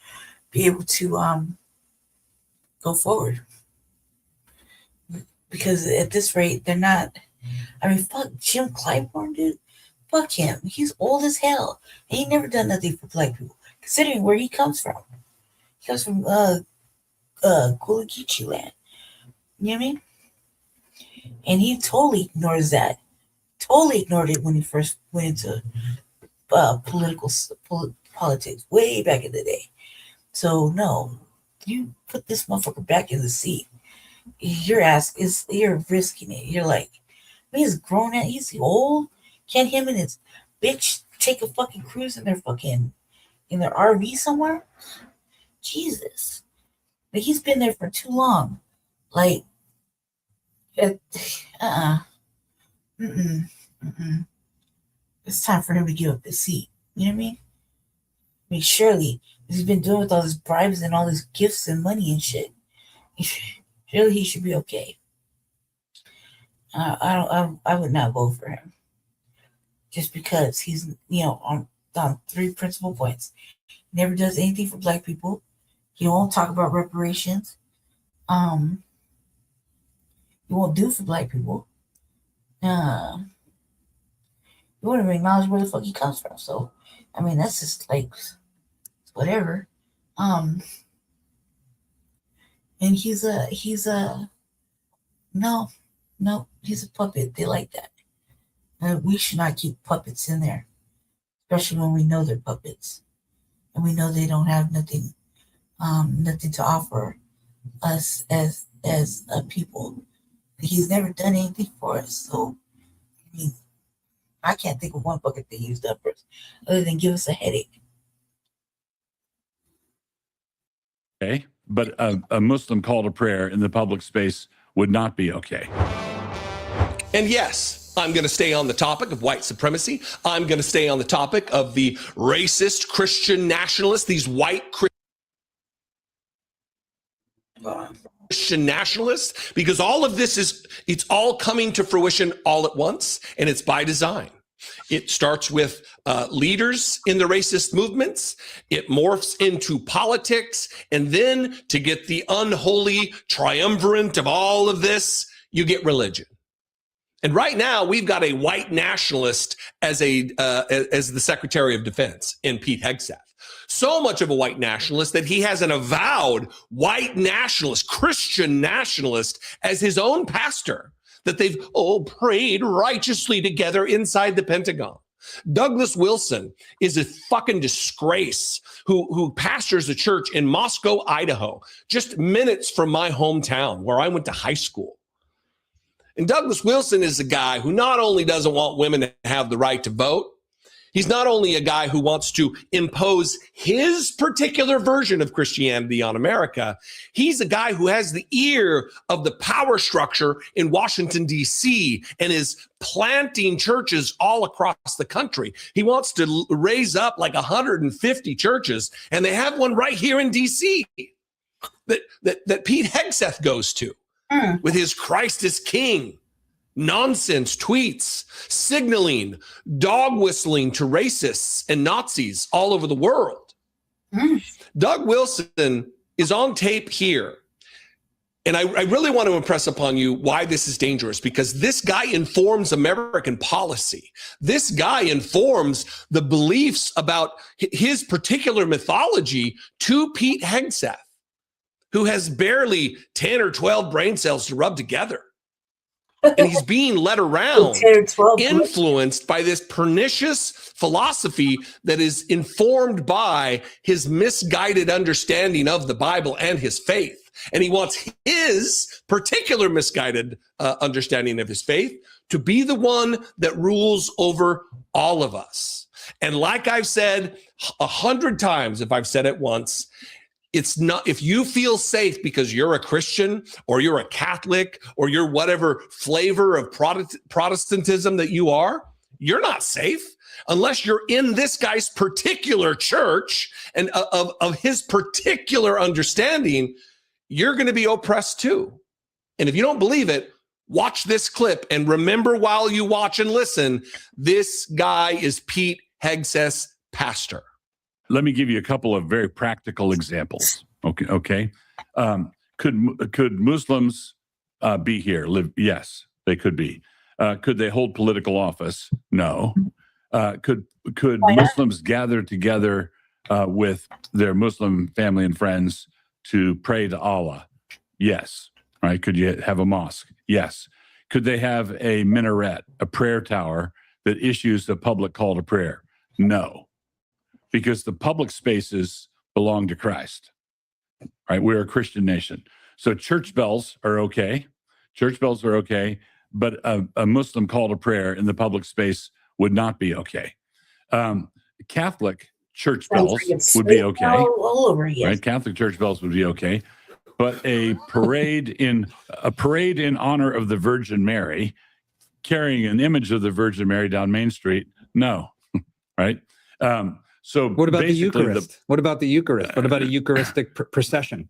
be able to go forward. Because at this rate, they're not. I mean, fuck Jim Clyburn, dude. Fuck him. He's old as hell. And he never done nothing for Black people, considering where he comes from. He comes from Gulagichi land. You know what I mean? And he totally ignores that. Totally ignored it when he first went into politics way back in the day. So no, you put this motherfucker back in the seat. You're risking it. You're like, he's grown at, he's old. Can't him and his bitch take a fucking cruise in their RV somewhere? Jesus. But he's been there for too long. Like, it's time for him to give up his seat. You know what I mean? I mean, surely he's been doing with all these bribes and all these gifts and money and shit. Surely he should be okay. I would not vote for him. Just because he's, on 3 principal points. He never does anything for black people. He won't talk about reparations. He won't do for black people. He won't even acknowledge where the fuck he comes from. So, I mean, that's just like whatever. And he's a no, he's a puppet. They like that. We should not keep puppets in there, especially when we know they're puppets and we know they don't have nothing to offer us as a people. He's never done anything for us. So, I mean, I can't think of one bucket that he's done for us other than give us a headache. Okay, but a Muslim call to prayer in the public space would not be okay. And yes, I'm going to stay on the topic of white supremacy. I'm going to stay on the topic of the racist Christian nationalists, these white Christian nationalists, because all of this it's all coming to fruition all at once, and it's by design. It starts with leaders in the racist movements. It morphs into politics. And then to get the unholy triumvirate of all of this, you get religion. And right now, we've got a white nationalist as the Secretary of Defense in Pete Hegseth. So much of a white nationalist that he has an avowed white nationalist, Christian nationalist, as his own pastor, that they've prayed righteously together inside the Pentagon. Douglas Wilson is a fucking disgrace who pastors a church in Moscow, Idaho, just minutes from my hometown where I went to high school. And Douglas Wilson is a guy who not only doesn't want women to have the right to vote, he's not only a guy who wants to impose his particular version of Christianity on America, he's a guy who has the ear of the power structure in Washington, D.C., and is planting churches all across the country. He wants to raise up like 150 churches, and they have one right here in D.C. that Pete Hegseth goes to with his Christ is King nonsense tweets, signaling, dog whistling to racists and Nazis all over the world. Doug Wilson is on tape here. And I really want to impress upon you why this is dangerous, because this guy informs American policy. This guy informs the beliefs about his particular mythology to Pete Hegseth, who has barely 10 or 12 brain cells to rub together. And he's being led around, influenced by this pernicious philosophy that is informed by his misguided understanding of the Bible and his faith. And he wants his particular misguided understanding of his faith to be the one that rules over all of us. And like I've said 100 times, if I've said it once, it's not, if you feel safe because you're a Christian or you're a Catholic or you're whatever flavor of Protestantism that you are, you're not safe unless you're in this guy's particular church and of his particular understanding. You're going to be oppressed too. And if you don't believe it, watch this clip and remember while you watch and listen, this guy is Pete Hegseth's pastor. Let me give you a couple of very practical examples. Okay. Could Muslims be here? Live? Yes, they could be. Could they hold political office? No. Could Muslims gather together with their Muslim family and friends to pray to Allah? Yes. Right. Could you have a mosque? Yes. Could they have a minaret, a prayer tower that issues a public call to prayer? No. Because the public spaces belong to Christ. right? We're a Christian nation. So church bells are okay. Church bells are okay, but a Muslim call to prayer in the public space would not be okay. Catholic church bells would be okay. All over again. Right? Catholic church bells would be okay. But a parade in honor of the Virgin Mary, carrying an image of the Virgin Mary down Main Street, no. Right? So what about the basically Eucharist? What about the Eucharist? What about a Eucharistic procession?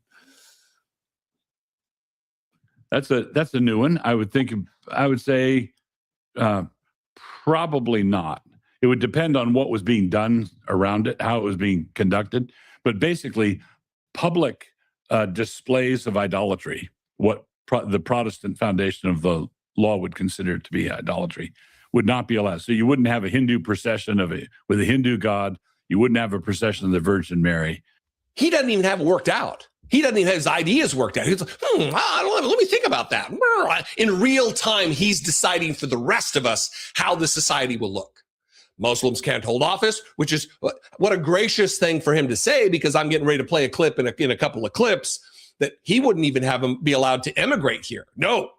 That's a new one. I would say probably not. It would depend on what was being done around it, how it was being conducted. But basically, public displays of idolatry, what the Protestant foundation of the law would consider to be idolatry, would not be allowed. So you wouldn't have a Hindu procession with a Hindu god. You wouldn't have a procession of the Virgin Mary. He doesn't even have it worked out. He doesn't even have his ideas worked out. He's like, let me think about that. In real time, he's deciding for the rest of us how the society will look. Muslims can't hold office, which is what a gracious thing for him to say, because I'm getting ready to play a clip in a couple of clips that he wouldn't even have him be allowed to immigrate here. No,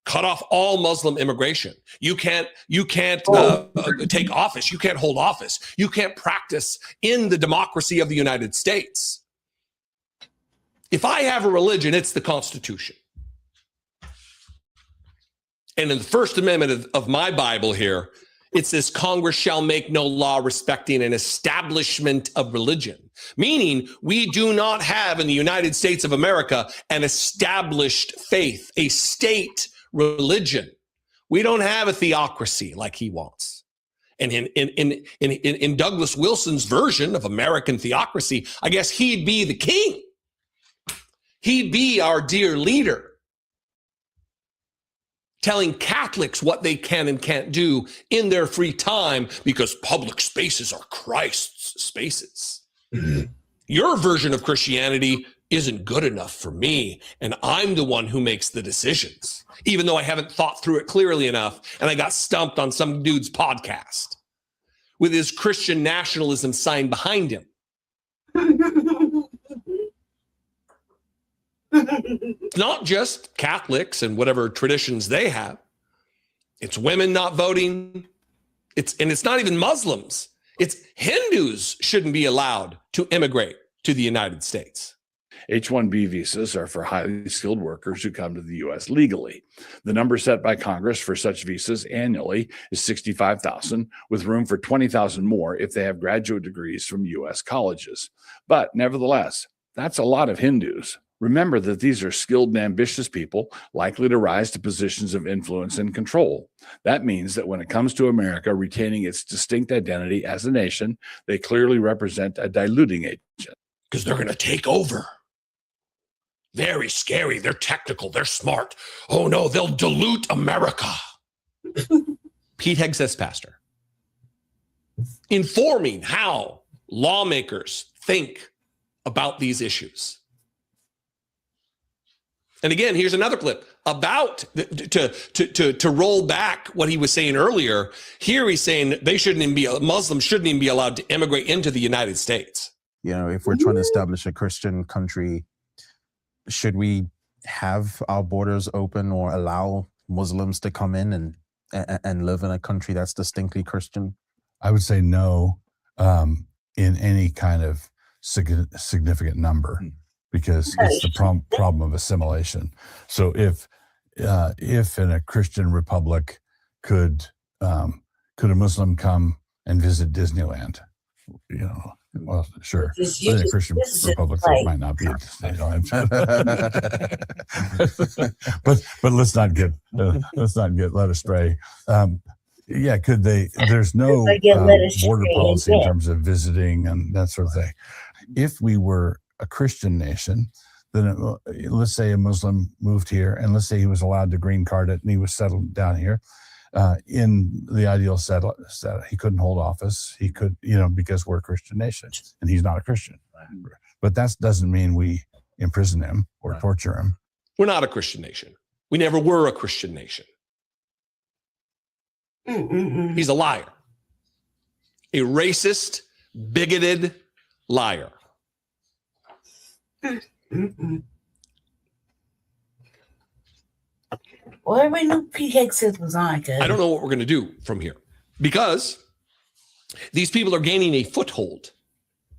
cut off all Muslim immigration. You can't take office. You can't hold office. You can't practice in the democracy of the United States. If I have a religion, it's the Constitution. And in the First Amendment of my Bible here, it says Congress shall make no law respecting an establishment of religion, meaning we do not have in the United States of America an established faith, a state religion. We don't have a theocracy like he wants. And in Douglas Wilson's version of American theocracy, I guess he'd be the king. He'd be our dear leader, telling Catholics what they can and can't do in their free time, because public spaces are Christ's spaces. Your version of Christianity isn't good enough for me, and I'm the one who makes the decisions, even though I haven't thought through it clearly enough, and I got stumped on some dude's podcast with his Christian nationalism sign behind him. It's not just Catholics and whatever traditions they have. It's women not voting. It's not even Muslims. It's Hindus shouldn't be allowed to immigrate to the United States. H-1B visas are for highly skilled workers who come to the U.S. legally. The number set by Congress for such visas annually is 65,000, with room for 20,000 more if they have graduate degrees from U.S. colleges. But nevertheless, that's a lot of Hindus. Remember that these are skilled and ambitious people likely to rise to positions of influence and control. That means that when it comes to America retaining its distinct identity as a nation, they clearly represent a diluting agent. Because they're going to take over. Very scary. They're technical. They're smart. Oh no, they'll dilute America. Pete Hegseth's pastor. Informing how lawmakers think about these issues. And again, here's another clip about to roll back what he was saying earlier. Here he's saying Muslims shouldn't even be allowed to immigrate into the United States. You know, if we're trying to establish a Christian country, should we have our borders open or allow Muslims to come in and live in a country that's distinctly Christian? I would say no in any kind of significant number, because it's the problem of assimilation. So if in a Christian republic could a Muslim come and visit Disneyland? You know, well, sure. But in a Christian republic, that might not be. But let's not get led astray. Yeah, could they? There's no border policy in terms of visiting and that sort of thing. If we were a Christian nation, then let's say a Muslim moved here, and let's say he was allowed to green card it, and he was settled down here. In the ideal setup, he couldn't hold office. He could, because we're a Christian nation, and he's not a Christian. But that doesn't mean we imprison him or torture him. We're not a Christian nation. We never were a Christian nation. He's a liar. A racist, bigoted liar. Well, everybody knew Pete Hegseth was on. I don't know what we're going to do from here because these people are gaining a foothold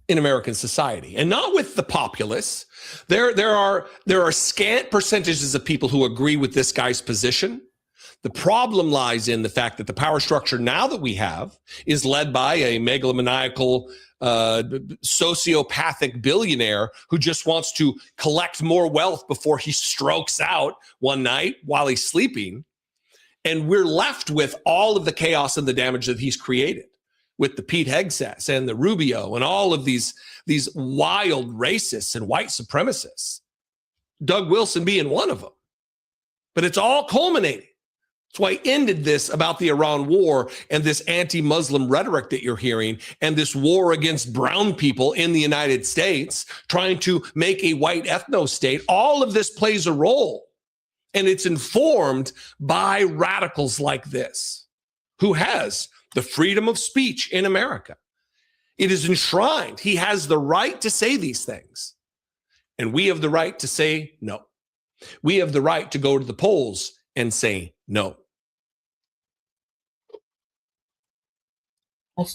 in American society, and not with the populace. There are scant percentages of people who agree with this guy's position. The problem lies in the fact that the power structure now that we have is led by a megalomaniacal, sociopathic billionaire who just wants to collect more wealth before he strokes out one night while he's sleeping. And we're left with all of the chaos and the damage that he's created with the Pete Hegseth and the Rubio and all of these wild racists and white supremacists, Doug Wilson being one of them. But it's all culminating. That's why I ended this about the Iran war and this anti-Muslim rhetoric that you're hearing and this war against brown people in the United States, trying to make a white ethno-state. All of this plays a role, and it's informed by radicals like this, who has the freedom of speech in America. It is enshrined. He has the right to say these things, and we have the right to say no. We have the right to go to the polls and say no.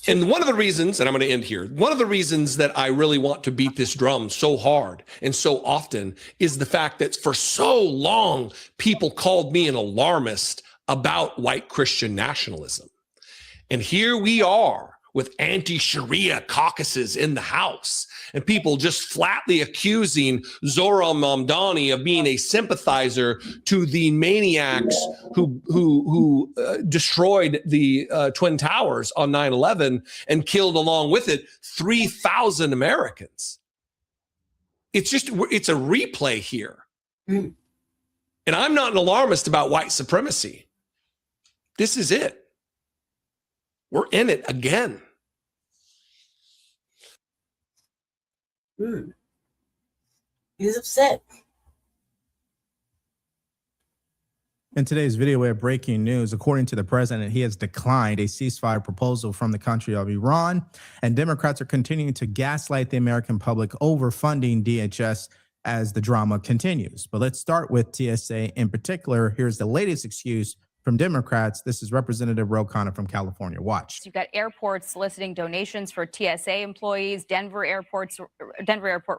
And one of the reasons, and I'm going to end here, one of the reasons that I really want to beat this drum so hard and so often is the fact that for so long, people called me an alarmist about white Christian nationalism. And here we are with anti-Sharia caucuses in the House and people just flatly accusing Zohran Mamdani of being a sympathizer to the maniacs who destroyed the Twin Towers on 9/11 and killed along with it 3,000 Americans. It's a replay here. And I'm not an alarmist about white supremacy. This is it. We're in it again. He's upset. In today's video, we have breaking news. According to the president, he has declined a ceasefire proposal from the country of Iran, and Democrats are continuing to gaslight the American public over funding DHS as the drama continues. But let's start with TSA in particular. Here's the latest excuse from Democrats. This is Representative Ro Khanna from California. Watch. You've got airports soliciting donations for TSA employees. Denver Airport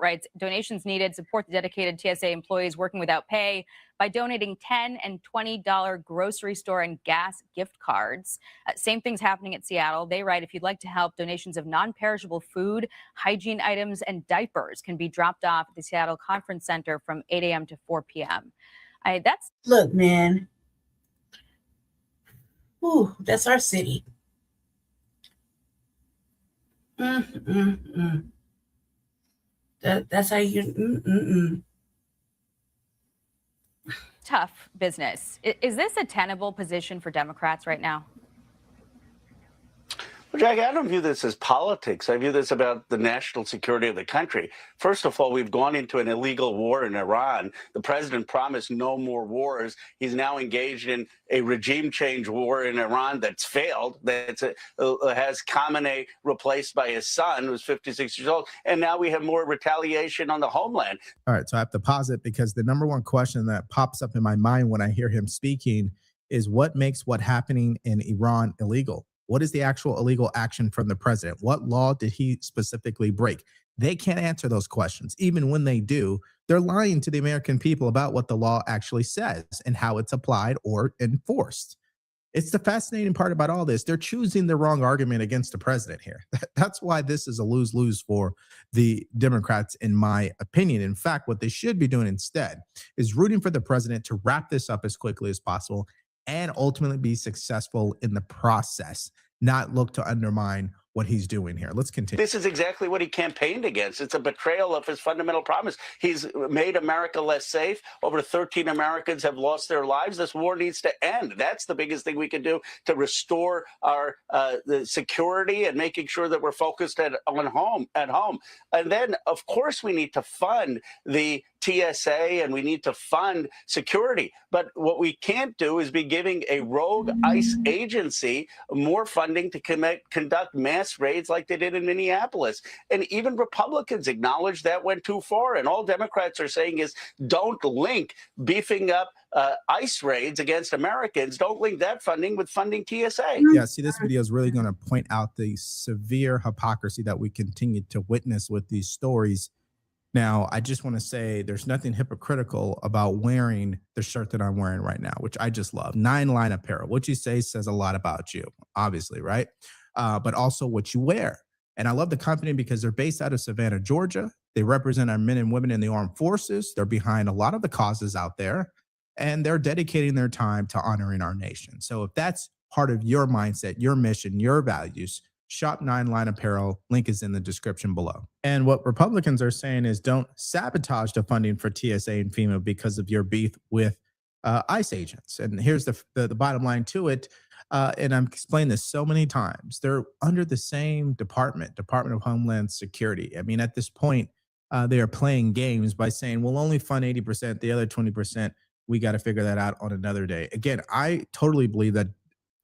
writes, donations needed, support the dedicated TSA employees working without pay by donating $10 and $20 grocery store and gas gift cards. Same thing's happening at Seattle. They write, if you'd like to help, donations of non-perishable food, hygiene items, and diapers can be dropped off at the Seattle Conference Center from 8 a.m. to 4 p.m. Look, man. Ooh, that's our city. That's how you. Tough business. Is this a tenable position for Democrats right now? Well, Jackie, I don't view this as politics. I view this about the national security of the country. First of all, we've gone into an illegal war in Iran. The president promised no more wars. He's now engaged in a regime change war in Iran that's failed, that has Khamenei replaced by his son, who's 56 years old. And now we have more retaliation on the homeland. All right, so I have to pause it because the number one question that pops up in my mind when I hear him speaking is what makes what happening in Iran illegal? What is the actual illegal action from the president? What law did he specifically break? They can't answer those questions. Even when they do, they're lying to the American people about what the law actually says and how it's applied or enforced. It's the fascinating part about all this. They're choosing the wrong argument against the president here. That's why this is a lose-lose for the Democrats, in my opinion. In fact, what they should be doing instead is rooting for the president to wrap this up as quickly as possible and ultimately be successful in the process, not look to undermine what he's doing here. Let's continue. This is exactly what he campaigned against. It's a betrayal of his fundamental promise. He's made America less safe. Over 13 Americans have lost their lives. This war needs to end. That's the biggest thing we can do to restore our the security and making sure that we're focused at home. And then, of course, we need to fund the TSA and we need to fund security. But what we can't do is be giving a rogue ICE agency more funding to conduct mass raids like they did in Minneapolis. And even Republicans acknowledge that went too far. And all Democrats are saying is don't link beefing up ICE raids against Americans. Don't link that funding with funding TSA. Yeah, see, this video is really going to point out the severe hypocrisy that we continue to witness with these stories. Now, I just want to say there's nothing hypocritical about wearing the shirt that I'm wearing right now, which I just love. 9-line apparel. What you say says a lot about you, obviously, right? But also what you wear. And I love the company because they're based out of Savannah, Georgia. They represent our men and women in the armed forces. They're behind a lot of the causes out there, and they're dedicating their time to honoring our nation. So if that's part of your mindset, your mission, your values, shop 9-line apparel. Link is in the description below. And what Republicans are saying is don't sabotage the funding for TSA and FEMA because of your beef with ICE agents. And here's the bottom line to it. And I've explained this so many times. They're under the same Department of Homeland Security. I mean, at this point, they are playing games by saying, we'll only fund 80%, the other 20%, we got to figure that out on another day. Again, I totally believe that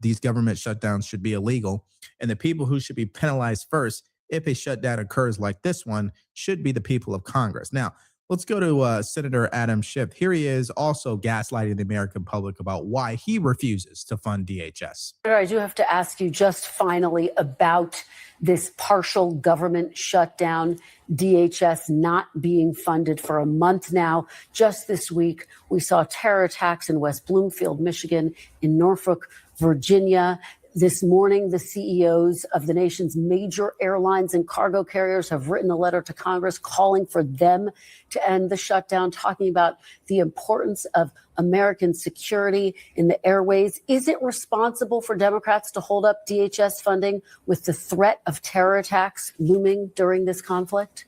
these government shutdowns should be illegal, and the people who should be penalized first if a shutdown occurs like this one should be the people of Congress. Now, let's go to Senator Adam Schiff. Here he is also gaslighting the American public about why he refuses to fund DHS. I do have to ask you just finally about this partial government shutdown, DHS not being funded for a month now. Just this week, we saw terror attacks in West Bloomfield, Michigan, in Norfolk, Virginia. This morning, the CEOs of the nation's major airlines and cargo carriers have written a letter to Congress calling for them to end the shutdown, talking about the importance of American security in the airways. Is it responsible for Democrats to hold up DHS funding with the threat of terror attacks looming during this conflict?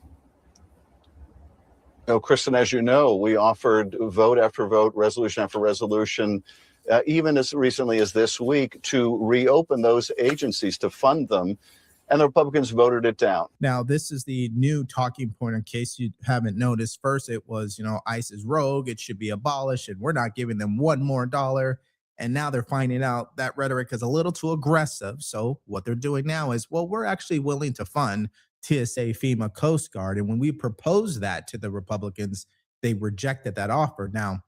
No, Kristen, as you know, we offered vote after vote, resolution after resolution, even as recently as this week, to reopen those agencies, to fund them, and the Republicans voted it down. Now, this is the new talking point in case you haven't noticed. First, it was, ICE is rogue, it should be abolished, and we're not giving them $1 more. And now they're finding out that rhetoric is a little too aggressive. So what they're doing now is, well, we're actually willing to fund TSA, FEMA, Coast Guard. And when we proposed that to the Republicans, they rejected that offer. Now,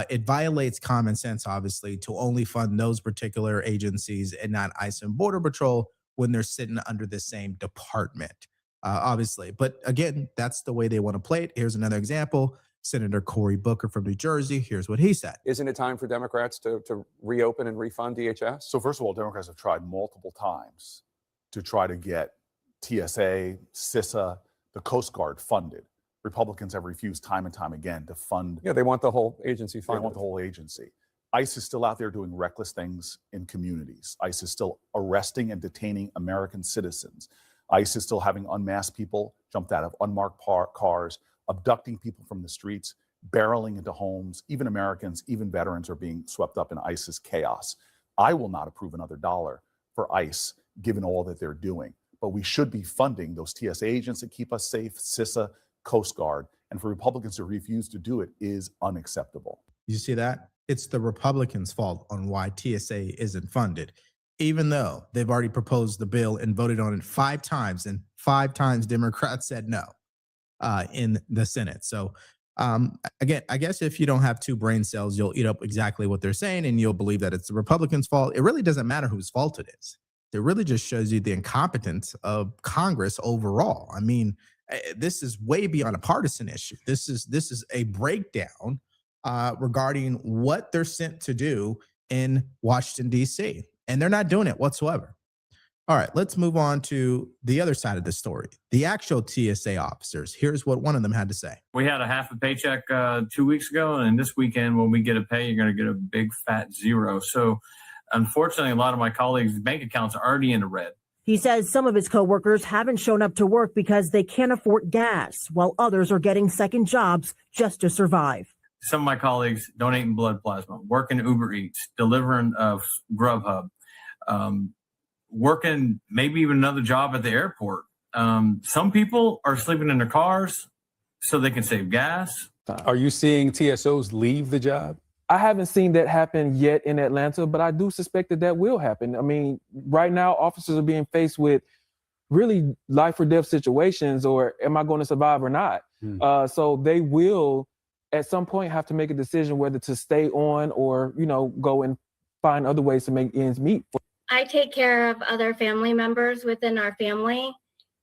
it violates common sense, obviously, to only fund those particular agencies and not ICE and Border Patrol when they're sitting under the same department, obviously. But again, that's the way they want to play it. Here's another example. Senator Cory Booker from New Jersey. Here's what he said. Isn't it time for Democrats to reopen and refund DHS? So first of all, Democrats have tried multiple times to try to get TSA, CISA, the Coast Guard funded. Republicans have refused time and time again to fund. Yeah, they want the whole agency funded. They want the whole agency. ICE is still out there doing reckless things in communities. ICE is still arresting and detaining American citizens. ICE is still having unmasked people jumped out of unmarked cars, abducting people from the streets, barreling into homes. Even Americans, even veterans are being swept up in ICE's chaos. I will not approve another dollar for ICE, given all that they're doing. But we should be funding those TSA agents that keep us safe, CISA, Coast Guard, and for Republicans to refuse to do it is unacceptable. You see that? It's the Republicans' fault on why TSA isn't funded, even though they've already proposed the bill and voted on it 5 times, and 5 times Democrats said no in the Senate. So again, I guess if you don't have 2 brain cells, you'll eat up exactly what they're saying and you'll believe that it's the Republicans' fault. It really doesn't matter whose fault it is. It really just shows you the incompetence of Congress overall. I mean, this is way beyond a partisan issue. This is a breakdown regarding what they're sent to do in Washington, D.C. And they're not doing it whatsoever. All right, let's move on to the other side of the story. The actual TSA officers. Here's what one of them had to say. We had a half a paycheck 2 weeks ago, and this weekend when we get a pay, you're going to get a big fat 0. So unfortunately, a lot of my colleagues' bank accounts are already in the red. He says some of his coworkers haven't shown up to work because they can't afford gas, while others are getting second jobs just to survive. Some of my colleagues donating blood plasma, working Uber Eats, delivering Grubhub, working maybe even another job at the airport. Some people are sleeping in their cars so they can save gas. Are you seeing TSOs leave the job? I haven't seen that happen yet in Atlanta, but I do suspect that that will happen. I mean, right now, officers are being faced with really life or death situations, or am I going to survive or not? So they will, at some point, have to make a decision whether to stay on or, you know, go and find other ways to make ends meet. I take care of other family members within our family,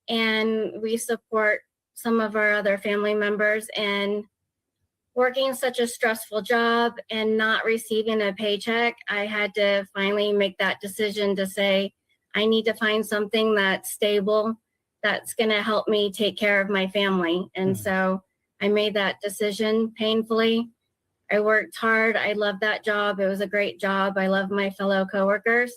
and we support some of our other family members. And working such a stressful job and not receiving a paycheck, I had to finally make that decision to say, I need to find something that's stable, that's going to help me take care of my family. And so I made that decision painfully. I worked hard. I loved that job. It was a great job. I love my fellow coworkers.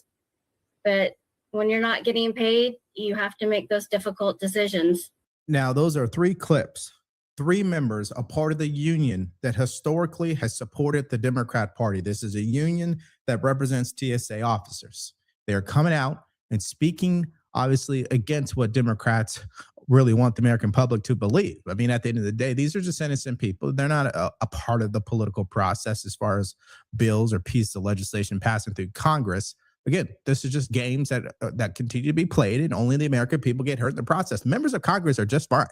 But when you're not getting paid, you have to make those difficult decisions. Now, those are 3 clips. 3 members, a part of the union that historically has supported the Democrat Party. This is a union that represents TSA officers. They're coming out and speaking, obviously, against what Democrats really want the American public to believe. I mean, at the end of the day, these are just innocent people. They're not a part of the political process as far as bills or pieces of legislation passing through Congress. Again, this is just games that continue to be played, and only the American people get hurt in the process. Members of Congress are just fine.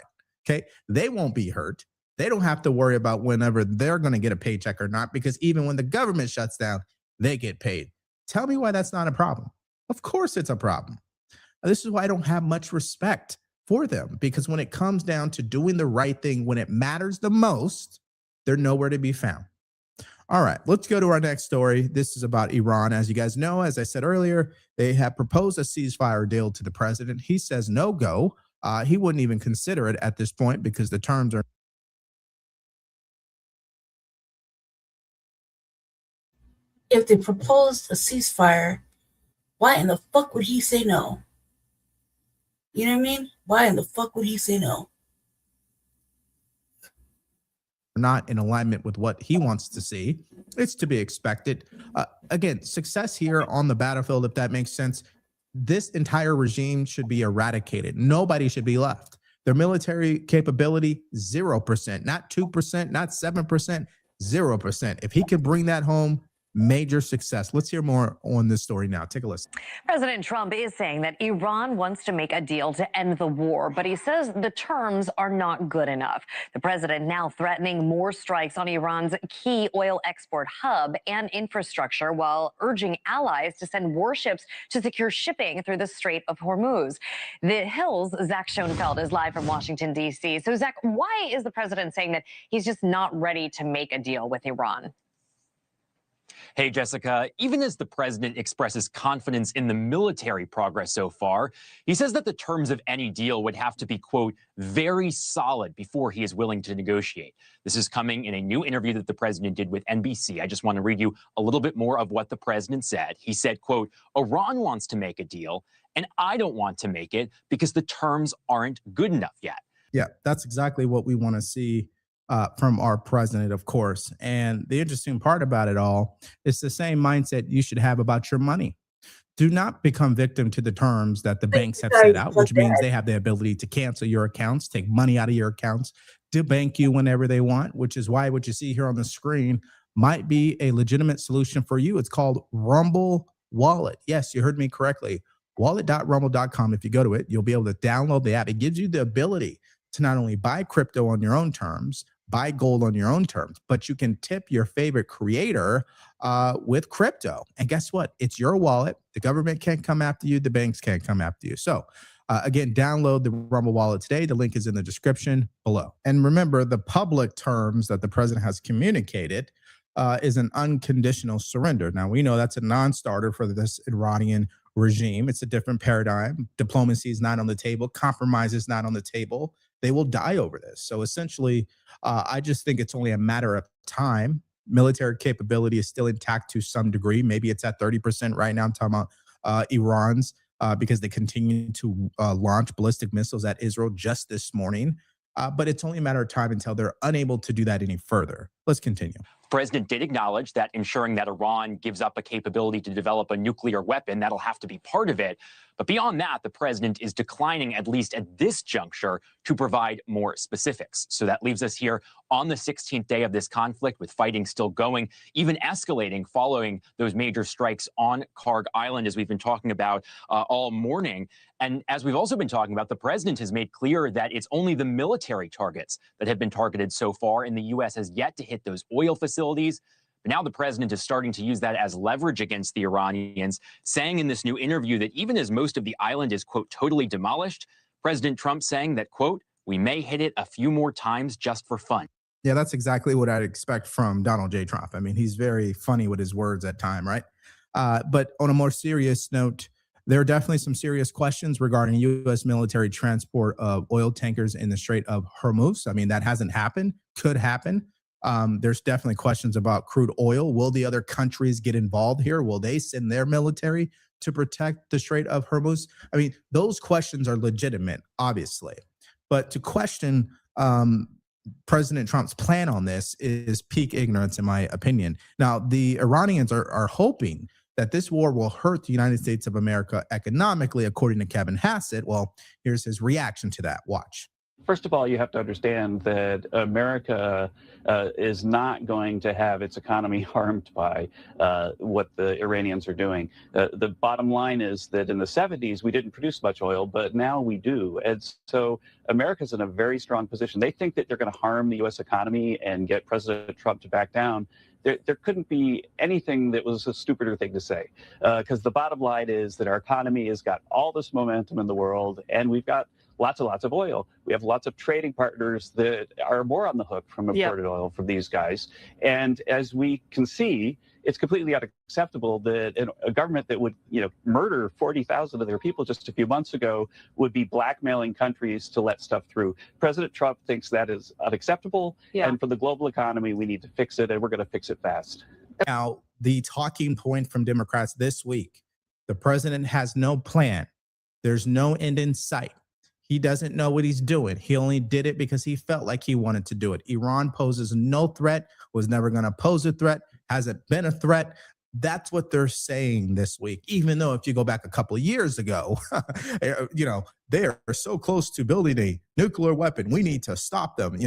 Okay, they won't be hurt. They don't have to worry about whenever they're going to get a paycheck or not, because even when the government shuts down, they get paid. Tell me why that's not a problem. Of course it's a problem. This is why I don't have much respect for them, because when it comes down to doing the right thing, when it matters the most, they're nowhere to be found. All right, let's go to our next story. This is about Iran. As you guys know, as I said earlier, they have proposed a ceasefire deal to the president. He says no go. He wouldn't even consider it at this point because the terms are. If they proposed a ceasefire, why in the fuck would he say no? You know what I mean? Why in the fuck would he say no? Not in alignment with what he wants to see. It's to be expected. Again, success here on the battlefield, if that makes sense. This entire regime should be eradicated. Nobody should be left. Their military capability, 0%, not 2%, not 7%, 0%. If he could bring that home, major success. Let's hear more on this story now. Take a listen. President Trump is saying that Iran wants to make a deal to end the war, but he says the terms are not good enough. The president now threatening more strikes on Iran's key oil export hub and infrastructure, while urging allies to send warships to secure shipping through the Strait of Hormuz. The Hill's Zach Schoenfeld is live from Washington, D.C. So, Zach, why is the president saying that he's just not ready to make a deal with Iran? Hey, Jessica, even as the president expresses confidence in the military progress so far, he says that the terms of any deal would have to be, quote, very solid before he is willing to negotiate. This is coming in a new interview that the president did with NBC. I just want to read you a little bit more of what the president said. He said, quote, Iran wants to make a deal, and I don't want to make it because the terms aren't good enough yet. Yeah, that's exactly what we want to see from our president, of course. And the interesting part about it all is the same mindset you should have about your money. Do not become victim to the terms that the banks have set out, which means they have the ability to cancel your accounts, take money out of your accounts, debank you whenever they want, which is why what you see here on the screen might be a legitimate solution for you. It's called Rumble Wallet. Yes, you heard me correctly. Wallet.rumble.com. If you go to it, you'll be able to download the app. It gives you the ability to not only buy crypto on your own terms, buy gold on your own terms, but you can tip your favorite creator with crypto. And guess what? It's your wallet. The government can't come after you. The banks can't come after you. So again, download the Rumble Wallet today. The link is in the description below. And remember, the public terms that the president has communicated is an unconditional surrender. Now, we know that's a non-starter for this Iranian regime. It's a different paradigm. Diplomacy is not on the table. Compromise is not on the table. They will die over this. So essentially, I just think it's only a matter of time. Military capability is still intact to some degree. Maybe it's at 30% right now. I'm talking about Iran's because they continue to launch ballistic missiles at Israel just this morning. But it's only a matter of time until they're unable to do that any further. Let's continue. The president did acknowledge that ensuring that Iran gives up a capability to develop a nuclear weapon, that'll have to be part of it. But beyond that, the president is declining, at least at this juncture, to provide more specifics. So that leaves us here on the 16th day of this conflict, with fighting still going, even escalating following those major strikes on Karg Island, as we've been talking about all morning. And as we've also been talking about, the president has made clear that it's only the military targets that have been targeted so far, and the U.S. has yet to hit those oil facilities. But now the president is starting to use that as leverage against the Iranians, saying in this new interview that even as most of the island is, quote, totally demolished, President Trump saying that, quote, we may hit it a few more times just for fun. Yeah, that's exactly what I'd expect from Donald J. Trump. I mean, he's very funny with his words at time, right? But on a more serious note, there are definitely some serious questions regarding U.S. military transport of oil tankers in the Strait of Hormuz. I mean, that hasn't happened, could happen. There's definitely questions about crude oil. Will the other countries get involved here? Will they send their military to protect the Strait of Hormuz? I mean, those questions are legitimate, obviously. But to question President Trump's plan on this is peak ignorance, in my opinion. Now, the Iranians are hoping that this war will hurt the United States of America economically, according to Kevin Hassett. Well, here's his reaction to that. Watch. First of all, you have to understand that America is not going to have its economy harmed by what the Iranians are doing. The bottom line is that in the 70s, we didn't produce much oil, but now we do. And so America's in a very strong position. They think that they're going to harm the U.S. economy and get President Trump to back down. There couldn't be anything that was a stupider thing to say, because the bottom line is that our economy has got all this momentum in the world, and we've got lots and lots of oil. We have lots of trading partners that are more on the hook from imported oil from these guys. And as we can see, it's completely unacceptable that a government that would, murder 40,000 of their people just a few months ago would be blackmailing countries to let stuff through. President Trump thinks that is unacceptable. And for the global economy, we need to fix it, and we're going to fix it fast. Now, the talking point from Democrats this week, the president has no plan. There's no end in sight. He doesn't know what he's doing. He only did it because he felt like he wanted to do it. Iran poses no threat, was never going to pose a threat, hasn't been a threat. That's what they're saying this week, even though if you go back a couple of years ago, they are so close to building a nuclear weapon. We need to stop them.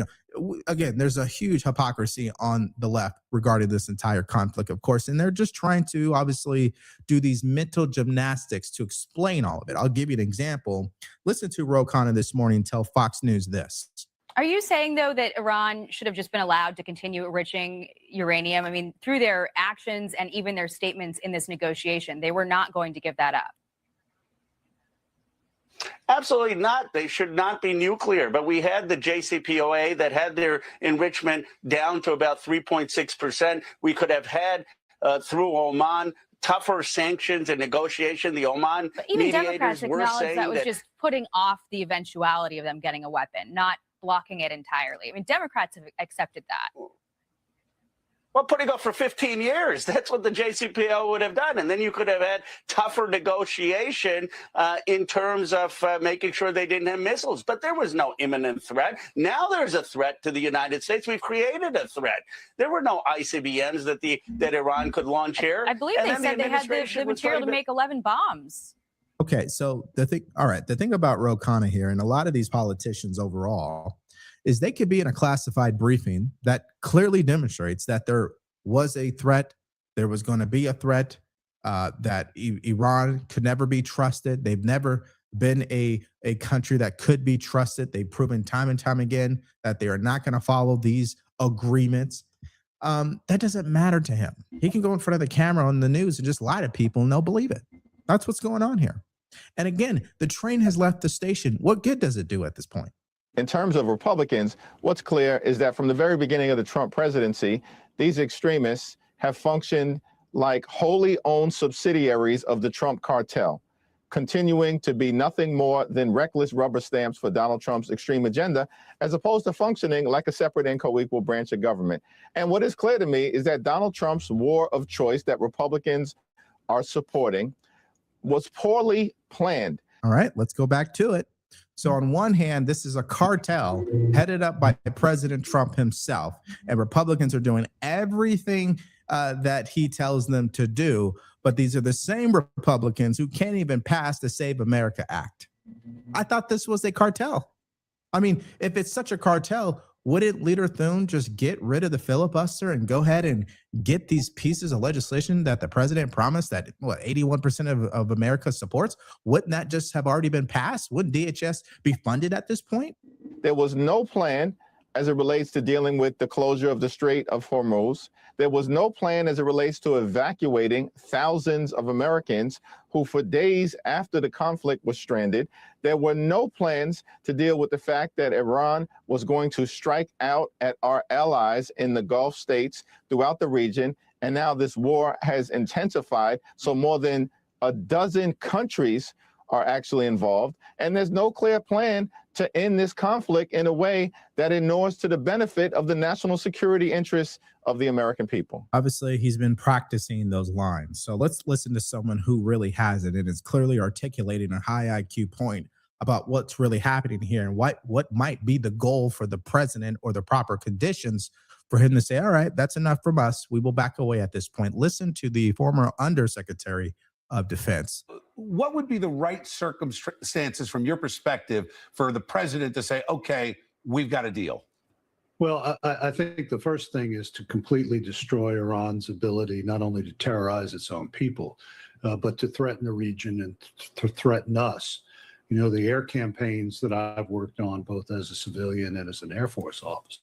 Again, there's a huge hypocrisy on the left regarding this entire conflict, of course, and they're just trying to obviously do these mental gymnastics to explain all of it. I'll give you an example. Listen to Ro Khanna this morning tell Fox News this. Are you saying, though, that Iran should have just been allowed to continue enriching uranium? I mean, through their actions and even their statements in this negotiation, they were not going to give that up. Absolutely not. They should not be nuclear. But we had the JCPOA that had their enrichment down to about 3.6%. We could have had, through Oman, tougher sanctions and negotiation. The Oman but even mediators Democrats were acknowledged saying that was just putting off the eventuality of them getting a weapon, not blocking it entirely. I mean, Democrats have accepted that. Well, putting off for 15 years, that's what the JCPOA would have done. And then you could have had tougher negotiation in terms of making sure they didn't have missiles. But there was no imminent threat. Now there's a threat to the United States. We've created a threat. There were no ICBMs that Iran could launch here. I believe they said they had the material to make 11 bombs. Okay, so the thing about Ro Khanna here, and a lot of these politicians overall, is they could be in a classified briefing that clearly demonstrates that there was a threat, there was going to be a threat, that Iran could never be trusted. They've never been a country that could be trusted. They've proven time and time again that they are not going to follow these agreements. That doesn't matter to him. He can go in front of the camera on the news and just lie to people and they'll believe it. That's what's going on here. And again, the train has left the station. What good does it do at this point? In terms of Republicans, what's clear is that from the very beginning of the Trump presidency, these extremists have functioned like wholly owned subsidiaries of the Trump cartel, continuing to be nothing more than reckless rubber stamps for Donald Trump's extreme agenda, as opposed to functioning like a separate and co-equal branch of government. And what is clear to me is that Donald Trump's war of choice that Republicans are supporting was poorly planned. All right, let's go back to it. So on one hand, this is a cartel headed up by President Trump himself, and Republicans are doing everything that he tells them to do. But these are the same Republicans who can't even pass the Save America Act. I thought this was a cartel. I mean, if it's such a cartel, wouldn't Leader Thune just get rid of the filibuster and go ahead and get these pieces of legislation that the president promised that, what, 81% of America supports? Wouldn't that just have already been passed? Wouldn't DHS be funded at this point? There was no plan as it relates to dealing with the closure of the Strait of Hormuz. There was no plan as it relates to evacuating thousands of Americans who for days after the conflict was stranded. There were no plans to deal with the fact that Iran was going to strike out at our allies in the Gulf states throughout the region. And now this war has intensified. So more than a dozen countries are actually involved. And there's no clear plan to end this conflict in a way that inures to the benefit of the national security interests of the American people. Obviously, he's been practicing those lines. So let's listen to someone who really has it and is clearly articulating a high IQ point about what's really happening here and what might be the goal for the president or the proper conditions for him to say, all right, that's enough from us. We will back away at this point. Listen to the former Undersecretary of Defense. What would be the right circumstances from your perspective for the president to say, okay, we've got a deal? Well, I think the first thing is to completely destroy Iran's ability not only to terrorize its own people, but to threaten the region and to threaten us. You know, the air campaigns that I've worked on, both as a civilian and as an Air Force officer,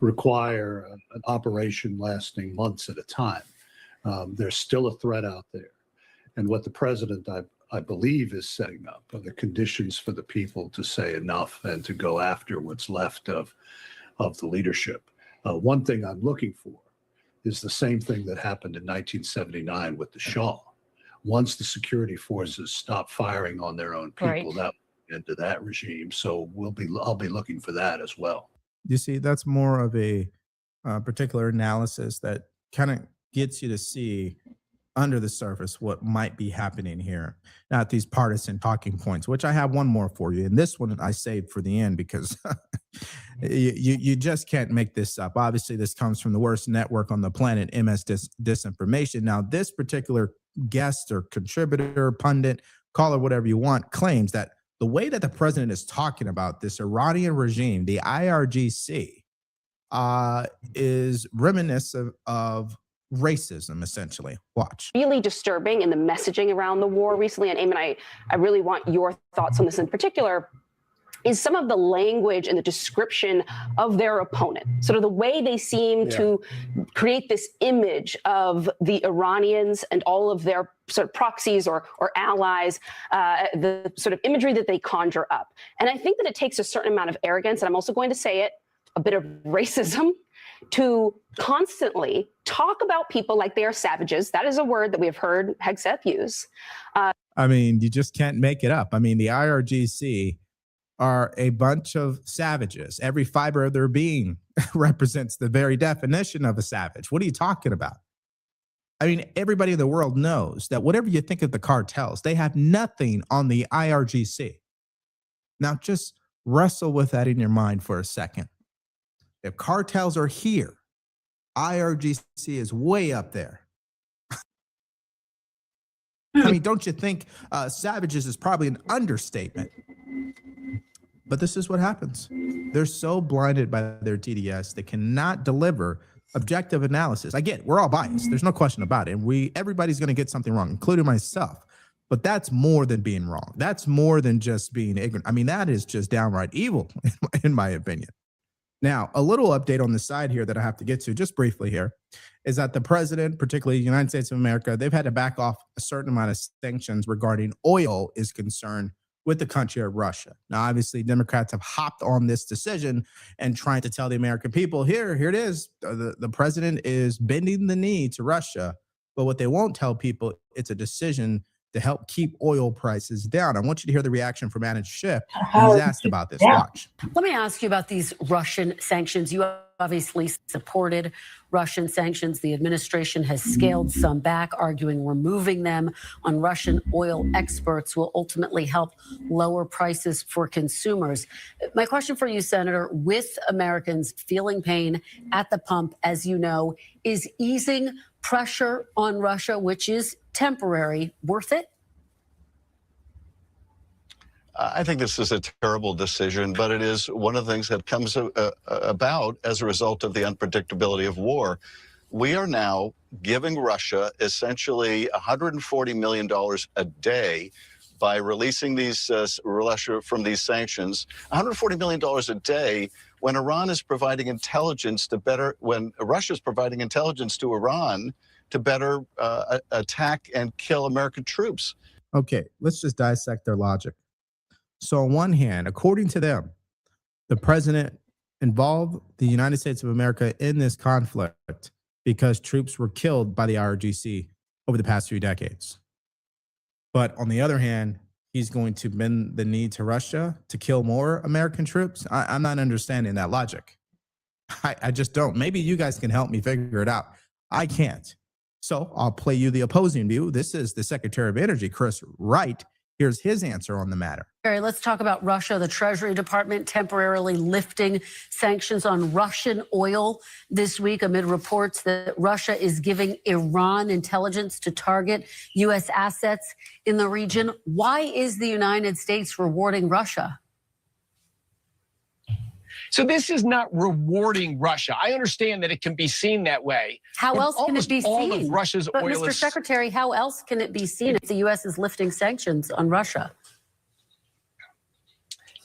require an operation lasting months at a time. There's still a threat out there. And what the president, I believe, is setting up are the conditions for the people to say enough and to go after what's left of the leadership. One thing I'm looking for is the same thing that happened in 1979 with the Shah. Once the security forces stop firing on their own people, Right. that will end to that regime. So I'll be looking for that as well. You see, that's more of a particular analysis that kind of gets you to see under the surface what might be happening here. Not these partisan talking points, which I have one more for you. And this one I saved for the end because you just can't make this up. Obviously, this comes from the worst network on the planet, MS Disinformation. Now, this particular guest or contributor, pundit, call it whatever you want, claims that the way that the president is talking about this Iranian regime, the IRGC, is reminiscent of racism, essentially. Watch. Really disturbing in the messaging around the war recently, and Eamon, I really want your thoughts on this in particular, is some of the language and the description of their opponent, sort of the way they seem to create this image of the Iranians and all of their sort of proxies or allies, the sort of imagery that they conjure up. And I think that it takes a certain amount of arrogance, and I'm also going to say it, a bit of racism, to constantly talk about people like they are savages. That is a word that we have heard Hegseth use. I mean, you just can't make it up. I mean, the IRGC are a bunch of savages. Every fiber of their being represents the very definition of a savage. What are you talking about? I mean, everybody in the world knows that whatever you think of the cartels, they have nothing on the IRGC. Now, just wrestle with that in your mind for a second. If cartels are here, IRGC is way up there. I mean, don't you think savages is probably an understatement? But this is what happens. They're so blinded by their TDS, they cannot deliver objective analysis. I get it, we're all biased. There's no question about it. And everybody's going to get something wrong, including myself. But that's more than being wrong. That's more than just being ignorant. I mean, that is just downright evil, in my opinion. Now, a little update on the side here that I have to get to just briefly here is that the president, particularly the United States of America, they've had to back off a certain amount of sanctions regarding oil is concerned with the country of Russia. Now, obviously, Democrats have hopped on this decision and trying to tell the American people, here it is. The president is bending the knee to Russia. But what they won't tell people, it's a decision to help keep oil prices down. I want you to hear the reaction from Adam Schiff when he's asked about this. Watch. Let me ask you about these Russian sanctions. You obviously supported Russian sanctions. The administration has scaled some back, arguing removing them on Russian oil exports will ultimately help lower prices for consumers. My question for you, Senator, with Americans feeling pain at the pump, as you know, is easing pressure on Russia, which is temporary, worth it? I think this is a terrible decision, but it is one of the things that comes about as a result of the unpredictability of war. We are now giving Russia essentially $140 million a day by releasing these Russia from these sanctions. $140 million a day when Iran is providing intelligence to better, when Russia is providing intelligence to Iran to better attack and kill American troops. Okay, let's just dissect their logic. So on one hand, according to them, the president involved the United States of America in this conflict because troops were killed by the IRGC over the past few decades. But on the other hand, he's going to bend the knee to Russia to kill more American troops. I'm not understanding that logic. I just don't. Maybe you guys can help me figure it out. I can't. So I'll play you the opposing view. This is the Secretary of Energy, Chris Wright. Here's his answer on the matter. All let's talk about Russia. The Treasury Department temporarily lifting sanctions on Russian oil this week amid reports that Russia is giving Iran intelligence to target U.S. assets in the region. Why is the United States rewarding Russia? So this is not rewarding Russia. I understand that it can be seen that way. How else can it be all seen? Of Russia's but oil Mr. Secretary, how else can it be seen if the U.S. is lifting sanctions on Russia?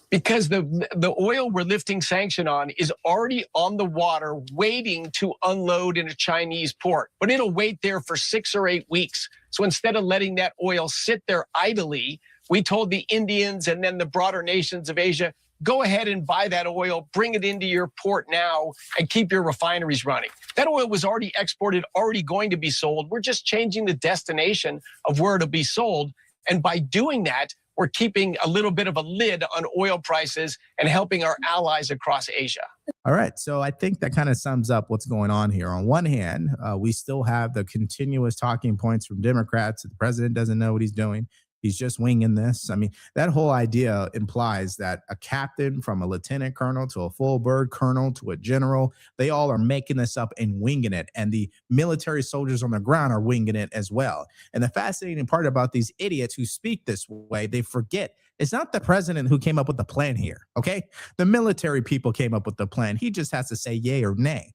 Because the oil we're lifting sanction on is already on the water waiting to unload in a Chinese port. But it'll wait there for 6 or 8 weeks. So instead of letting that oil sit there idly, we told the Indians and then the broader nations of Asia, go ahead and buy that oil, bring it into your port now, and keep your refineries running. That oil was already exported, already going to be sold. We're just changing the destination of where it'll be sold. And by doing that, we're keeping a little bit of a lid on oil prices and helping our allies across Asia. All right. So I think that kind of sums up what's going on here. On one hand, we still have the continuous talking points from Democrats that the president doesn't know what he's doing. He's just winging this. I mean, that whole idea implies that a captain from a lieutenant colonel to a full bird colonel to a general, they all are making this up and winging it. And the military soldiers on the ground are winging it as well. And the fascinating part about these idiots who speak this way, they forget it's not the president who came up with the plan here. Okay. The military people came up with the plan. He just has to say yay or nay.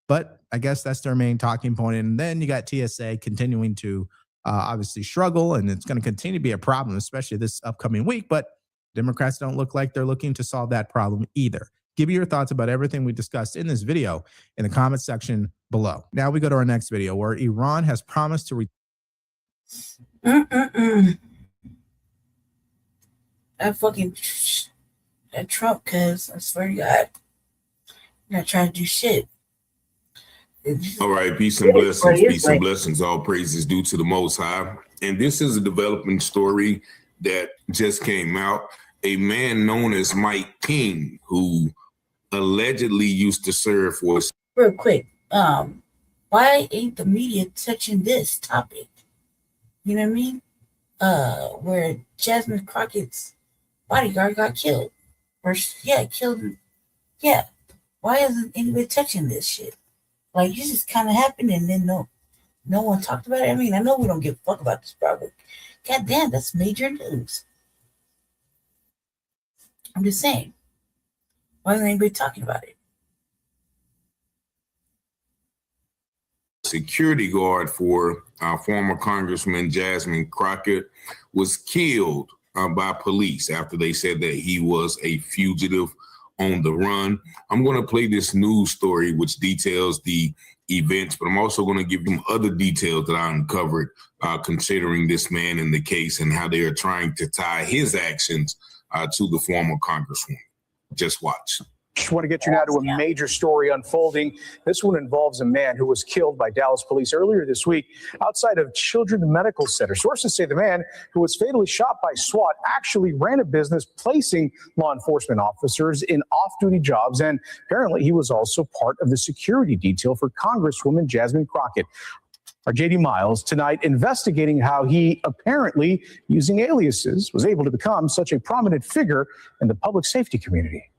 But I guess that's their main talking point. And then you got TSA continuing to obviously struggle, and it's going to continue to be a problem, especially this upcoming week. But Democrats don't look like they're looking to solve that problem either. Give me your thoughts about everything we discussed in this video in the comment section below. Now we go to our next video where Iran has promised to That fucking that Trump, cuz I swear to God, you're not trying to do shit. All right, peace and blessings, peace and blessings. All praises due to the Most High. And this is a developing story that just came out. A man known as Mike King, who allegedly used to serve for... Real quick, why ain't the media touching this topic? You know what I mean? Where Jasmine Crockett's bodyguard got killed. Or, yeah, killed. Yeah. Why isn't anybody touching this shit? Like, this just kind of happened and then no one talked about it. I mean, I know we don't give a fuck about this problem. God damn, that's major news. I'm just saying. Why isn't anybody talking about it? Security guard for former Congressman Jasmine Crockett was killed by police after they said that he was a fugitive on the run. I'm going to play this news story which details the events, but I'm also going to give them other details that I uncovered considering this man in the case and how they are trying to tie his actions to the former congresswoman. Just watch. Just want to get you now to a major story unfolding. This one involves a man who was killed by Dallas police earlier this week outside of Children's Medical Center. Sources say the man who was fatally shot by SWAT actually ran a business placing law enforcement officers in off-duty jobs, and apparently he was also part of the security detail for Congresswoman Jasmine Crockett. Our JD Miles tonight investigating how he apparently, using aliases, was able to become such a prominent figure in the public safety community.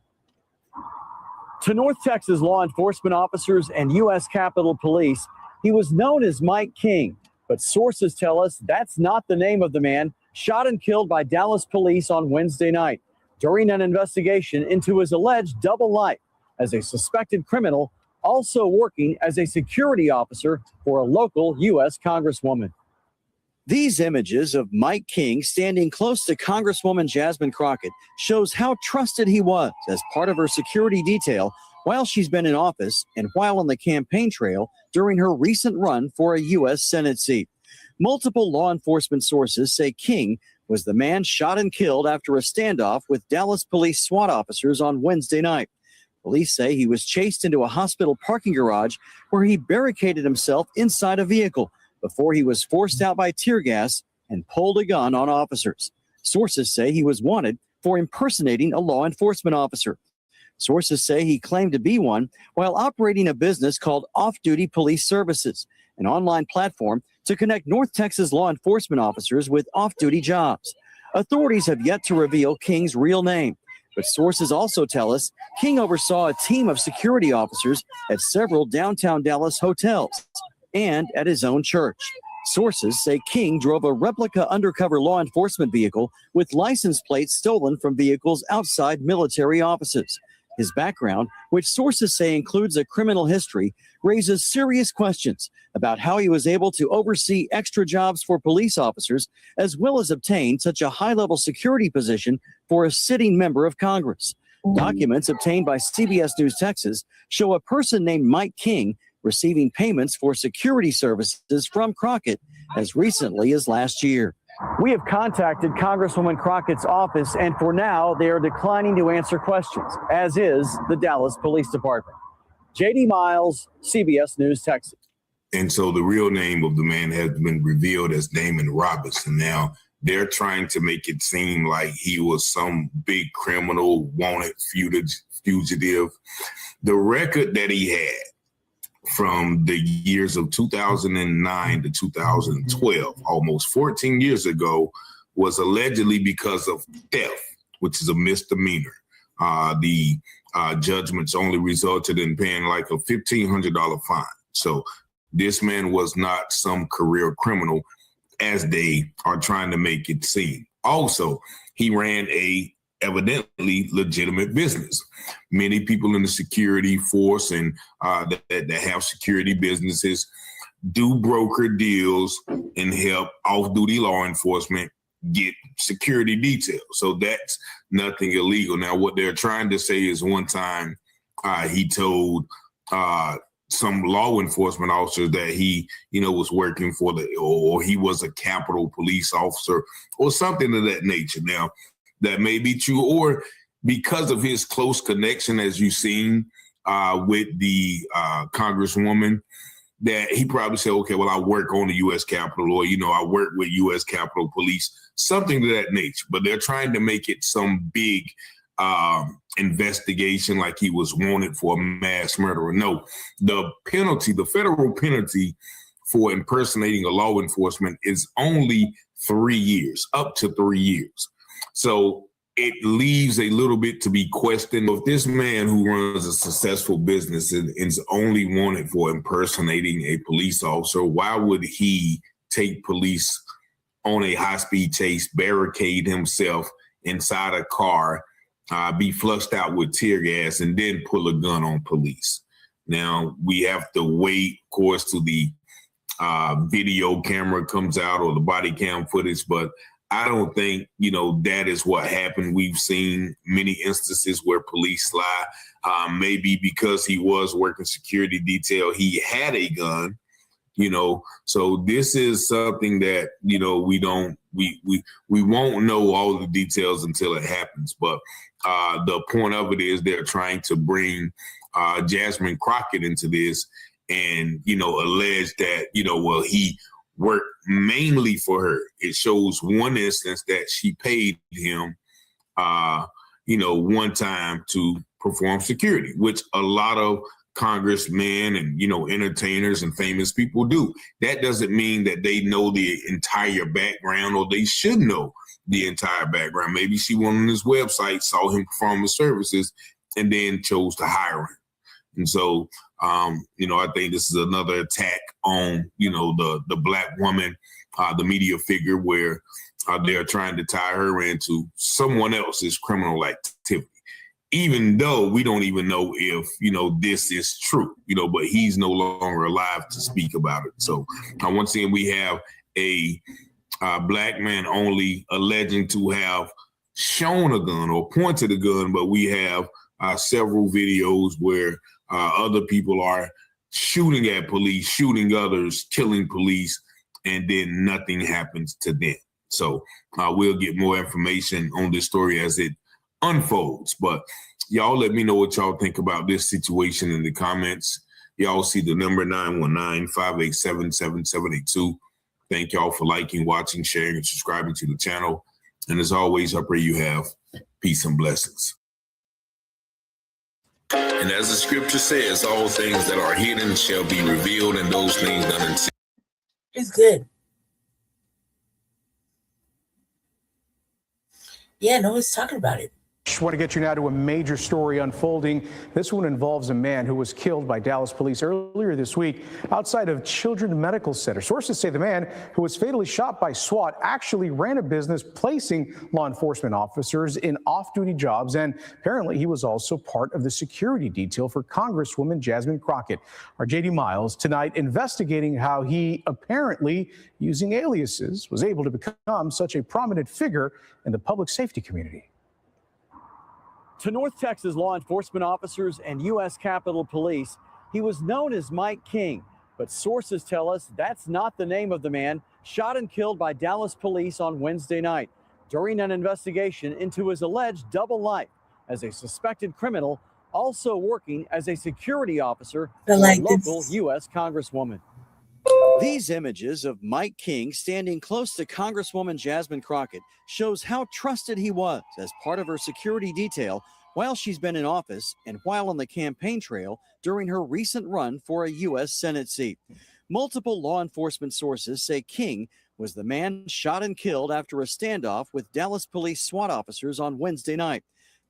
To North Texas law enforcement officers and U.S. Capitol Police, he was known as Mike King, but sources tell us that's not the name of the man shot and killed by Dallas police on Wednesday night during an investigation into his alleged double life as a suspected criminal, also working as a security officer for a local U.S. Congresswoman. These images of Mike King standing close to Congresswoman Jasmine Crockett shows how trusted he was as part of her security detail while she's been in office and while on the campaign trail during her recent run for a U.S. Senate seat. Multiple law enforcement sources say King was the man shot and killed after a standoff with Dallas police SWAT officers on Wednesday night. Police say he was chased into a hospital parking garage where he barricaded himself inside a vehicle before he was forced out by tear gas and pulled a gun on officers. Sources say he was wanted for impersonating a law enforcement officer. Sources say he claimed to be one while operating a business called Off-Duty Police Services, an online platform to connect North Texas law enforcement officers with off-duty jobs. Authorities have yet to reveal King's real name, but sources also tell us King oversaw a team of security officers at several downtown Dallas hotels and at his own church. Sources say King drove a replica undercover law enforcement vehicle with license plates stolen from vehicles outside military offices. His background, which sources say includes a criminal history, raises serious questions about how he was able to oversee extra jobs for police officers, as well as obtain such a high-level security position for a sitting member of Congress. Documents obtained by CBS News Texas show a person named Mike King receiving payments for security services from Crockett as recently as last year. We have contacted Congresswoman Crockett's office, and for now, they are declining to answer questions, as is the Dallas Police Department. JD Miles, CBS News, Texas. And so the real name of the man has been revealed as Damon Robinson. Now, they're trying to make it seem like he was some big criminal, wanted fugitive. The record that he had from the years of 2009 to 2012, almost 14 years ago, was allegedly because of theft, which is a misdemeanor. The judgments only resulted in paying like a $1,500 fine. So this man was not some career criminal, as they are trying to make it seem. Also, he ran a evidently legitimate business. Many people in the security force and that have security businesses do broker deals and help off-duty law enforcement get security details. So that's nothing illegal. Now, what they're trying to say is one time he told some law enforcement officers that he, was working for or he was a Capitol police officer or something of that nature. Now, that may be true, or because of his close connection, as you've seen with the Congresswoman, that he probably said, okay, well, I work on the U.S. Capitol, or, I work with U.S. Capitol Police, something to that nature. But they're trying to make it some big investigation like he was wanted for a mass murderer. No, the federal penalty for impersonating a law enforcement is only 3 years, up to 3 years. So it leaves a little bit to be questioned. If this man who runs a successful business is only wanted for impersonating a police officer, why would he take police on a high-speed chase, barricade himself inside a car, be flushed out with tear gas, and then pull a gun on police? Now, we have to wait, of course, till the video camera comes out or the body cam footage, but I don't think, that is what happened. We've seen many instances where police lie. Maybe because he was working security detail, he had a gun, So this is something that, we won't know all the details until it happens. But The point of it is they're trying to bring Jasmine Crockett into this and, allege that, well, he worked mainly for her. It shows one instance that she paid him, one time to perform security, which a lot of congressmen and, entertainers and famous people do. That doesn't mean that they know the entire background or they should know the entire background. Maybe she went on his website, saw him perform his services, and then chose to hire him. And so, I think this is another attack on, the Black woman, the media figure, where they're trying to tie her into someone else's criminal activity, even though we don't even know if, this is true, but he's no longer alive to speak about it. So once again, we have a Black man only alleging to have shown a gun or pointed a gun, but we have several videos where other people are shooting at police, shooting others, killing police, and then nothing happens to them. So we'll get more information on this story as it unfolds. But y'all let me know what y'all think about this situation in the comments. Y'all see the number 919-587-7782. Thank y'all for liking, watching, sharing, and subscribing to the channel. And as always, I pray you have peace and blessings. And as the scripture says, all things that are hidden shall be revealed, and those things done in secret. It's good. Yeah, no one's talking about it. I want to get you now to a major story unfolding. This one involves a man who was killed by Dallas police earlier this week outside of Children's Medical Center. Sources say the man who was fatally shot by SWAT actually ran a business placing law enforcement officers in off-duty jobs, and apparently he was also part of the security detail for Congresswoman Jasmine Crockett. Our JD Miles tonight investigating how he apparently, using aliases, was able to become such a prominent figure in the public safety community. To North Texas law enforcement officers and U.S. Capitol Police, he was known as Mike King, but sources tell us that's not the name of the man shot and killed by Dallas police on Wednesday night during an investigation into his alleged double life as a suspected criminal, also working as a security officer for a local U.S. Congresswoman. These images of Mike King standing close to Congresswoman Jasmine Crockett shows how trusted he was as part of her security detail while she's been in office and while on the campaign trail during her recent run for a U.S. Senate seat. Multiple law enforcement sources say King was the man shot and killed after a standoff with Dallas police SWAT officers on Wednesday night.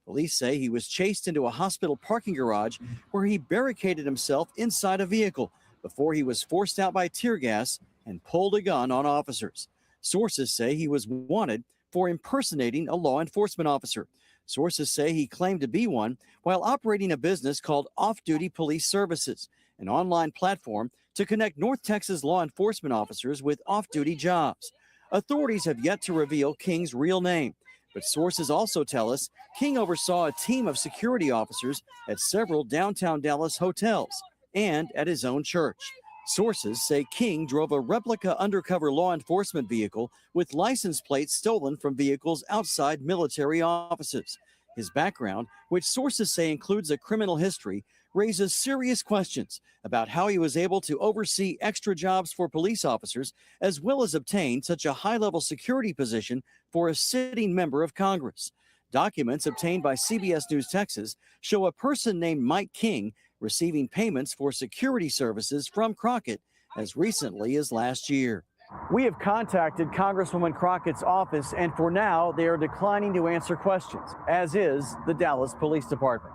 Police say he was chased into a hospital parking garage where he barricaded himself inside a vehicle before he was forced out by tear gas and pulled a gun on officers. Sources say he was wanted for impersonating a law enforcement officer. Sources say he claimed to be one while operating a business called Off-Duty Police Services, an online platform to connect North Texas law enforcement officers with off-duty jobs. Authorities have yet to reveal King's real name, but sources also tell us King oversaw a team of security officers at several downtown Dallas hotels and at his own church. Sources say King drove a replica undercover law enforcement vehicle with license plates stolen from vehicles outside military offices. His background, which sources say includes a criminal history, raises serious questions about how he was able to oversee extra jobs for police officers as well as obtain such a high-level security position for a sitting member of Congress. Documents obtained by CBS News Texas show a person named Mike King receiving payments for security services from Crockett as recently as last year. We have contacted Congresswoman Crockett's office, and for now, they are declining to answer questions, as is the Dallas Police Department.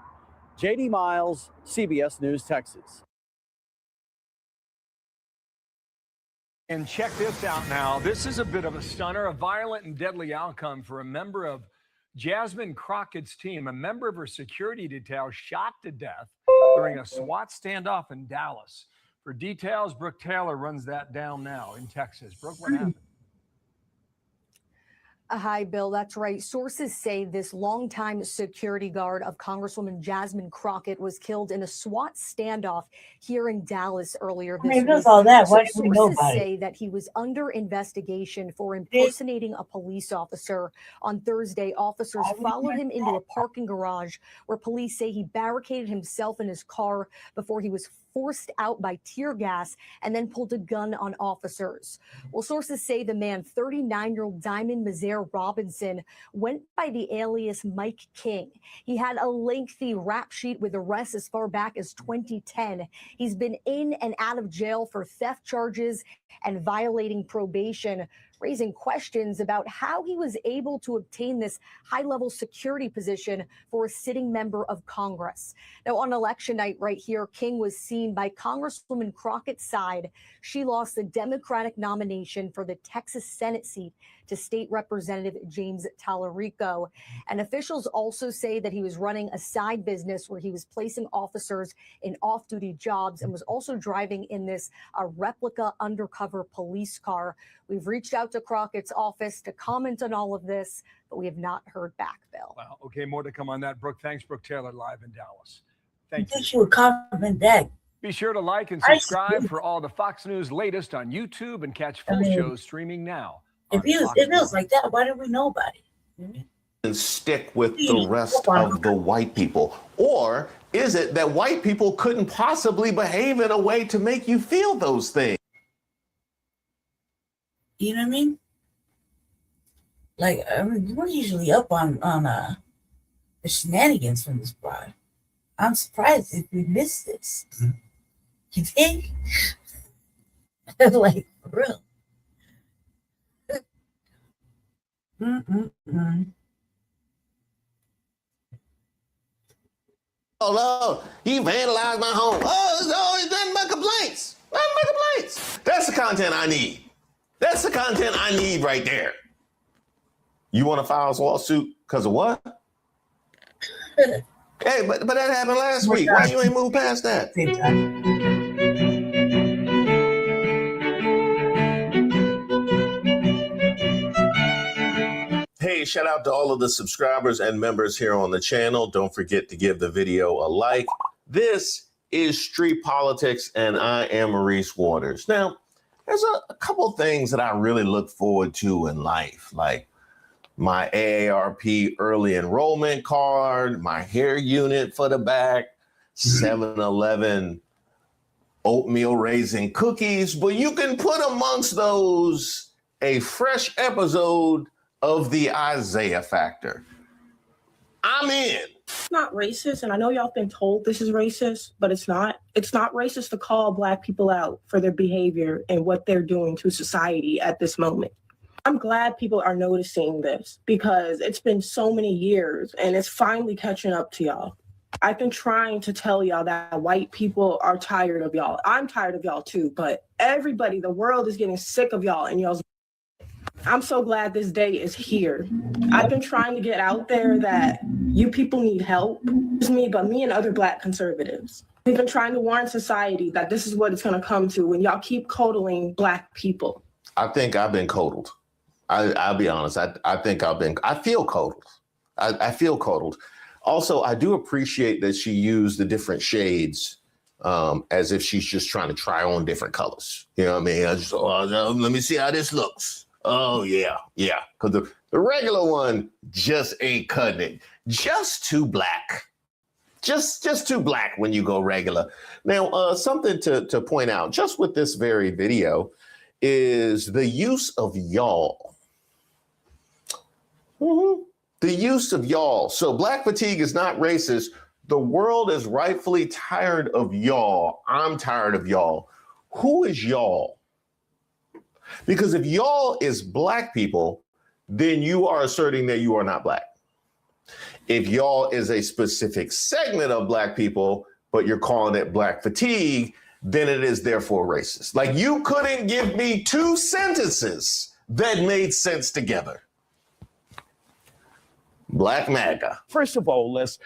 JD Miles, CBS News, Texas. And check this out now. This is a bit of a stunner, a violent and deadly outcome for a member of Jasmine Crockett's team. A member of her security detail shot to death during a SWAT standoff in Dallas. For details, Brooke Taylor runs that down now in Texas. Brooke, what happened? Hi, Bill. That's right. Sources say this longtime security guard of Congresswoman Jasmine Crockett was killed in a SWAT standoff here in Dallas earlier this week. Does all that? Why So do we know sources about it? say that he was under investigation for impersonating a police officer. On Thursday, officers followed him into a parking garage where police say he barricaded himself in his car before he was forced out by tear gas and then pulled a gun on officers. Well, sources say the man, 39-year-old Diamond Mazaire Robinson, went by the alias Mike King. He had a lengthy rap sheet with arrests as far back as 2010. He's been in and out of jail for theft charges and violating probation, raising questions about how he was able to obtain this high-level security position for a sitting member of Congress. Now, on election night right here, King was seen by Congresswoman Crockett's side. She lost the Democratic nomination for the Texas Senate seat to State Representative James Tallarico. And officials also say that he was running a side business where he was placing officers in off-duty jobs and was also driving in this replica undercover police car. We've reached out to Crockett's office to comment on all of this, but we have not heard back, Bill. Wow. Okay, more to come on that, Brooke. Thanks, Brooke Taylor, live in Dallas. Thank you. You would comment that. Be sure to like and subscribe for all the Fox News latest on YouTube and catch full shows streaming now. If it was like that, why didn't we know about it? And stick with the rest of the white people? Or is it that white people couldn't possibly behave in a way to make you feel those things? You know what I mean? Like, I mean, we're usually up on the shenanigans from this broad. I'm surprised if we missed this. You think? Like, for real. Oh, no, he vandalized my home. Oh, it's always nothing but complaints. Nothing but complaints. That's the content I need. That's the content I need right there. You want to file a lawsuit because of what? Hey, but that happened last week. Why you ain't moved past that? Hey, shout out to all of the subscribers and members here on the channel. Don't forget to give the video a like. This is Street Politics, and I am Maurice Waters. Now, there's a couple things that I really look forward to in life, like my AARP early enrollment card, my hair unit for the back, 7-Eleven oatmeal raisin cookies, but you can put amongst those a fresh episode of the Isaiah Factor. I'm in. It's not racist, and I know y'all been told this is racist, but it's not. It's not racist to call Black people out for their behavior and what they're doing to society at this moment. I'm glad people are noticing this because it's been so many years and it's finally catching up to y'all. I've been trying to tell y'all that white people are tired of y'all. I'm tired of y'all too, but everybody, the world is getting sick of y'all and y'all's. I'm so glad this day is here. I've been trying to get out there that you people need help. It's me, but me and other Black conservatives. We've been trying to warn society that this is what it's going to come to when y'all keep coddling Black people. I think I've been coddled. I'll be honest. I feel coddled. I feel coddled. Also, I do appreciate that she used the different shades as if she's just trying to try on different colors. You know what I mean? Let me see how this looks. Oh, yeah. Because the regular one just ain't cutting it. Just too black. Just too black when you go regular. Now, something to point out just with this very video is the use of y'all. The use of y'all. So Black fatigue is not racist. The world is rightfully tired of y'all. I'm tired of y'all. Who is y'all? Because if y'all is Black people, then you are asserting that you are not Black. If y'all is a specific segment of Black people, but you're calling it Black fatigue, then it is therefore racist. Like you couldn't give me two sentences that made sense together. Black MAGA. First of all, Les,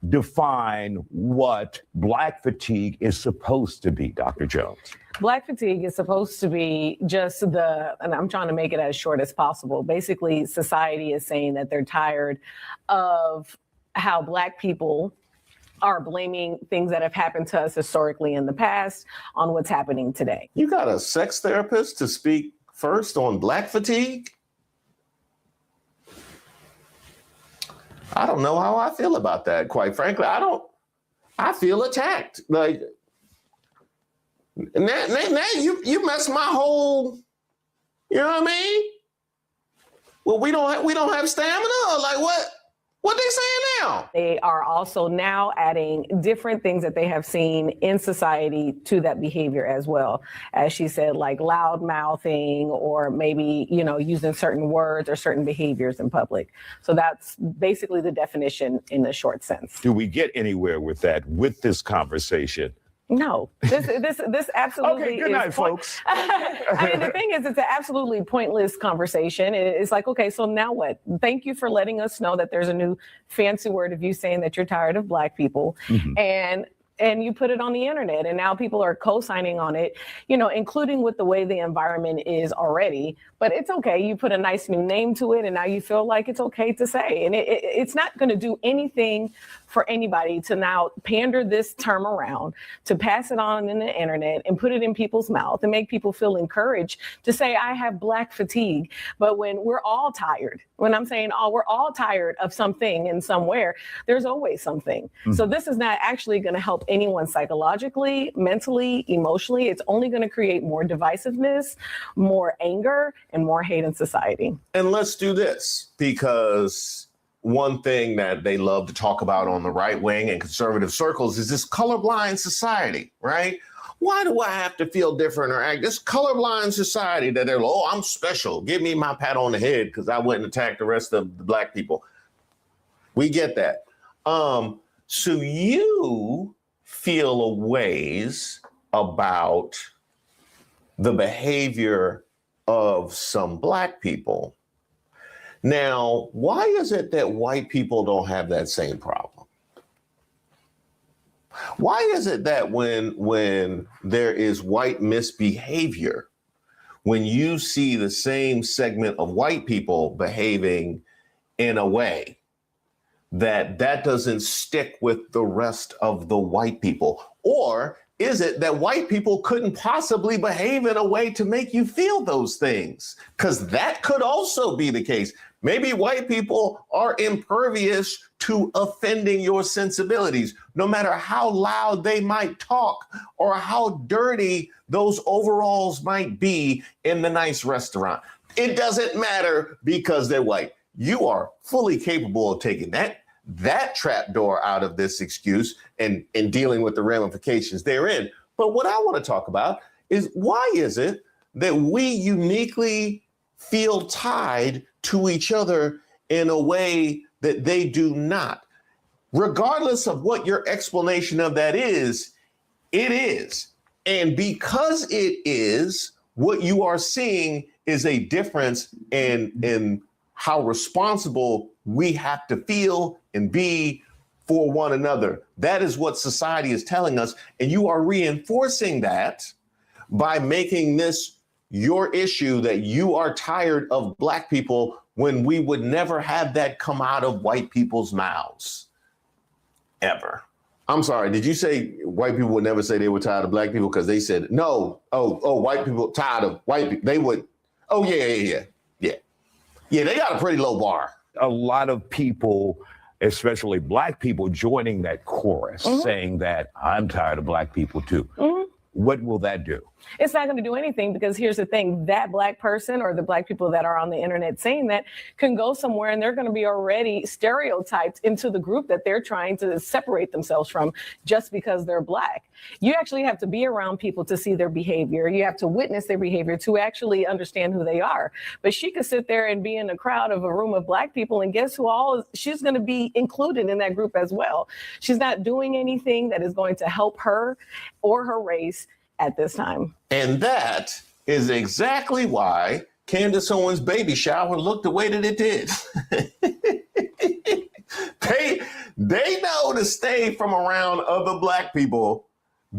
define what Black fatigue is supposed to be, Dr. Jones? Black fatigue is supposed to be just and I'm trying to make it as short as possible. Basically, society is saying that they're tired of how Black people are blaming things that have happened to us historically in the past on what's happening today. You got a sex therapist to speak first on Black fatigue? I don't know how I feel about that, quite frankly. I feel attacked. Like, now you messed my whole, you know what I mean? Well, we don't have stamina, or like what they saying now? They are also now adding different things that they have seen in society to that behavior as well. As she said, like loud mouthing, or maybe, using certain words or certain behaviors in public. So that's basically the definition in a short sense. Do we get anywhere with that, with this conversation? No, this absolutely. Okay, good night, folks. I mean, the thing is, it's an absolutely pointless conversation. It's like, okay, so now what? Thank you for letting us know that there's a new fancy word of you saying that you're tired of Black people, and you put it on the internet, and now people are co-signing on it, including with the way the environment is already. But it's okay. You put a nice new name to it, and now you feel like it's okay to say. And it's not going to do anything for anybody to now pander this term around, to pass it on in the internet and put it in people's mouth and make people feel encouraged to say, I have Black fatigue. But when we're all tired, when I'm saying, we're all tired of something and somewhere, there's always something. So this is not actually going to help anyone psychologically, mentally, emotionally. It's only going to create more divisiveness, more anger, and more hate in society. And let's do this, because one thing that they love to talk about on the right wing and conservative circles is this colorblind society, right? Why do I have to feel different or act? This colorblind society that they're, I'm special. Give me my pat on the head because I went and attacked the rest of the Black people. We get that. So you feel a ways about the behavior of some Black people. Now, why is it that white people don't have that same problem? Why is it that when there is white misbehavior, when you see the same segment of white people behaving in a way that doesn't stick with the rest of the white people? Or is it that white people couldn't possibly behave in a way to make you feel those things? Because that could also be the case. Maybe white people are impervious to offending your sensibilities, no matter how loud they might talk or how dirty those overalls might be in the nice restaurant. It doesn't matter because they're white. You are fully capable of taking that trapdoor out of this excuse and dealing with the ramifications therein. But what I want to talk about is, why is it that we uniquely feel tied to each other in a way that they do not? Regardless of what your explanation of that is, it is. And because it is, what you are seeing is a difference in how responsible we have to feel and be for one another. That is what society is telling us. And you are reinforcing that by making this your issue, that you are tired of Black people, when we would never have that come out of white people's mouths. Ever. I'm sorry, did you say white people would never say they were tired of Black people? Because they said, no, white people tired of white people. They would, yeah, they got a pretty low bar. A lot of people, especially Black people, joining that chorus, saying that I'm tired of Black people too. What will that do? It's not going to do anything, because here's the thing, that Black person or the Black people that are on the internet saying that can go somewhere and they're going to be already stereotyped into the group that they're trying to separate themselves from just because they're Black. You actually have to be around people to see their behavior. You have to witness their behavior to actually understand who they are. But she could sit there and be in a crowd of a room of Black people, and guess who she's going to be included in that group as well. She's not doing anything that is going to help her or her race at this time. And that is exactly why Candace Owens' baby shower looked the way that it did. They know to stay from around other black people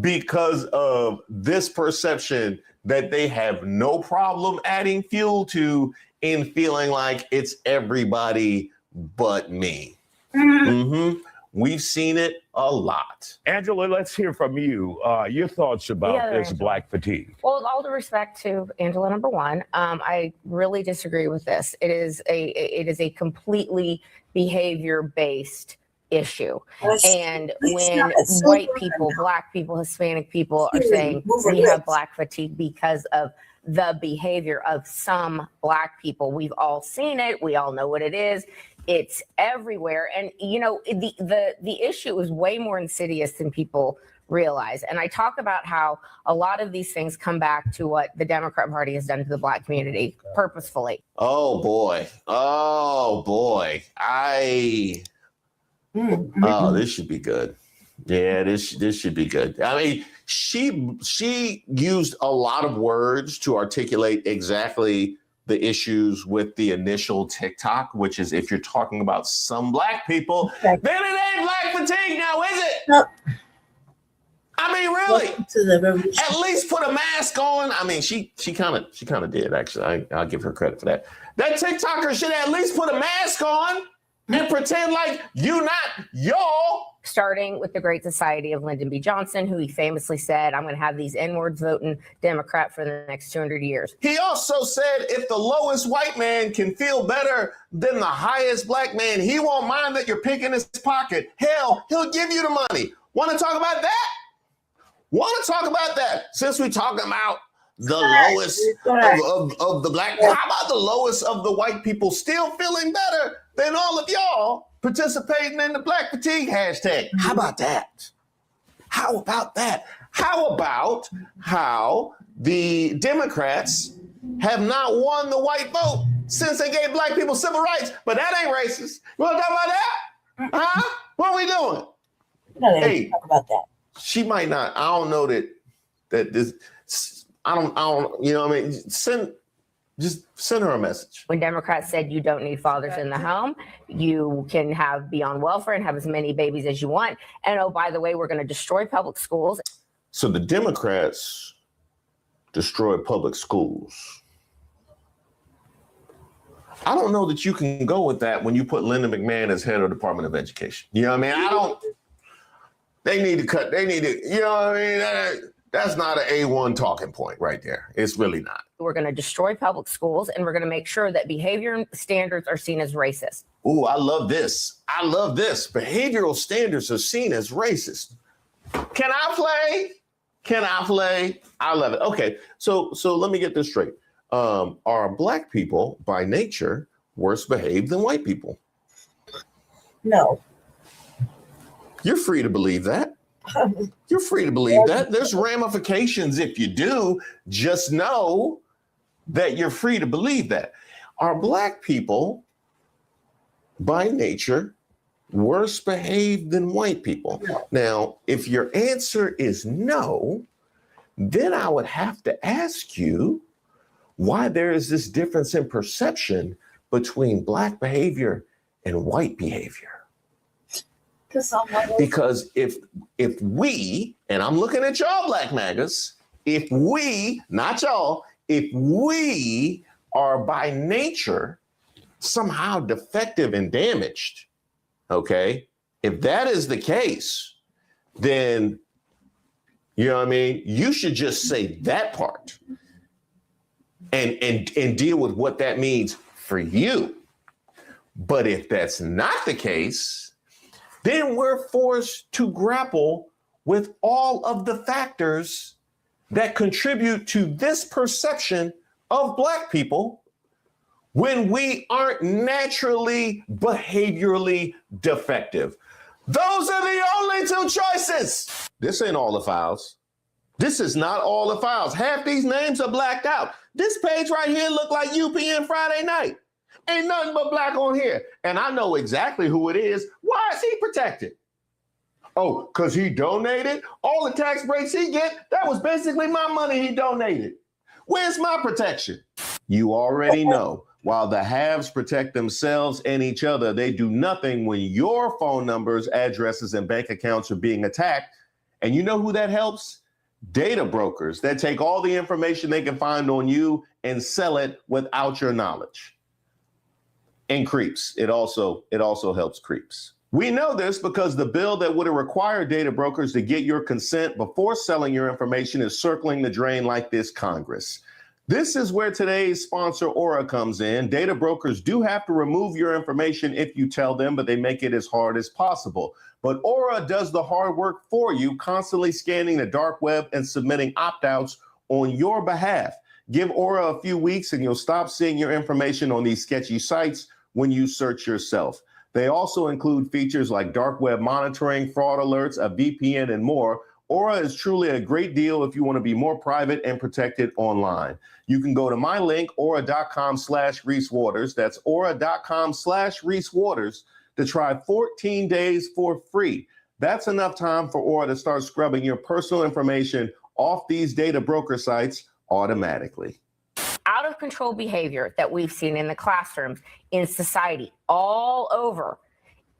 because of this perception that they have no problem adding fuel to in feeling like it's everybody but me. Mm-hmm. We've seen it a lot. Angela, let's hear from you. Your thoughts about this Angela. black fatigue. Well, with all due respect to Angela, number one, I really disagree with this. It is a completely behavior-based issue. And when white people, black people, Hispanic people are saying we have black fatigue because of the behavior of some black people, we've all seen it. We all know what it is. It's everywhere. And, you know, the issue is way more insidious than people realize. And I talk about how a lot of these things come back to what the Democrat Party has done to the black community purposefully. Oh, boy. Oh, boy. Oh, this should be good. Yeah, this should be good. I mean, she used a lot of words to articulate exactly the issues with the initial TikTok, which is if you're talking about some black people, then it ain't black fatigue now, is it? No. I mean, really? At least put a mask on. I mean, she kind of did, actually. I'll give her credit for that. That TikToker should at least put a mask on and pretend like you not y'all. Starting with the Great Society of Lyndon B. Johnson, who he famously said, I'm going to have these N-words voting Democrat for the next 200 years. He also said if the lowest white man can feel better than the highest black man, he won't mind that you're picking his pocket. Hell, he'll give you the money. Want to talk about that? Want to talk about that? Since we're talking about the lowest of the black, how about the lowest of the white people still feeling better than all of y'all participating in the black fatigue hashtag? How about that? How about that? How about how the Democrats have not won the white vote since they gave black people civil rights? But that ain't racist. You want to talk about that? Huh? What are we doing? No, hey, talk about that. She might not. I don't know that this. I don't. You know what I mean? Just send her a message. When Democrats said you don't need fathers in the home, you can be on welfare and have as many babies as you want. And oh, by the way, we're going to destroy public schools. So the Democrats destroy public schools. I don't know that you can go with that when you put Linda McMahon as head of the Department of Education. You know what I mean? They need to cut. They need to, you know what I mean? That's not an A1 talking point right there. It's really not. We're going to destroy public schools, and we're going to make sure that behavior standards are seen as racist. Ooh, I love this. I love this. Behavioral standards are seen as racist. Can I play? Can I play? I love it. Okay, so let me get this straight. Are black people by nature worse behaved than white people? No. You're free to believe that. You're free to believe that. There's ramifications if you do. Just know that you're free to believe that. Are black people by nature worse behaved than white people? No. Now, if your answer is no, then I would have to ask you why there is this difference in perception between black behavior and white behavior. Because if we, and I'm looking at y'all black MAGAs, if we, not y'all, if we are by nature somehow defective and damaged, okay, if that is the case, then, you know what I mean, you should just say that part and deal with what that means for you. But if that's not the case, then we're forced to grapple with all of the factors that contribute to this perception of black people when we aren't naturally behaviorally defective. Those are the only two choices. This ain't all the files. This is not all the files. Half these names are blacked out. This page right here look like UPN Friday night. Ain't nothing but black on here. And I know exactly who it is. Why is he protected? Oh, because he donated? All the tax breaks he get, that was basically my money he donated. Where's my protection? You already know. While the haves protect themselves and each other, they do nothing when your phone numbers, addresses, and bank accounts are being attacked. And you know who that helps? Data brokers that take all the information they can find on you and sell it without your knowledge. And creeps. It also helps creeps. We know this because the bill that would have required data brokers to get your consent before selling your information is circling the drain like this Congress. This is where today's sponsor, Aura, comes in. Data brokers do have to remove your information if you tell them, but they make it as hard as possible. But Aura does the hard work for you, constantly scanning the dark web and submitting opt-outs on your behalf. Give Aura a few weeks and you'll stop seeing your information on these sketchy sites when you search yourself. They also include features like dark web monitoring, fraud alerts, a VPN, and more. Aura is truly a great deal if you want to be more private and protected online. You can go to my link, aura.com/Reese Waters. That's aura.com/Reese Waters to try 14 days for free. That's enough time for Aura to start scrubbing your personal information off these data broker sites automatically. Out of control behavior that we've seen in the classrooms, in society, all over,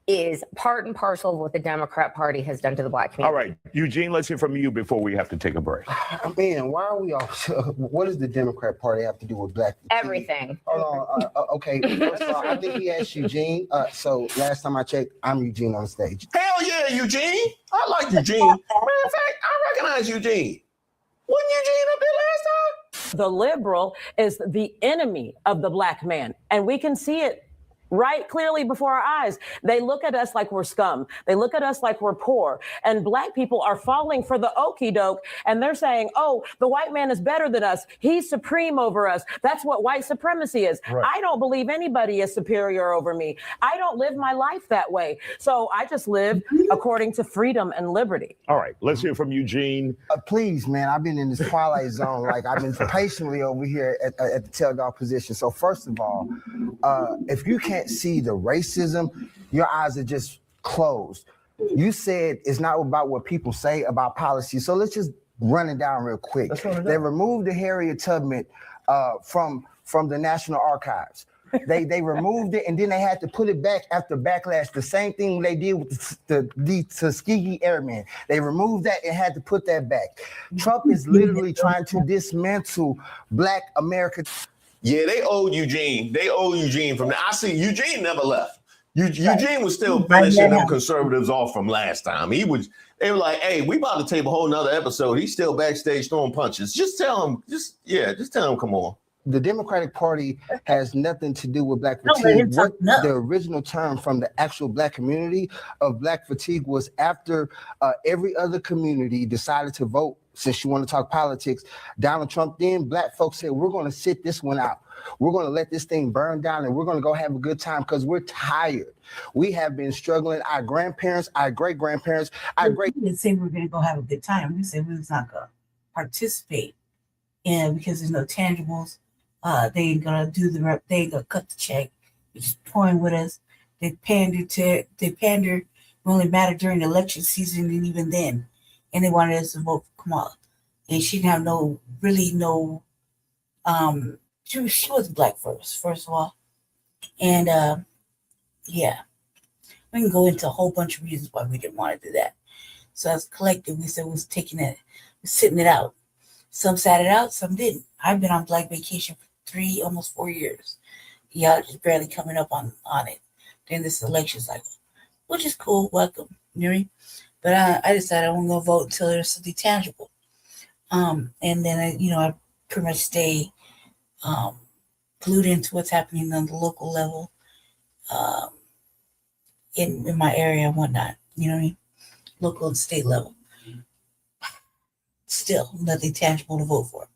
is part and parcel of what the Democrat Party has done to the Black community. All right, Eugene, let's hear from you before we have to take a break. Man, why are we all? What does the Democrat Party have to do with Black? Everything. Hold on. Okay, first of all, I think he asked Eugene. So last time I checked, I'm Eugene on stage. Hell yeah, Eugene. I like Eugene. Matter of fact, I recognize Eugene. Wasn't Eugene up there last time? The liberal is the enemy of the Black man, and we can see it right clearly before our eyes. They look at us like we're scum. They look at us like we're poor. And Black people are falling for the okie doke. And they're saying, oh, the white man is better than us. He's supreme over us. That's what white supremacy is. Right. I don't believe anybody is superior over me. I don't live my life that way. So I just live according to freedom and liberty. All right, let's hear from Eugene. Please, man, I've been in this twilight zone. Like, I've been patiently over here at the tail dog position. So first of all, if you can't see the racism, your eyes are just closed. You said it's not about what people say about policy. So let's just run it down real quick. They removed the Harriet Tubman from the National Archives. They removed it and then they had to put it back after backlash. The same thing they did with the Tuskegee Airmen. They removed that and had to put that back. Trump is literally trying to dismantle Black America. Yeah, they owe Eugene. They owe Eugene from I see Eugene never left. Eugene was still finishing them conservatives off from last time. They were like, hey, we about to tape a whole nother episode. He's still backstage throwing punches. Just tell him, just tell him, come on. The Democratic Party has nothing to do with Black fatigue. The original term from the actual Black community of Black fatigue was after every other community decided to vote. Since you want to talk politics, Donald Trump, then Black folks said, we're going to sit this one out. We're going to let this thing burn down and we're going to go have a good time because we're tired. We have been struggling. Our grandparents, our great-grandparents, We didn't say we're going to go have a good time. We said we was not going to participate in because there's no tangibles. They ain't going to do they ain't going to cut the check. They're just toying with us. They pander only matter during the election season and even then. And they wanted us to vote for Kamala. And she didn't have she was Black first of all. And yeah, we can go into a whole bunch of reasons why we didn't want to do that. So as a collective, we said we was sitting it out. Some sat it out, some didn't. I've been on Black vacation for almost 4 years. Y'all just barely coming up on it. Then this election cycle, which is cool, welcome, you know what I mean? But I decided I wasn't going to vote until there's something tangible. And then, I pretty much stay glued into what's happening on the local level in my area and whatnot. You know what I mean? Local and state level. Still, nothing tangible to vote for.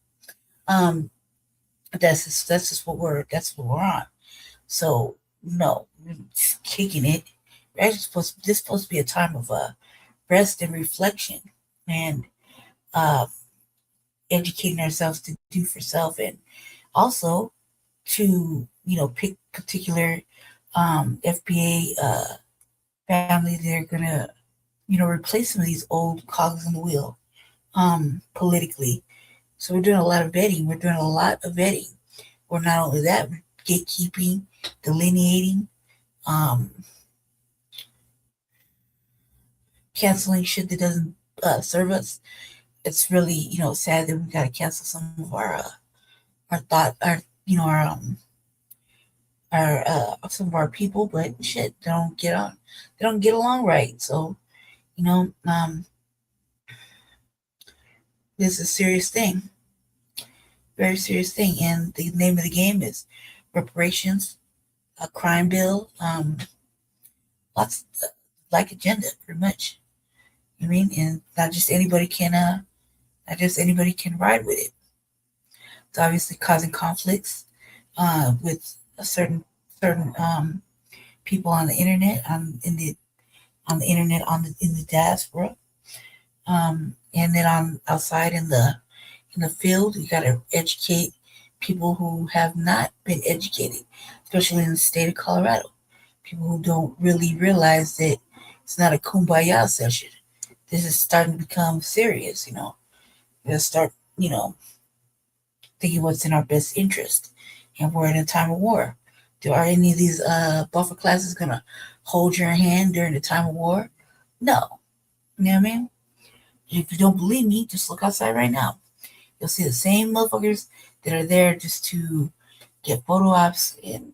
That's just what we're on. So, no, we're just kicking it. This is supposed to be a time of rest and reflection and educating ourselves to do for self and also to pick particular FBA family that are gonna replace some of these old cogs in the wheel politically. So we're doing a lot of vetting. We're not only that, we're gatekeeping, delineating, canceling shit that doesn't serve us. It's really, you know, sad that we got to cancel some of our some of our people, but shit, they don't get along right. So, you know, this is a serious thing, very serious thing, and the name of the game is reparations, a crime bill, lots of, like agenda, pretty much. You know what I mean? And not just anybody can ride with it. It's obviously causing conflicts with a certain people on the internet, in the diaspora, and then outside in the field. You got to educate people who have not been educated, especially in the state of Colorado. People who don't really realize that it's not a kumbaya session. This is starting to become serious, you know. You gotta start, you know, thinking what's in our best interest. And we're in a time of war. Are any of these buffer classes gonna hold your hand during the time of war? No. You know what I mean? If you don't believe me, just look outside right now. You'll see the same motherfuckers that are there just to get photo ops and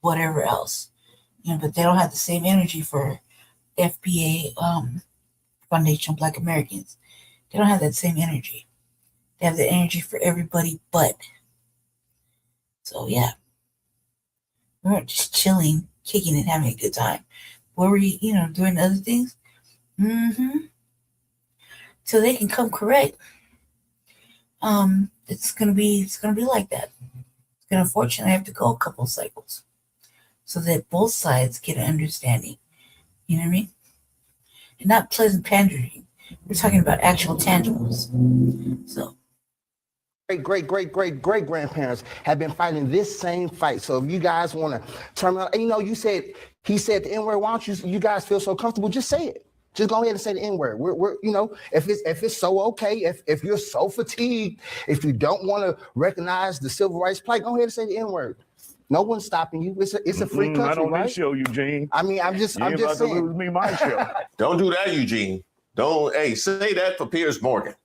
whatever else. You know, but they don't have the same energy for FBA, Foundation of Black Americans. They don't have that same energy. They have the energy for everybody but. So yeah. We weren't just chilling, kicking it, having a good time. What were you, doing other things? So they can come correct. It's gonna be like that. It's gonna unfortunately have to go a couple cycles so that both sides get an understanding. You know what I mean? And not pleasant pandering. We're talking about actual tangibles. So great grandparents have been fighting this same fight. So if you guys want to turn around, and he said the N-word, why don't you guys feel so comfortable, just say it. Just go ahead and say the N-word. We're if it's so okay, if you're so fatigued, if you don't want to recognize the civil rights plight, go ahead and say the N-word. No one's stopping you. It's a free country, not on right? this show, Eugene. I mean, I'm just saying. Lose me my show. Don't do that, Eugene. Don't. Hey, say that for Piers Morgan.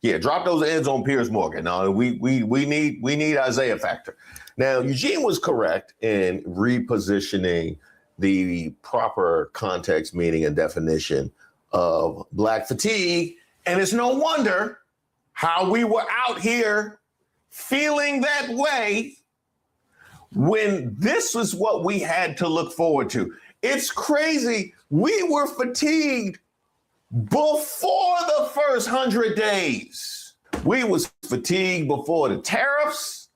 Yeah, drop those ends on Piers Morgan. No, we need Isaiah factor. Now, Eugene was correct in repositioning the proper context, meaning, and definition of Black fatigue, and it's no wonder how we were out here feeling that way when this was what we had to look forward to. It's crazy. We were fatigued before the first 100 days. We was fatigued before the tariffs.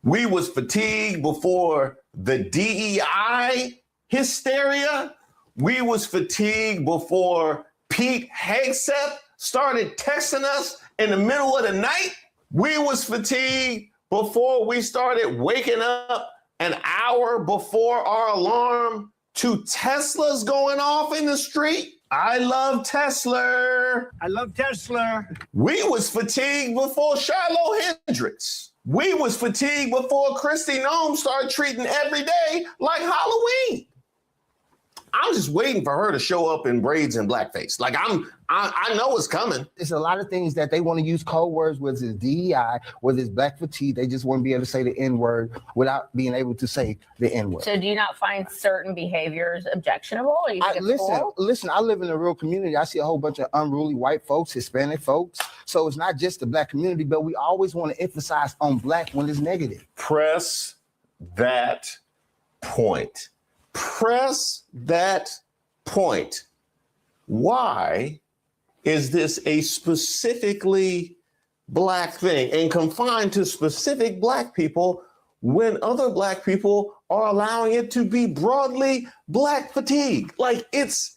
We was fatigued before the DEI hysteria. We was fatigued before Pete Hegseth started texting us in the middle of the night. We was fatigued before we started waking up an hour before our alarm to Teslas going off in the street. I love Tesla. I love Tesla. We was fatigued before Shiloh Hendricks. We was fatigued before Christy Nome started treating every day like Halloween. I'm just waiting for her to show up in braids and blackface. Like I know it's coming. There's a lot of things that they want to use code words, whether it's DEI, whether it's Black fatigue. They just want to be able to say the N-word without being able to say the N-word. So do you not find certain behaviors objectionable? Or you think it's cool? Listen, I live in a real community. I see a whole bunch of unruly white folks, Hispanic folks. So it's not just the Black community, but we always want to emphasize on Black when it's negative. Press that point. Press that point. Why is this a specifically Black thing and confined to specific Black people when other Black people are allowing it to be broadly Black fatigue? Like it's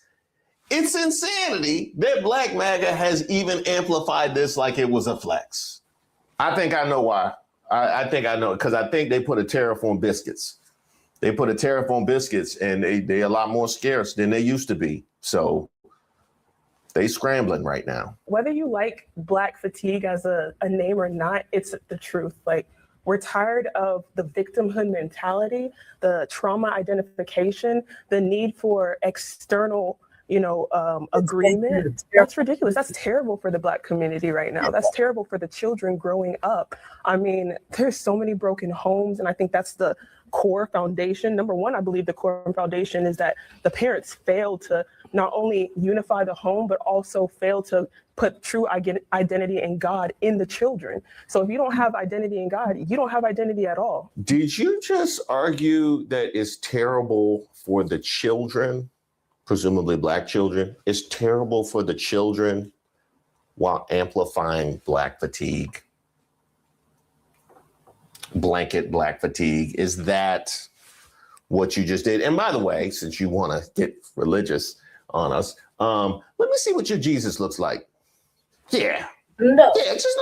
insanity that Black MAGA has even amplified this like it was a flex. I think I know why. I think I know, because I think they put a tariff on biscuits. They put a tariff on biscuits, and they're a lot more scarce than they used to be. So they scrambling right now. Whether you like Black fatigue as a name or not, it's the truth. Like, We're tired of the victimhood mentality, the trauma identification, the need for external, agreement. That's ridiculous. That's terrible for the Black community right now. That's terrible for the children growing up. I mean, there's so many broken homes, and I think that's the core foundation. Number one, I believe the core foundation is that the parents failed to not only unify the home, but also failed to put true identity in God in the children. So if you don't have identity in God, you don't have identity at all. Did you just argue that it's terrible for the children, presumably Black children? It's terrible for the children while amplifying Black fatigue? Blanket Black fatigue. Is that what you just did? And by the way, since you want to get religious on us, let me see what your Jesus looks like. Yeah. No. Yeah, just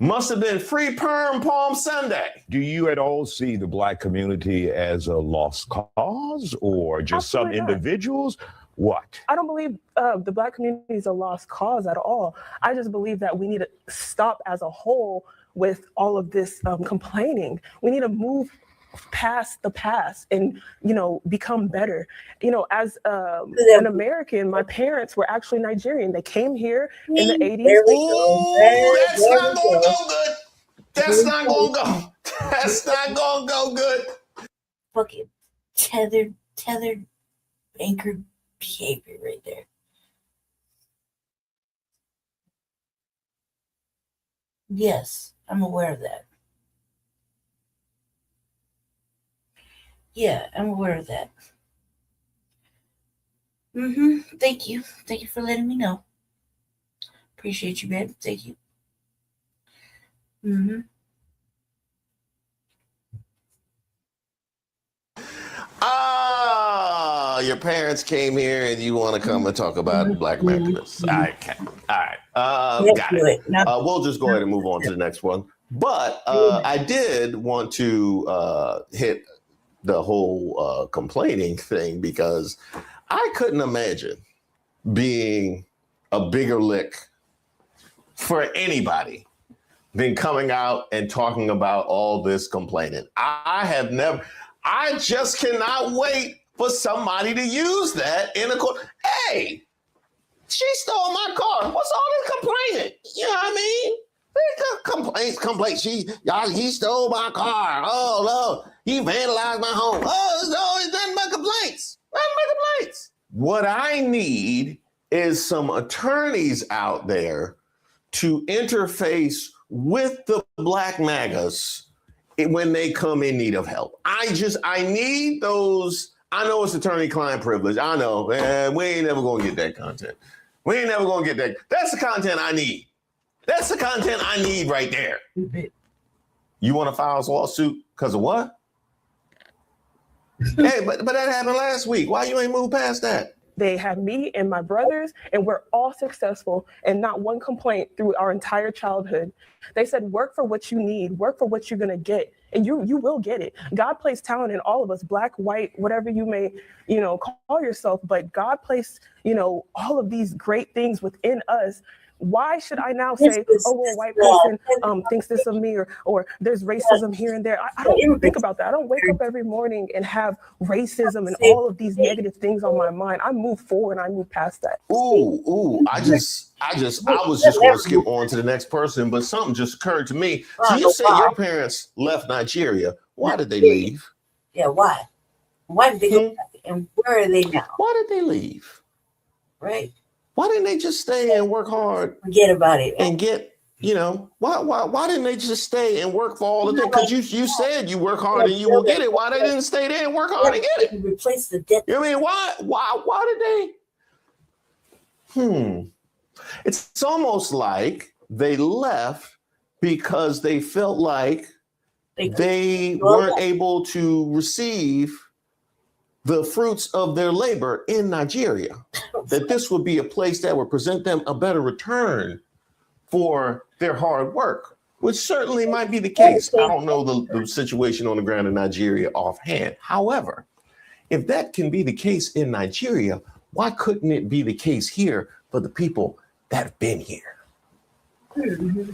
Must have been free perm Palm Sunday. Do you at all see the Black community as a lost cause or just Absolutely some not. individuals? What? I don't believe the Black community is a lost cause at all. I just believe that we need to stop as a whole with all of this complaining. We need to move past the past and, become better. As an American, my parents were actually Nigerian. They came here in the 80s. That's not going to go good. That's not going to go. That's not going to go good. Fucking tethered, anchored behavior right there. Yes, I'm aware of that. Yeah, I'm aware of that. Thank you. Thank you for letting me know. Appreciate you, babe. Thank you. Your parents came here and you want to come and talk about Black Americans. All right. Got it. We'll just go ahead and move on to the next one. But I did want to hit the whole complaining thing because I couldn't imagine being a bigger lick for anybody than coming out and talking about all this complaining. I just cannot wait for somebody to use that in a court. Hey, she stole my car. What's all this complaining? You know what I mean? Complaints. He stole my car. Oh, no. He vandalized my home. Oh, no, it's nothing but complaints. Nothing but complaints. What I need is some attorneys out there to interface with the Black MAGAs when they come in need of help. I need those. I know it's attorney-client privilege. I know. Man, we ain't never going to get that content. We ain't never going to get that. That's the content I need. That's the content I need right there. You want to file a lawsuit because of what? Hey, but that happened last week. Why you ain't moved past that? They have me and my brothers, and we're all successful and not one complaint through our entire childhood. They said, work for what you need, work for what you're going to get, and you will get it. God placed talent in all of us, Black, white, whatever you may, call yourself, but God placed, all of these great things within us. Why should I now say, oh, well, a white person thinks this of me or there's racism here and there? I don't think about that. I don't wake up every morning and have racism and all of these negative things on my mind. I move forward and I move past that. Ooh, I was just going to skip on to the next person, but something just occurred to me. So you say your parents left Nigeria. Why did they leave? Yeah, why? Why did they go back? And where are they now? Why did they leave? Right. Why didn't they just stay and work hard? Forget about it. And get, why didn't they just stay and work for all of them? Because you said you work hard and you will get it. Why they didn't stay there and work hard and get it? Replace the debt. I mean, why did they? It's almost like they left because they felt like they weren't able to receive the fruits of their labor in Nigeria, that this would be a place that would present them a better return for their hard work, which certainly might be the case. I don't know the situation on the ground in Nigeria offhand. However, if that can be the case in Nigeria, why couldn't it be the case here for the people that have been here. Mm-hmm.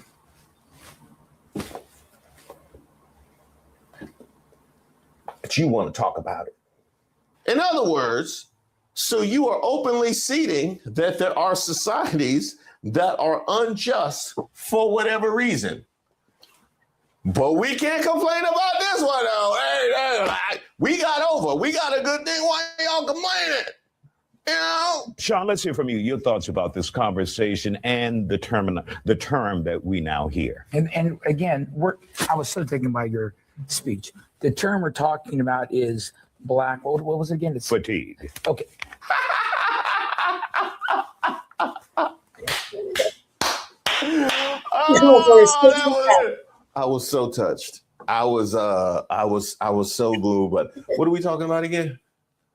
But you want to talk about it. In other words, so you are openly ceding that there are societies that are unjust for whatever reason. But we can't complain about this one, though. Hey, we got over. We got a good thing. Why y'all complaining? You know? Sean, let's hear from you. Your thoughts about this conversation and the term that we now hear. And again, I was so taken by your speech. The term we're talking about is black. What was it again? It's fatigue. Okay. I was so touched. I was so moved. But what are we talking about again?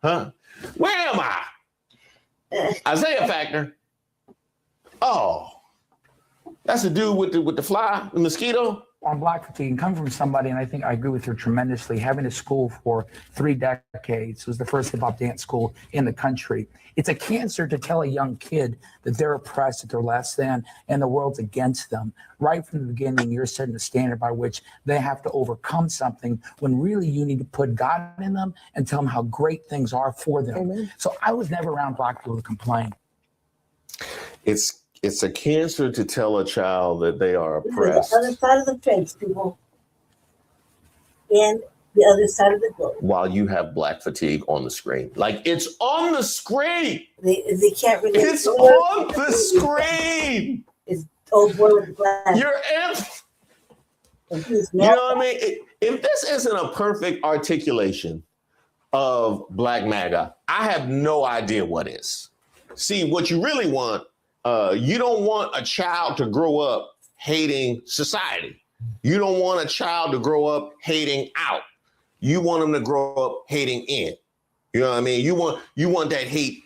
Huh? Where am I? Isaiah Factor. Oh, that's the dude with the fly, the mosquito. On black fatigue, and come from somebody, and I think I agree with her tremendously, having a school for 3 decades, was the first hip-hop dance school in the country. It's a cancer to tell a young kid that they're oppressed, that they're less than, and the world's against them. Right from the beginning, you're setting a standard by which they have to overcome something, when really you need to put God in them and tell them how great things are for them. Amen. So I was never around black people to complain. It's a cancer to tell a child that they are oppressed. The other side of the fence, people. And the other side of the globe. While you have black fatigue on the screen. Like, it's on the screen. They can't really. It's on the screen. It's old boy with black. You're you know what I mean? If this isn't a perfect articulation of Black MAGA, I have no idea what is. See, what you really want, you don't want a child to grow up hating society. You don't want a child to grow up hating out. You want them to grow up hating in. You know what I mean? You want that hate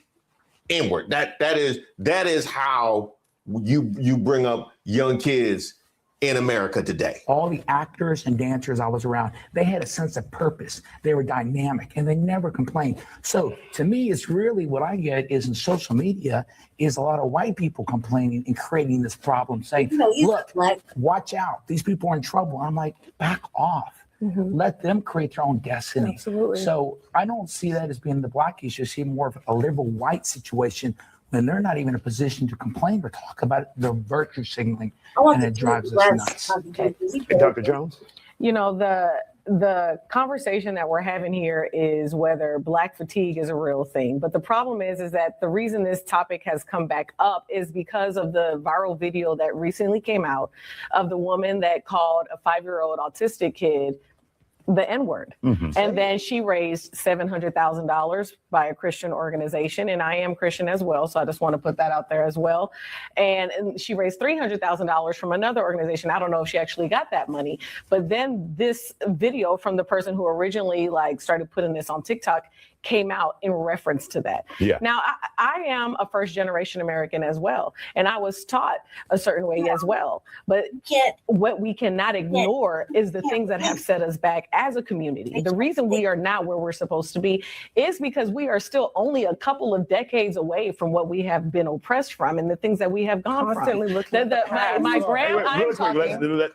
inward. That is how you bring up young kids in America today. All the actors and dancers I was around, they had a sense of purpose. They were dynamic and they never complained. So to me, it's really what I get is in social media is a lot of white people complaining and creating this problem, saying, look, watch out. These people are in trouble. I'm like, back off. Mm-hmm. Let them create their own destiny. Absolutely. So I don't see that as being the black issue. I see more of a liberal white situation when they're not even in a position to complain or talk about it. They're virtue signaling, and it drives us nuts. Okay. Dr. Jones? You know, the conversation that we're having here is whether black fatigue is a real thing. But the problem is that the reason this topic has come back up is because of the viral video that recently came out of the woman that called a 5-year-old autistic kid the N-word. Mm-hmm. And then she raised $700,000 by a Christian organization. And I am Christian as well. So I just want to put that out there as well. And she raised $300,000 from another organization. I don't know if she actually got that money. But then this video from the person who originally started putting this on TikTok came out in reference to that. Yeah. Now, I am a first generation American as well, and I was taught a certain way as well. But what we cannot ignore is the things that have set us back as a community. The reason we are not where we're supposed to be is because we are still only a couple of decades away from what we have been oppressed from and the things that we have gone Constantly from. looking at My grandma.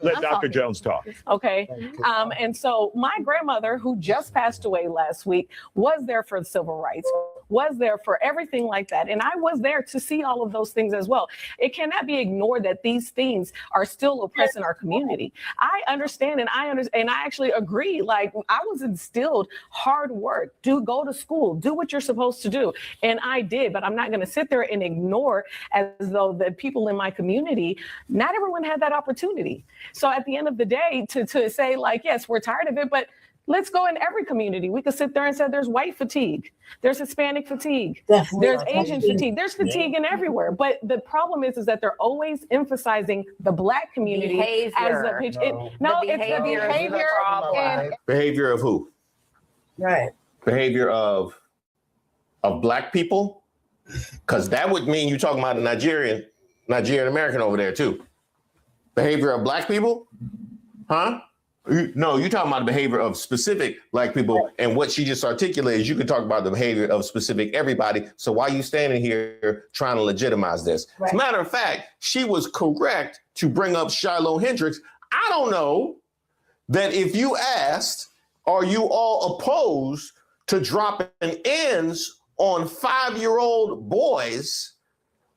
Let Dr. Jones talk. Okay. And so my grandmother, who just passed away last week, was there for the civil rights, was there for everything like that. And I was there to see all of those things as well. It cannot be ignored that these things are still oppressing our community. I understand and I actually agree. I was instilled hard work, go to school, do what you're supposed to do. And I did, but I'm not going to sit there and ignore as though the people in my community, not everyone had that opportunity. So at the end of the day, to say yes, we're tired of it, but let's go in every community. We could sit there and say there's white fatigue, there's Hispanic fatigue, there's Asian fatigue, there's fatigue in everyure. But the problem is that they're always emphasizing the black community as the it's the behavior and behavior of who? Right. Behavior of black people, because that would mean you're talking about a Nigerian American over there too. Behavior of black people, huh? No, you're talking about the behavior of specific black people, and what she just articulated. You can talk about the behavior of specific everybody. So why are you standing here trying to legitimize this? As a matter of fact, she was correct to bring up Shiloh Hendricks. I don't know that if you asked, are you all opposed to dropping ends on 5-year-old boys,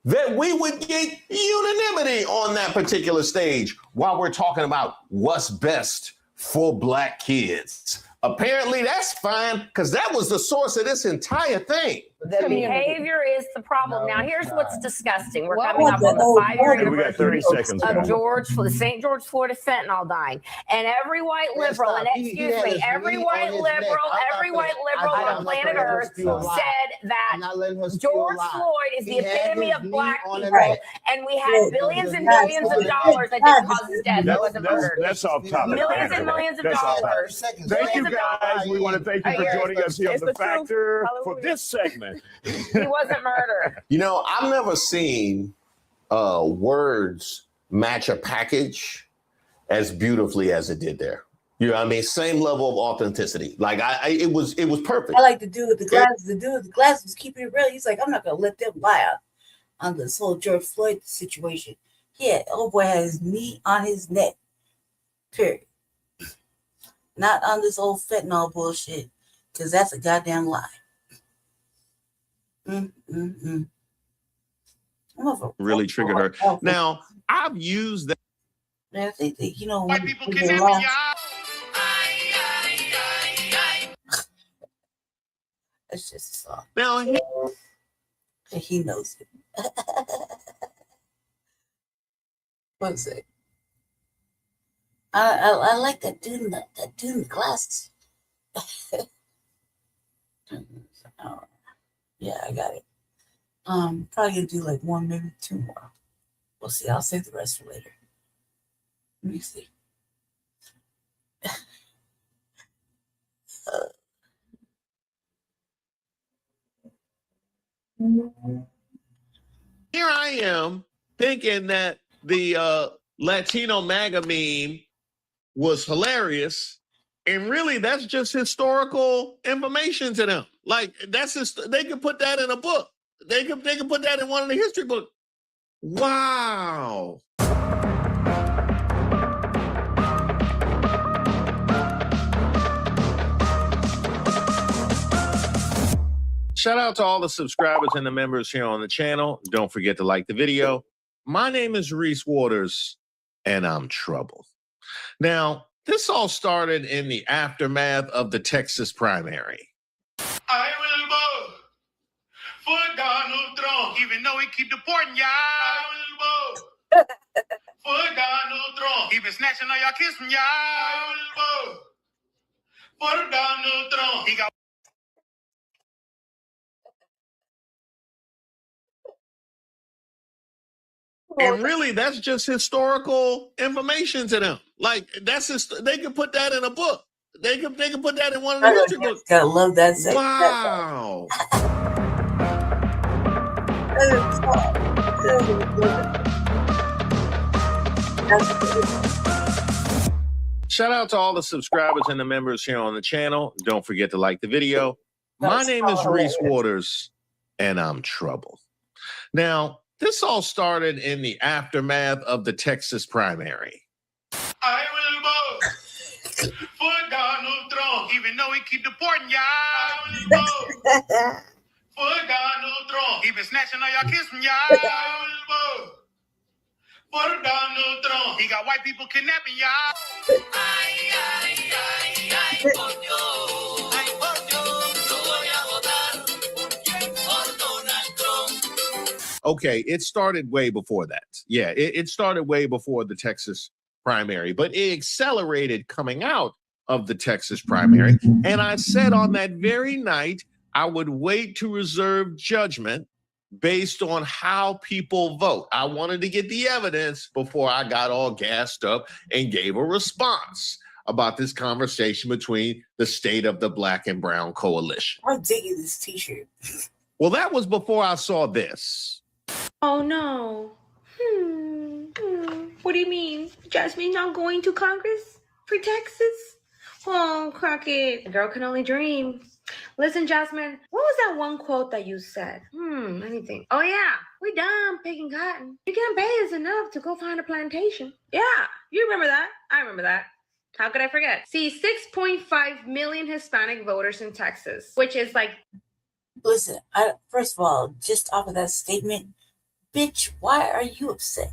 that we would get unanimity on that particular stage while we're talking about what's best for black kids. Apparently that's fine, because that was the source of this entire thing. The behavior is the problem. Now, here's what's disgusting. We're coming up on the 5-year We got 30 seconds. of the St. George, Florida fentanyl dying. And every white liberal, and excuse me, every white liberal on planet Earth said that George Floyd is the epitome of black people. And we had billions and billions of dollars that didn't cause his death. He wasn't murdered. That's off topic. Millions and millions of dollars. Thank you, guys. We want to thank you for joining us here on The Factor for this segment. He wasn't murdered. You know, I've never seen words match a package as beautifully as it did there. You know what I mean? Same level of authenticity. Like it was perfect. I like the dude with the glasses. The dude with the glasses was keeping it real. He's like, I'm not gonna let them lie on this whole George Floyd situation. Yeah, old boy had his knee on his neck. Period. Not on this old fentanyl bullshit, because that's a goddamn lie. Really triggered her. Now, I've used that. Man, I think that, you know, white people when kidnapping lost, that's just a song. Now, he knows it. One sec. I like that dude in the glasses. Oh, yeah, I got it. Probably gonna do like one, maybe two more. We'll see. I'll save the rest for later. Let me see. Here I am thinking that the Latino MAGA meme was hilarious, and really that's just historical information to them. Like that's just, they could put that in a book. They could put that in one of the history books. Wow. Shout out to all the subscribers and the members here on the channel. Don't forget to like the video. My name is Reese Waters, and I'm troubled. Now, this all started in the aftermath of the Texas primary. I will vote for Donald Trump, even though he keep deporting y'all. I will vote for Donald Trump. He been snatching all y'all kids from y'all. I will vote for Donald Trump. He got And really, that's just historical information to them. Like that's just, they could put that in a book. They could put that in one of the history books. Gotta love that. Wow. Shout out to all the subscribers and the members here on the channel. Don't forget to like the video. My name is Reese Waters, and I'm troubled. Now, this all started in the aftermath of the Texas primary. I will vote for Donald Trump, even though he keep deporting y'all. I will vote for Donald Trump. He been snatching all y'all kids from y'all. I will vote for Donald Trump. He got white people kidnapping y'all. Okay, it started way before that. Yeah, it started way before the Texas primary, but it accelerated coming out of the Texas primary. And I said on that very night, I would wait to reserve judgment based on how people vote. I wanted to get the evidence before I got all gassed up and gave a response about this conversation between the state of the Black and Brown coalition. I'm digging this t-shirt. Well, that was before I saw this. Oh no. What do you mean? Jasmine not going to Congress? for Texas? Oh, Crockett, a girl can only dream. Listen, Jasmine, what was that one quote that you said? Let me think. Oh, yeah, we done picking cotton. You can't pay us enough to go find a plantation. Yeah, you remember that. I remember that. How could I forget? See, 6.5 million Hispanic voters in Texas, which is like... Listen, first of all, just off of that statement, bitch, why are you upset?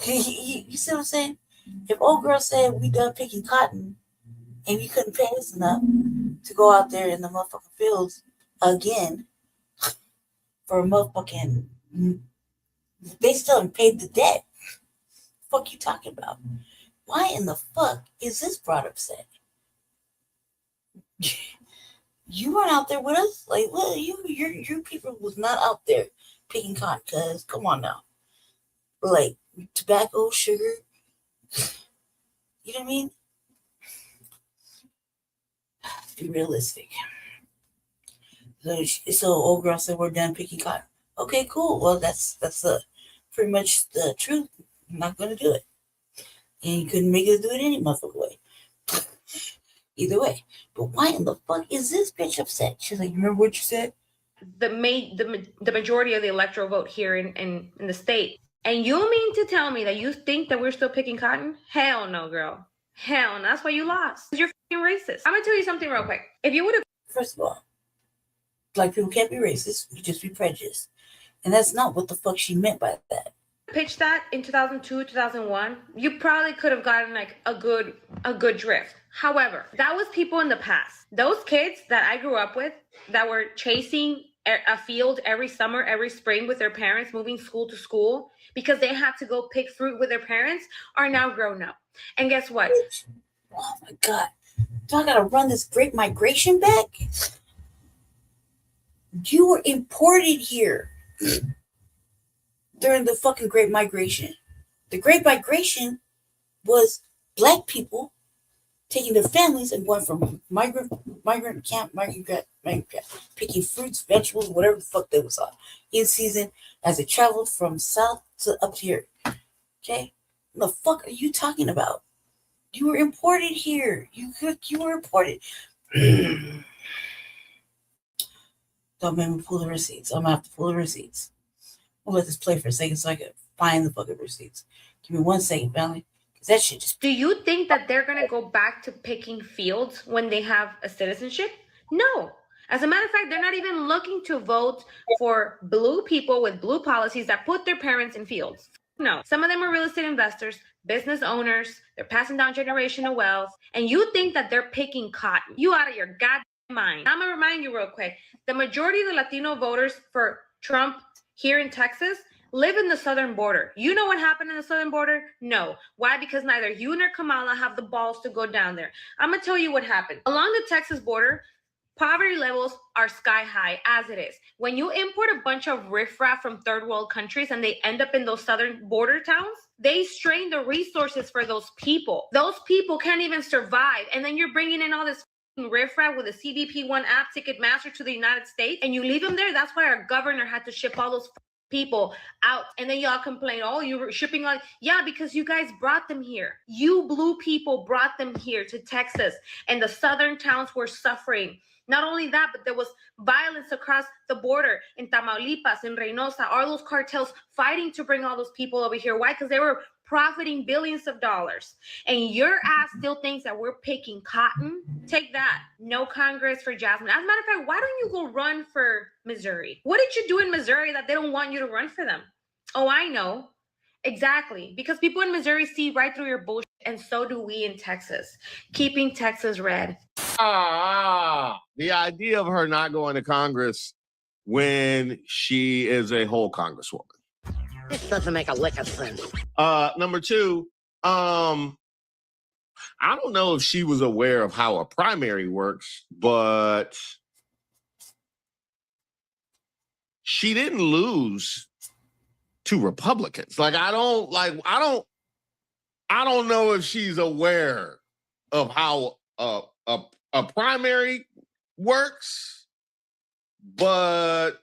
You see what I'm saying? If old girl said we done picking cotton and you couldn't pay us enough to go out there in the motherfucking fields again for a motherfucking, they still haven't paid the debt. Fuck you talking about? Why in the fuck is this broad upset? You weren't out there with us. Like, well, your people was not out there picking cotton. Cause come on now, like tobacco, sugar. You know what I mean? Be realistic. So old girl said we're done picking cotton. Okay, cool. Well, that's pretty much the truth. I'm not gonna do it, and you couldn't make us do it any motherfucking way. Either way, but why in the fuck is this bitch upset? She's like, you remember what you said? The majority of the electoral vote here in the state. And you mean to tell me that you think that we're still picking cotton? Hell no, girl. Hell no. That's why you lost. You're fucking racist. I'm gonna tell you something real quick. If you would have... First of all, black people can't be racist. We just be prejudiced. And that's not what the fuck she meant by that. Pitched that in 2002, 2001, you probably could have gotten like a good drift. However, that was people in the past. Those kids that I grew up with that were chasing a field every summer, every spring with their parents, moving school to school because they had to go pick fruit with their parents, are now grown up. And guess what? Oh my God. Do I gotta run this great migration back? You were imported here during the fucking Great Migration. The Great Migration was black people taking their families and going from migrant camp, picking fruits, vegetables, whatever the fuck they was on in season as they traveled from south to up here. Okay? What the fuck are you talking about? You were imported here. You were imported. Don't make me pull the receipts. I'm gonna have to pull the receipts. We'll let this play for a second so I can find the fucking receipts. Give me 1 second, family. Because that shit just... Do you think that they're going to go back to picking fields when they have a citizenship? No. As a matter of fact, they're not even looking to vote for blue people with blue policies that put their parents in fields. No. Some of them are real estate investors, business owners. They're passing down generational wealth. And you think that they're picking cotton. You out of your goddamn mind. I'm going to remind you real quick. The majority of the Latino voters for Trump here in Texas live in the southern border. You know what happened in the southern border? No. Why? Because neither you nor Kamala have the balls to go down there. I'm going to tell you what happened. Along the Texas border, poverty levels are sky high as it is. When you import a bunch of riffraff from third world countries and they end up in those southern border towns, they strain the resources for those people. Those people can't even survive. And then you're bringing in all this riffraff with a CBP1 app Ticketmaster to the United States and you leave them there. That's why our governor had to ship all those people out. And then y'all complain, oh, you were shipping on. Yeah, because you guys brought them here. You blue people brought them here to Texas, and the southern towns were suffering. Not only that, but there was violence across the border in Tamaulipas, in Reynosa, all those cartels fighting to bring all those people over here. Why? Because they were profiting billions of dollars. And your ass still thinks that we're picking cotton? Take that. No Congress for Jasmine. As a matter of fact, why don't you go run for Missouri? What did you do in Missouri that they don't want you to run for them? Oh, I know. Exactly. Because people in Missouri see right through your bullshit, and so do we in Texas. Keeping Texas red. The idea of her not going to Congress when she is a whole Congresswoman. This doesn't make a lick of sense. Number two, I don't know if she was aware of how a primary works, but she didn't lose to Republicans. I don't know if she's aware of how a primary works, but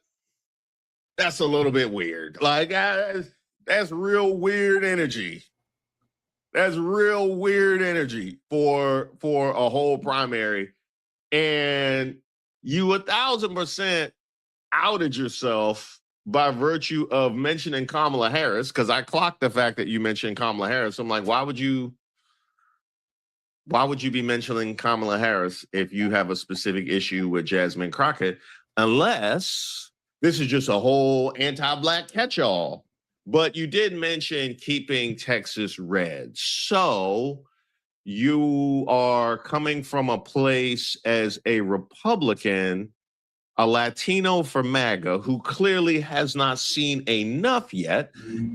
that's a little bit weird. That's real weird energy. That's real weird energy for a whole primary. And you 1,000% outed yourself by virtue of mentioning Kamala Harris, because I clocked the fact that you mentioned Kamala Harris. I'm like, why would you be mentioning Kamala Harris if you have a specific issue with Jasmine Crockett, unless this is just a whole anti-Black catch-all? But you did mention keeping Texas red. So you are coming from a place as a Republican, a Latino for MAGA, who clearly has not seen enough yet,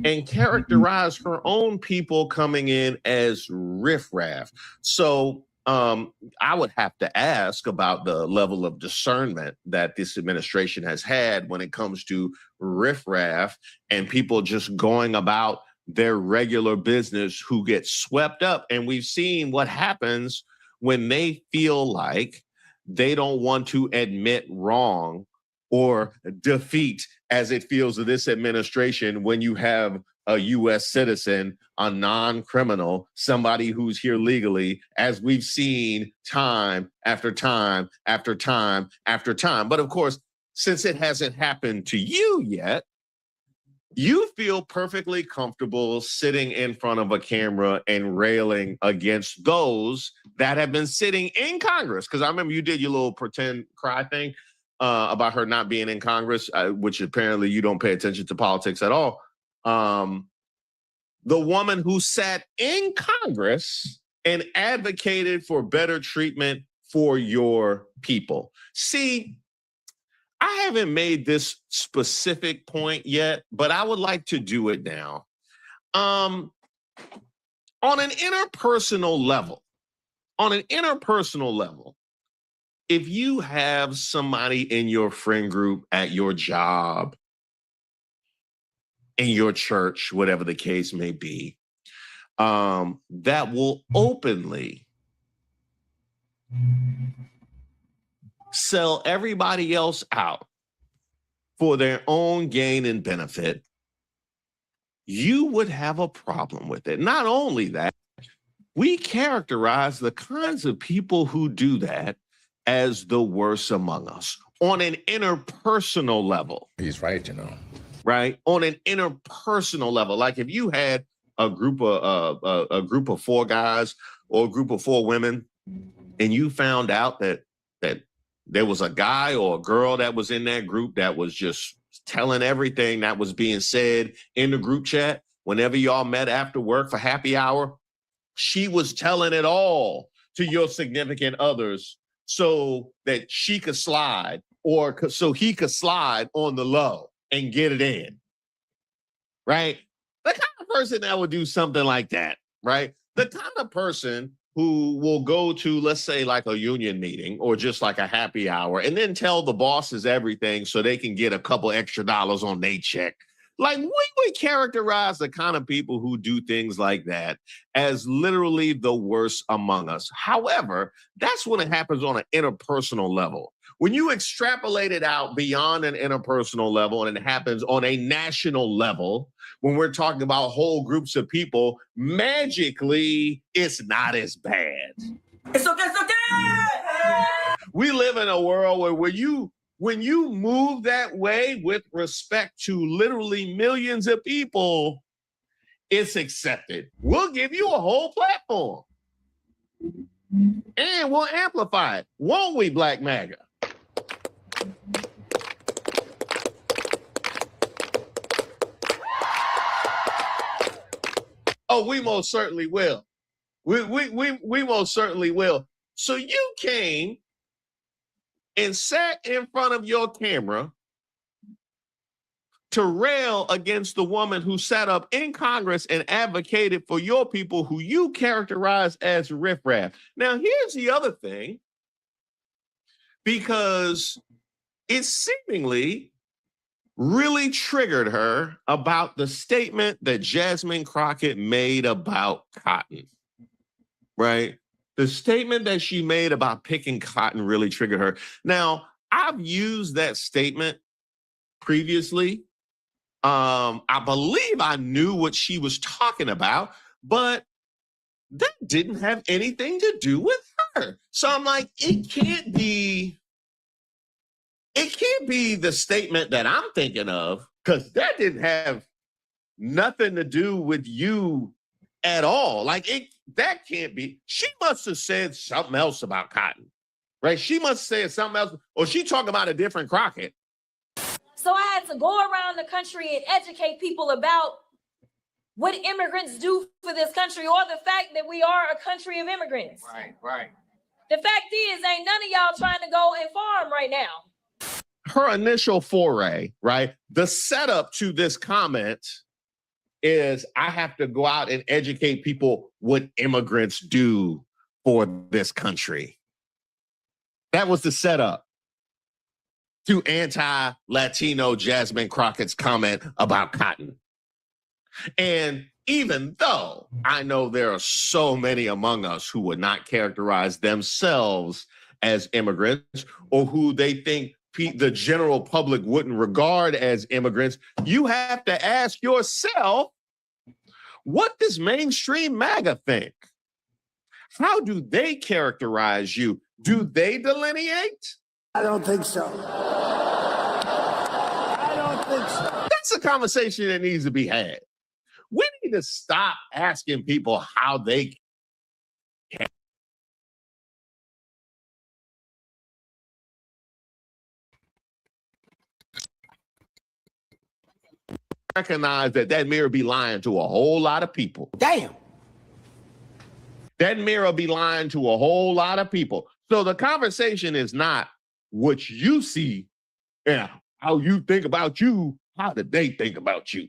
and characterize her own people coming in as riffraff. So I would have to ask about the level of discernment that this administration has had when it comes to riffraff and people just going about their regular business who get swept up. And we've seen what happens when they feel like they don't want to admit wrong or defeat, as it feels to this administration, when you have a U.S. citizen, a non-criminal, somebody who's here legally, as we've seen time after time after time after time. But of course, since it hasn't happened to you yet, you feel perfectly comfortable sitting in front of a camera and railing against those that have been sitting in Congress. Because I remember you did your little pretend cry thing about her not being in Congress, which apparently you don't pay attention to politics at all. The woman who sat in Congress and advocated for better treatment for your people. See, I haven't made this specific point yet, but I would like to do it now. On an interpersonal level, if you have somebody in your friend group, at your job, in your church, whatever the case may be, that will openly sell everybody else out for their own gain and benefit, you would have a problem with it. Not only that, we characterize the kinds of people who do that as the worst among us on an interpersonal level. He's right, you know. Right? On an interpersonal level. Like if you had a group of 4 guys or a group of 4 women, and you found out that there was a guy or a girl that was in that group that was just telling everything that was being said in the group chat, whenever y'all met after work for happy hour, she was telling it all to your significant others so that she could slide, or so he could slide on the low and get it in, right? The kind of person that would do something like that, right? The kind of person who will go to, let's say, like a union meeting or just like a happy hour and then tell the bosses everything so they can get a couple extra dollars on their check. Like, we would characterize the kind of people who do things like that as literally the worst among us. However, that's when it happens on an interpersonal level. When you extrapolate it out beyond an interpersonal level and it happens on a national level, when we're talking about whole groups of people, magically, it's not as bad. It's okay. We live in a world where when you move that way with respect to literally millions of people, it's accepted. We'll give you a whole platform. And we'll amplify it. Won't we, Black MAGA? Oh, we most certainly will. We most certainly will. So you came and sat in front of your camera to rail against the woman who sat up in Congress and advocated for your people who you characterize as riffraff. Now, here's the other thing, because it seemingly really triggered her about the statement that Jasmine Crockett made about cotton, right? The statement that she made about picking cotton really triggered her. Now, I've used that statement previously. I believe I knew what she was talking about, but that didn't have anything to do with her. So I'm like, it can't be the statement that I'm thinking of, because that didn't have nothing to do with you at all. Like, that can't be. She must have said something else about Cotton, right? She must have said something else, or she talking about a different Crockett. So I had to go around the country and educate people about what immigrants do for this country, or the fact that we are a country of immigrants. Right. The fact is, ain't none of y'all trying to go and farm right now. Her initial foray, right? The setup to this comment is, I have to go out and educate people what immigrants do for this country. That was the setup to anti-Latino Jasmine Crockett's comment about Cotton. And even though I know there are so many among us who would not characterize themselves as immigrants, or who they think the general public wouldn't regard as immigrants, you have to ask yourself, what does mainstream MAGA think? How do they characterize you? Do they delineate? I don't think so. I don't think so. That's a conversation that needs to be had. We need to stop asking people how they recognize that mirror be lying to a whole lot of people. Damn. That mirror be lying to a whole lot of people. So the conversation is not what you see and how you think about you. How did they think about you?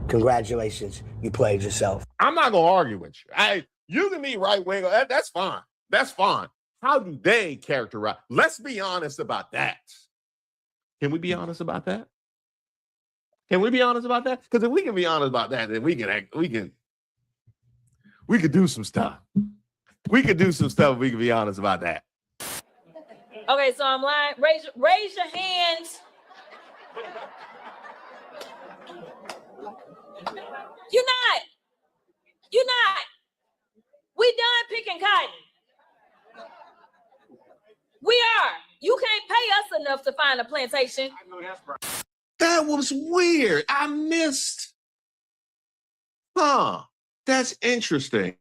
Congratulations, you played yourself. I'm not gonna argue with you. You can be right wing. That's fine. That's fine. How do they characterize? Let's be honest about that. Can we be honest about that? Can we be honest about that? Because if we can be honest about that, then we can do some stuff. We could do some stuff if we can be honest about that. Okay, so I'm lying. Raise your hands. You're not. We done picking cotton. We are. You can't pay us enough to find a plantation. I know that's right. That was weird. I missed. That's interesting.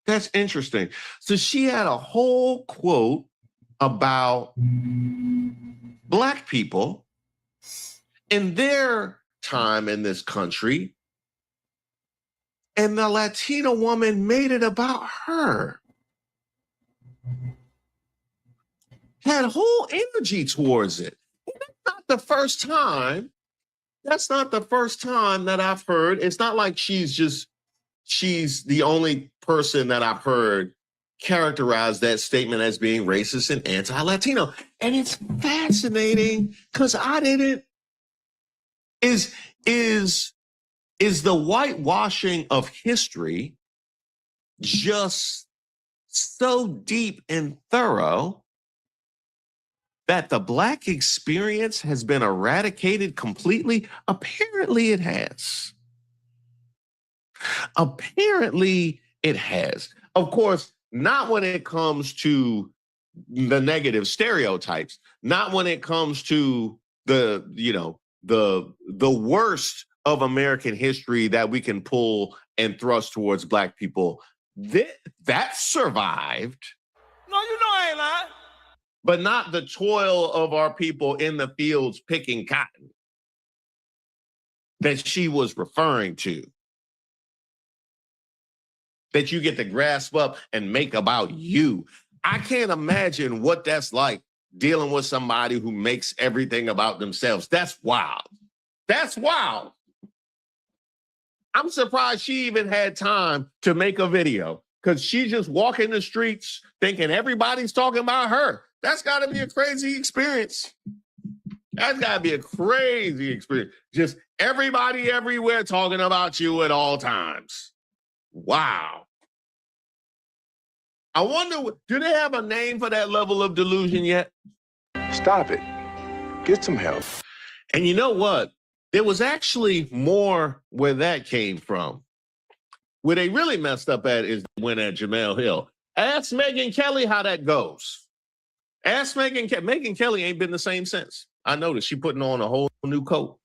That's interesting. So she had a whole quote about Black people in their time in this country, and the Latina woman made it about her. Had whole energy towards it. That's not the first time. That's not the first time that I've heard. It's not like she's the only person that I've heard characterize that statement as being racist and anti-Latino. And it's fascinating because is the whitewashing of history just so deep and thorough that the Black experience has been eradicated completely? Apparently it has. Apparently it has. Of course, not when it comes to the negative stereotypes, not when it comes to the worst of American history that we can pull and thrust towards Black people. That survived. No, you know I ain't lying. But not the toil of our people in the fields picking cotton that she was referring to. That you get to grasp up and make about you. I can't imagine what that's like, dealing with somebody who makes everything about themselves. That's wild. That's wild. I'm surprised she even had time to make a video, because she's just walking the streets thinking everybody's talking about her. That's got to be a crazy experience. That's got to be a crazy experience. Just everybody everywhere talking about you at all times. Wow. I wonder, do they have a name for that level of delusion yet? Stop it. Get some help. And you know what? There was actually more where that came from. Where they really messed up at is when at Jamel Hill. Ask Megyn Kelly how that goes. Ask Megyn Kelly ain't been the same since. I noticed she putting on a whole new coat.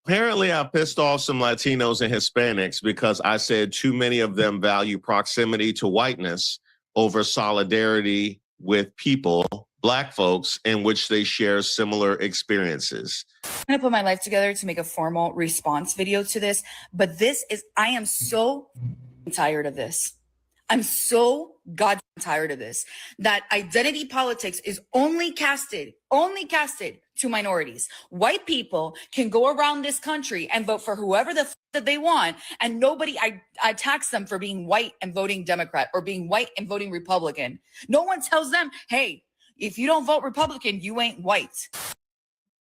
Apparently, I pissed off some Latinos and Hispanics because I said too many of them value proximity to whiteness over solidarity with people, Black folks, in which they share similar experiences. I'm gonna put my life together to make a formal response video to this, but I am so tired of this. I'm so goddamn tired of this, that identity politics is only casted to minorities. White people can go around this country and vote for whoever the that they want, and nobody attacks them for being white and voting Democrat or being white and voting Republican. No one tells them, hey, if you don't vote Republican, you ain't white.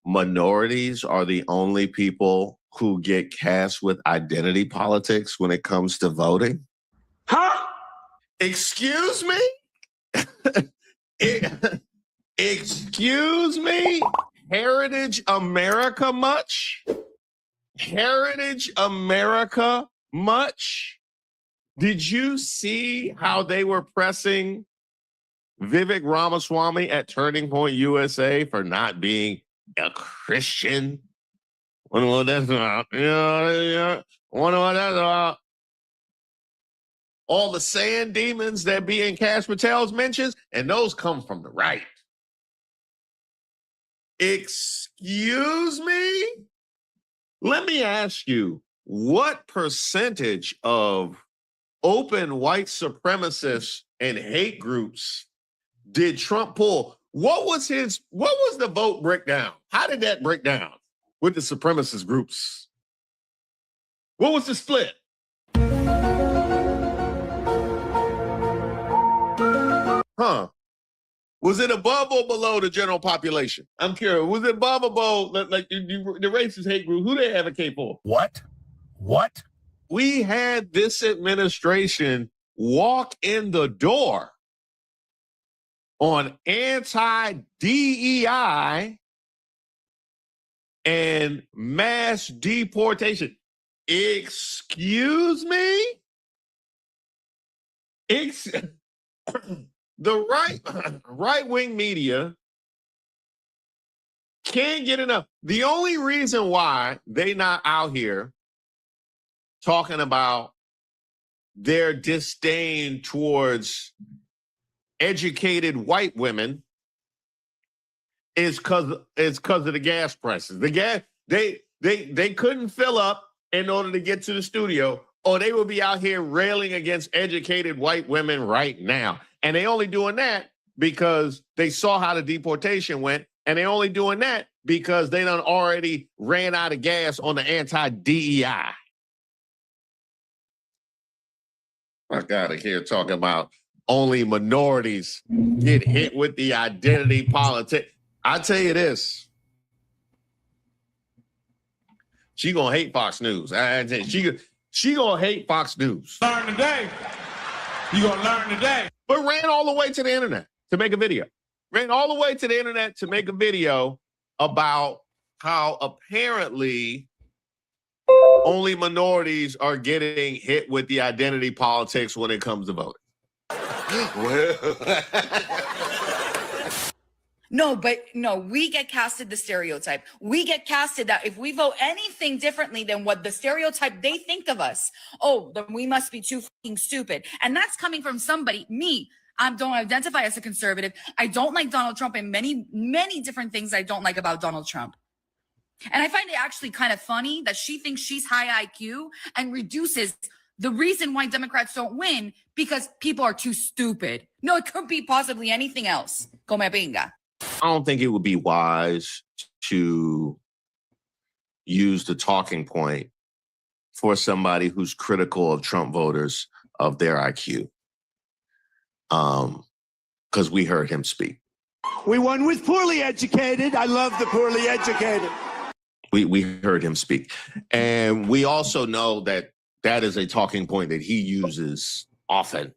Minorities are the only people who get cast with identity politics when it comes to voting? Huh? Excuse me? Excuse me? Heritage America much? Heritage America much? Did you see how they were pressing Vivek Ramaswamy at Turning Point USA for not being a Christian? Wonder what that's about. Yeah. Wonder what that's about. All the sand demons that be in Cash Patel's mentions, and those come from the right. Excuse me? Let me ask you, what percentage of open white supremacists and hate groups did Trump pull? What was the vote breakdown? How did that break down with the supremacist groups? What was the split? Huh? Was it above or below the general population? I'm curious. Was it above or below, like the racist hate group? Who they advocate for? What? We had this administration walk in the door on anti-DEI and mass deportation. Excuse me? The right-wing media can't get enough. The only reason why they not out here talking about their disdain towards educated white women is because of the gas prices. The gas they couldn't fill up in order to get to the studio, or they would be out here railing against educated white women right now. And they only doing that because they saw how the deportation went, and they only doing that because they done already ran out of gas on the anti-DEI. I gotta hear talking about only minorities get hit with the identity politics. I tell you this, she gonna hate Fox News. She gonna hate Fox News. Learn today. You gonna learn today. But ran all the way to the internet to make a video. Ran all the way to the internet to make a video about how apparently only minorities are getting hit with the identity politics when it comes to voting. No, we get casted the stereotype. We get casted that if we vote anything differently than what the stereotype they think of us, then we must be too fucking stupid. And that's coming from somebody, me. I don't identify as a conservative. I don't like Donald Trump, and many, many different things I don't like about Donald Trump. And I find it actually kind of funny that she thinks she's high IQ and reduces the reason why Democrats don't win because people are too stupid. No, it could be possibly anything else. Come pinga. I don't think it would be wise to use the talking point for somebody who's critical of Trump voters of their IQ. Because we heard him speak. We won with poorly educated. I love the poorly educated. We heard him speak. And we also know that that is a talking point that he uses often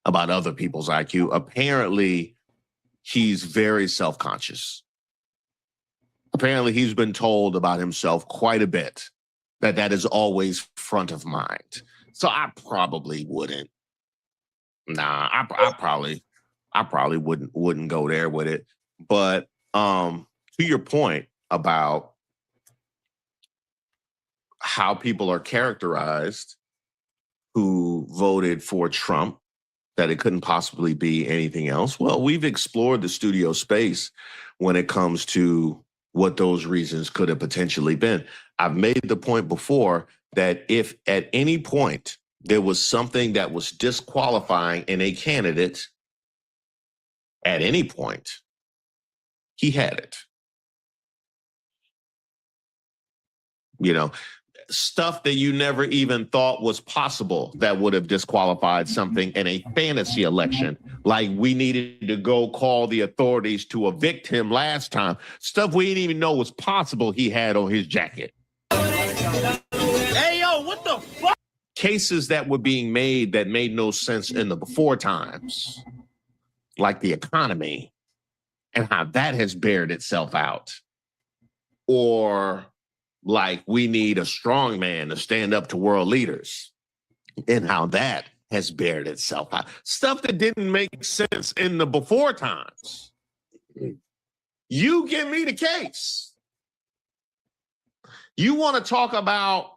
about other people's IQ. Apparently, he's very self-conscious. Apparently, he's been told about himself quite a bit, that is always front of mind. So I probably wouldn't. Nah, I probably wouldn't go there with it. But to your point about how people are characterized who voted for Trump, that it couldn't possibly be anything else. Well, we've explored the studio space when it comes to what those reasons could have potentially been. I've made the point before that if at any point there was something that was disqualifying in a candidate, at any point, he had it. You know, stuff that you never even thought was possible that would have disqualified something in a fantasy election. Like we needed to go call the authorities to evict him last time. Stuff we didn't even know was possible he had on his jacket. Hey, yo, what the fuck? Cases that were being made that made no sense in the before times, like the economy and how that has bared itself out. Or like we need a strong man to stand up to world leaders and how that has bared itself out. Stuff that didn't make sense in the before times. You give me the case. You want to talk about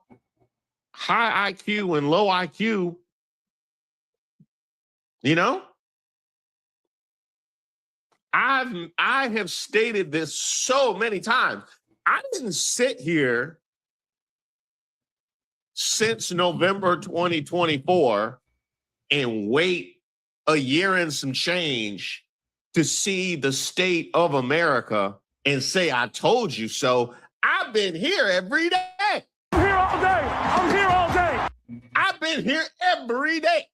high IQ and low IQ, you know? I have stated this so many times. I didn't sit here since November 2024 and wait a year and some change to see the state of America and say, I told you so. I've been here every day. I'm here all day. I'm here all day. I've been here every day.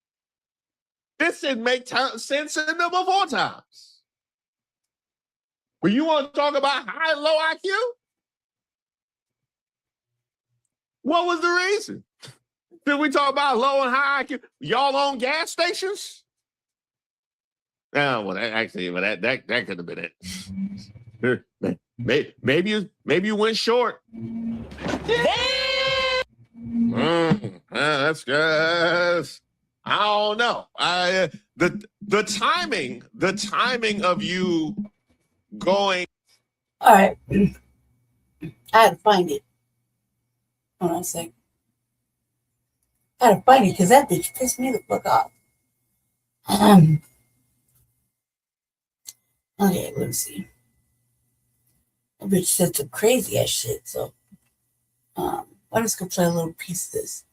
This didn't make sense in the before times. But you want to talk about high and low IQ? What was the reason? Did we talk about low and high IQ? Y'all own gas stations? Oh, well, that could have been it. Maybe you went short. That's good. I don't know. The timing of you going. All right. I had to find it. Hold on a second. I had to find it because that bitch pissed me the fuck off. Okay, let me see. That bitch said some crazy ass shit. So, I'm just gonna play a little piece of this.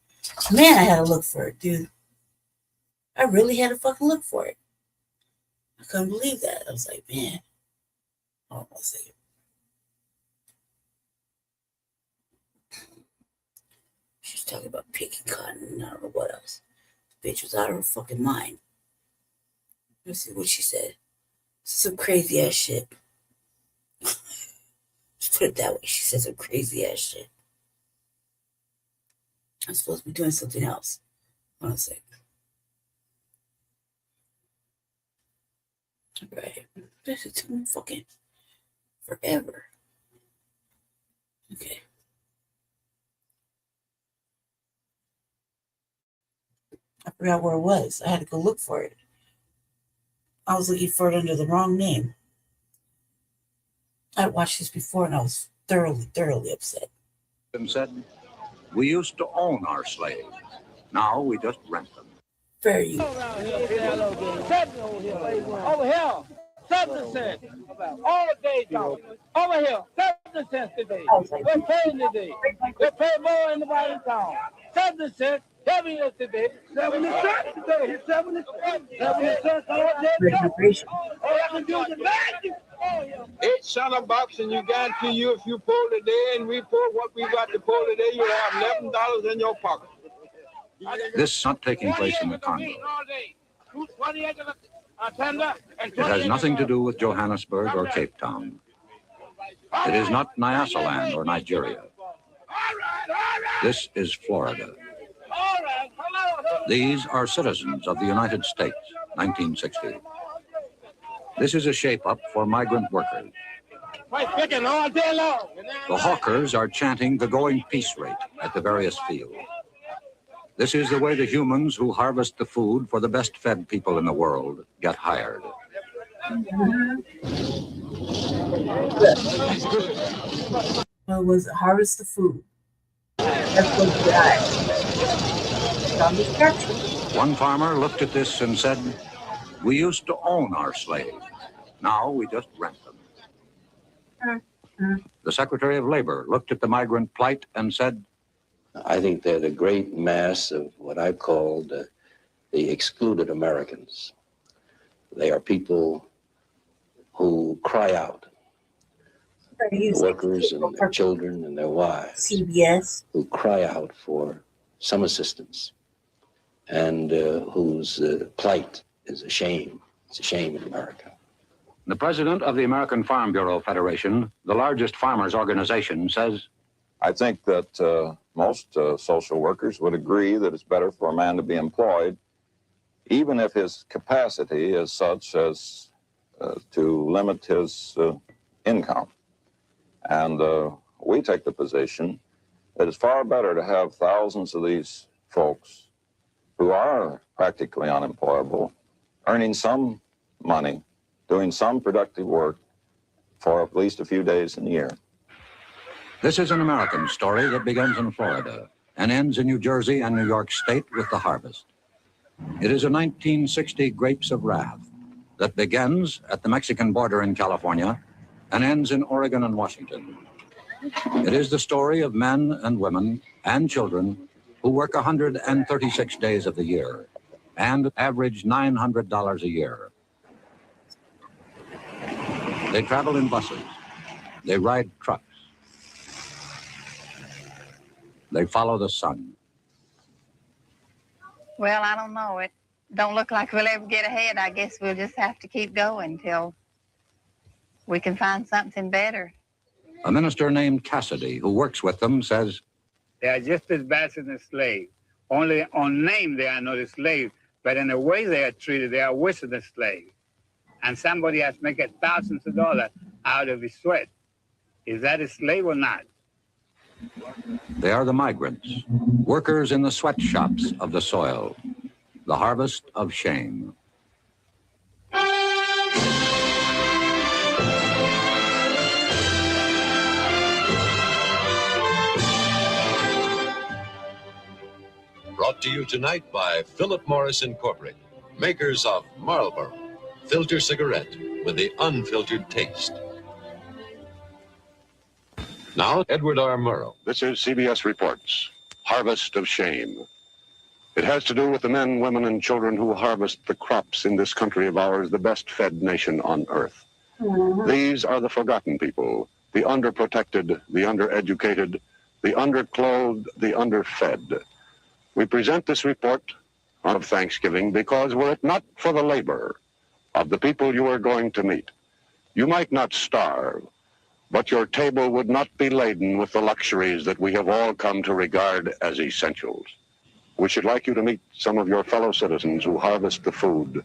Man, I had to look for it, dude. I really had to fucking look for it. I couldn't believe that. I was like, man. Hold on a second. She's talking about picking cotton and I don't know what else. The bitch was out of her fucking mind. Let's see what she said. Some crazy ass shit. Just put it that way. She said some crazy ass shit. I'm supposed to be doing something else. Hold on a second. Right. This is taking fucking forever. Okay. I forgot where it was. I had to go look for it. I was looking for it under the wrong name. I'd watched this before and I was thoroughly upset. Said, we used to own our slaves. Now we just rent them. Very. Over here, 7 cents. All day, dog. Over here, 7 cents today. We're paying today. We're paying more than anybody in town. 7 cents. 7 years today. 70 cents today. 70 cents. 70 cents all day. All I can do is imagine. 8 cent bucks, and you guarantee you if you pull today and we pull what we got to pull today, you'll have $11 in your pocket. This is not taking place in the Congo. It has nothing to do with Johannesburg or Cape Town. It is not Nyasaland or Nigeria. This is Florida. These are citizens of the United States, 1960. This is a shape-up for migrant workers. The hawkers are chanting the going peace rate at the various fields. This is the way the humans who harvest the food for the best fed people in the world get hired. What was it? Harvest the food. That's what we got. One farmer looked at this and said, "We used to own our slaves. Now we just rent them." The Secretary of Labor looked at the migrant plight and said, "I think they're the great mass of what I've called the excluded Americans. They are people who cry out, the workers and their children and their wives, CBS, who cry out for some assistance, and whose plight is a shame. It's a shame in America." The president of the American Farm Bureau Federation, the largest farmers organization, says, "I think that most social workers would agree that it's better for a man to be employed, even if his capacity is such as to limit his income. And we take the position that it's far better to have thousands of these folks who are practically unemployable, earning some money, doing some productive work for at least a few days in the year." This is an American story that begins in Florida and ends in New Jersey and New York State with the harvest. It is a 1960 Grapes of Wrath that begins at the Mexican border in California and ends in Oregon and Washington. It is the story of men and women and children who work 136 days of the year and average $900 a year. They travel in buses. They ride trucks. They follow the sun. Well, I don't know. It don't look like we'll ever get ahead. I guess we'll just have to keep going till we can find something better. A minister named Cassidy, who works with them, says, "They are just as bad as the slave. Only on name they are not a slave, but in the way they are treated, they are worse than the slave. And somebody has made thousands of dollars out of his sweat. Is that a slave or not?" They are the migrants, workers in the sweatshops of the soil, the harvest of shame. Brought to you tonight by Philip Morris Incorporated, makers of Marlboro, filter cigarette with the unfiltered taste. Now, Edward R. Murrow. This is CBS Reports, Harvest of Shame. It has to do with the men, women, and children who harvest the crops in this country of ours, the best fed nation on earth. These are the forgotten people, the underprotected, the undereducated, the underclothed, the underfed. We present this report on Thanksgiving because were it not for the labor of the people you are going to meet, you might not starve, but your table would not be laden with the luxuries that we have all come to regard as essentials. We should like you to meet some of your fellow citizens who harvest the food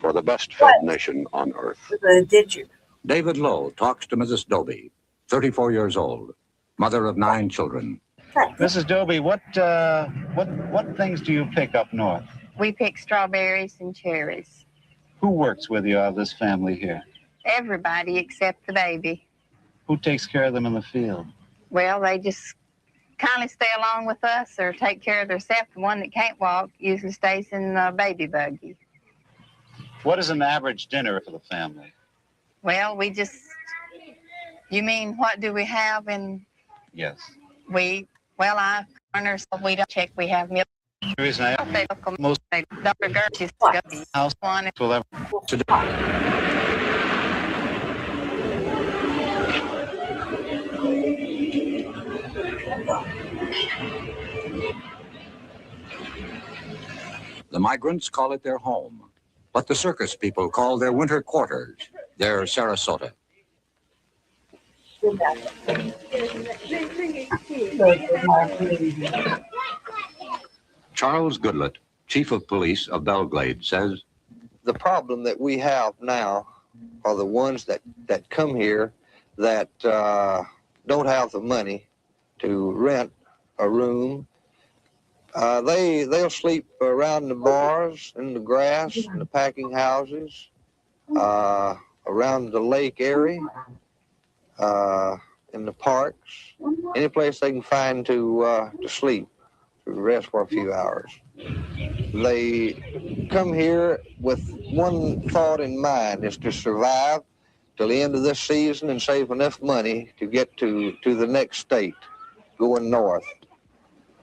for the best fed nation on earth. Did you? David Lowe talks to Mrs. Doby, 34 years old, mother of 9 children. Mrs. Doby, what things do you pick up north? We pick strawberries and cherries. Who works with you out of this family here? Everybody except the baby. Who takes care of them in the field? Well, they just kindly stay along with us or take care of themselves. The one that can't walk usually stays in the baby buggy. What is an average dinner for the family? Well, you mean what do we have in? Yes. I corners, we don't check, we have milk. The reason I ask, most Dr. Gertie's house one. will ever The migrants call it their home, but the circus people call their winter quarters their Sarasota. Charles Goodlett, chief of police of Belglade, says, "The problem that we have now are the ones that come here that don't have the money to rent a room, They'll sleep around the bars, in the grass, in the packing houses, around the lake area, in the parks, any place they can find to sleep, to rest for a few hours. They come here with one thought in mind, is to survive till the end of this season and save enough money to get to the next state, going north.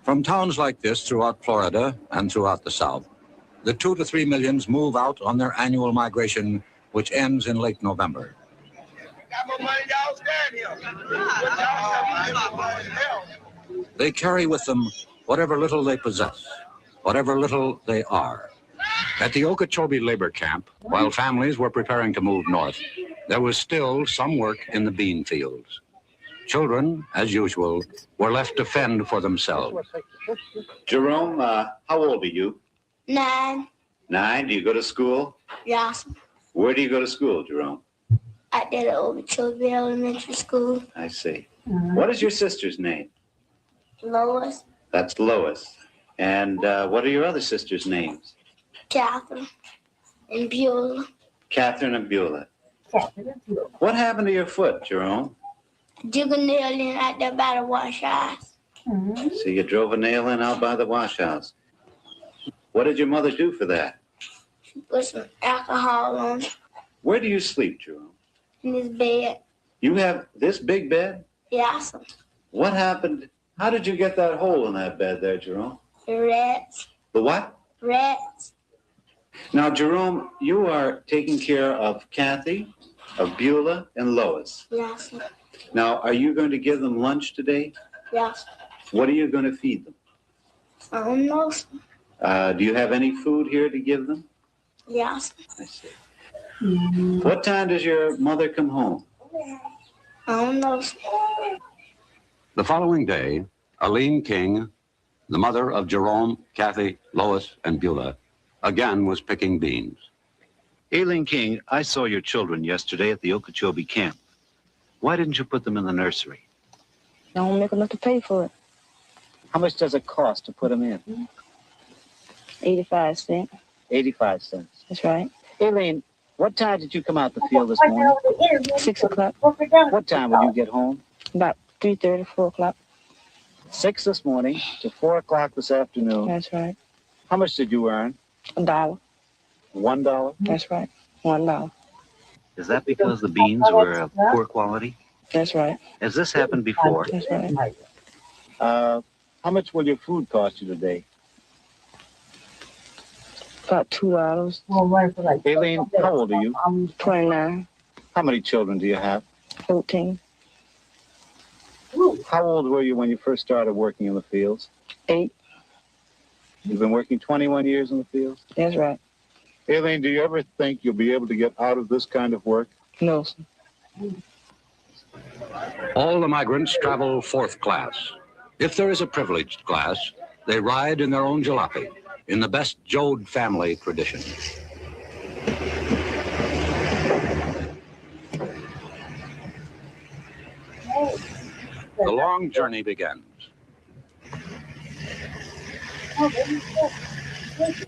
From towns like this throughout Florida and throughout the South, the 2 to 3 millions move out on their annual migration, which ends in late November. They carry with them whatever little they possess, whatever little they are. At the Okeechobee labor camp, while families were preparing to move north, there was still some work in the bean fields. Children, as usual, were left to fend for themselves. Jerome, how old are you? 9. 9. Do you go to school? Yes. Where do you go to school, Jerome? I did it Okeechobee Elementary School. I see. What is your sister's name? Lois, That's Lois. And what are your other sisters' names? Catherine, and Beulah. Catherine and Beulah. What happened to your foot, Jerome? Dig a nail in out there by the wash house. So you drove a nail in out by the wash house. What did your mother do for that? She put some alcohol on it Where do you sleep, Jerome? in his bed. You have this big bed? Yes, What happened? How did you get that hole in that bed there, Jerome? the rats, The what? rats. Now, Jerome, you are taking care of Kathy, of Beulah, and Lois. Yes, Now, are you going to give them lunch today? yes. What are you going to feed them? I don't know. Do you have any food here to give them? Yes. I see. What time does your mother come home? I don't know. The following day, Aline King, the mother of Jerome, Kathy, Lois, and Beulah, again was picking beans. Aileen King, I saw your children yesterday at the Okeechobee camp. Why didn't you put them in the nursery? I don't make enough to pay for it. How much does it cost to put them in? 85 cents. 85 cents. That's right. Aileen, what time did you come out the field this morning? 6 o'clock. What time will you get home? About 3:30, 4 o'clock. 6 this morning to 4 o'clock this afternoon. That's right. How much did you earn? $1. $1? That's right. $1. Is that because the beans were of poor quality? That's right. Has this happened before? That's right. How much will your food cost you today? About $2. Aileen, how old are you? I'm 29. How many children do you have? 14. How old were you when you first started working in the fields? 8. You've been working 21 years in the fields? That's right. Aileen, do you ever think you'll be able to get out of this kind of work? No, sir. All the migrants travel fourth class. If there is a privileged class, they ride in their own jalopy, in the best Jode family tradition. The long journey begins.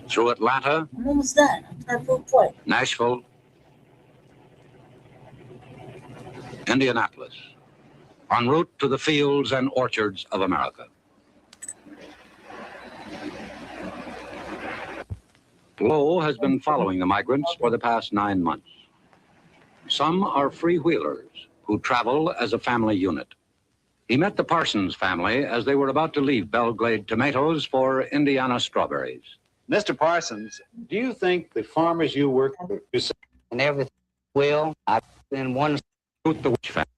Through Atlanta, I'm almost done. I'm full point. Nashville, Indianapolis, en route to the fields and orchards of America. Lowe has been following the migrants for the past 9 months. Some are freewheelers who travel as a family unit. He met the Parsons family as they were about to leave Belgrade tomatoes for Indiana strawberries. Mr. Parsons, do you think the farmers you work with And everything well, I've been one With the Witch family,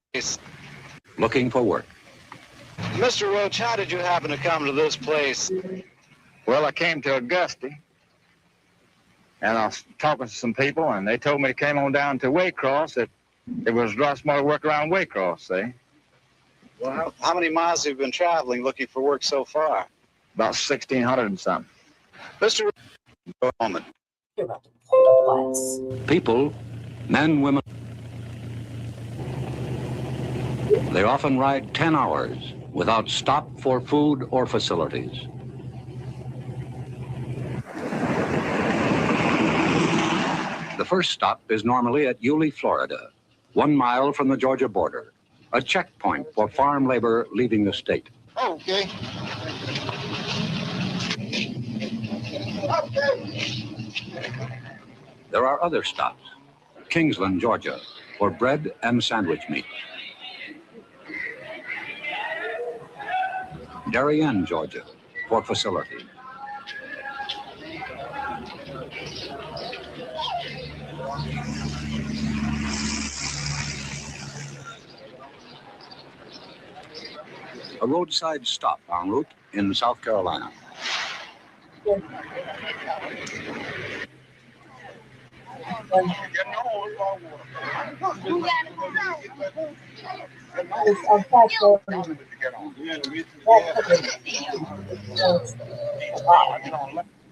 looking for work. Mr. Roach, how did you happen to come to this place? Well, I came to Augusta, and I was talking to some people, and they told me to come on down to Waycross, that there was lots more work around Waycross, see? Well, how many miles have you been traveling looking for work so far? About 1,600 and something. Mr. Roach, a moment. People, men, women, they often ride 10 hours without stop for food or facilities. first stop is normally at Yulee, Florida, 1 mile from the Georgia border, a checkpoint for farm labor leaving the state. Okay. There are other stops. Kingsland, Georgia, for bread and sandwich meat. Darien, Georgia, for facility. A roadside stop en route in South Carolina.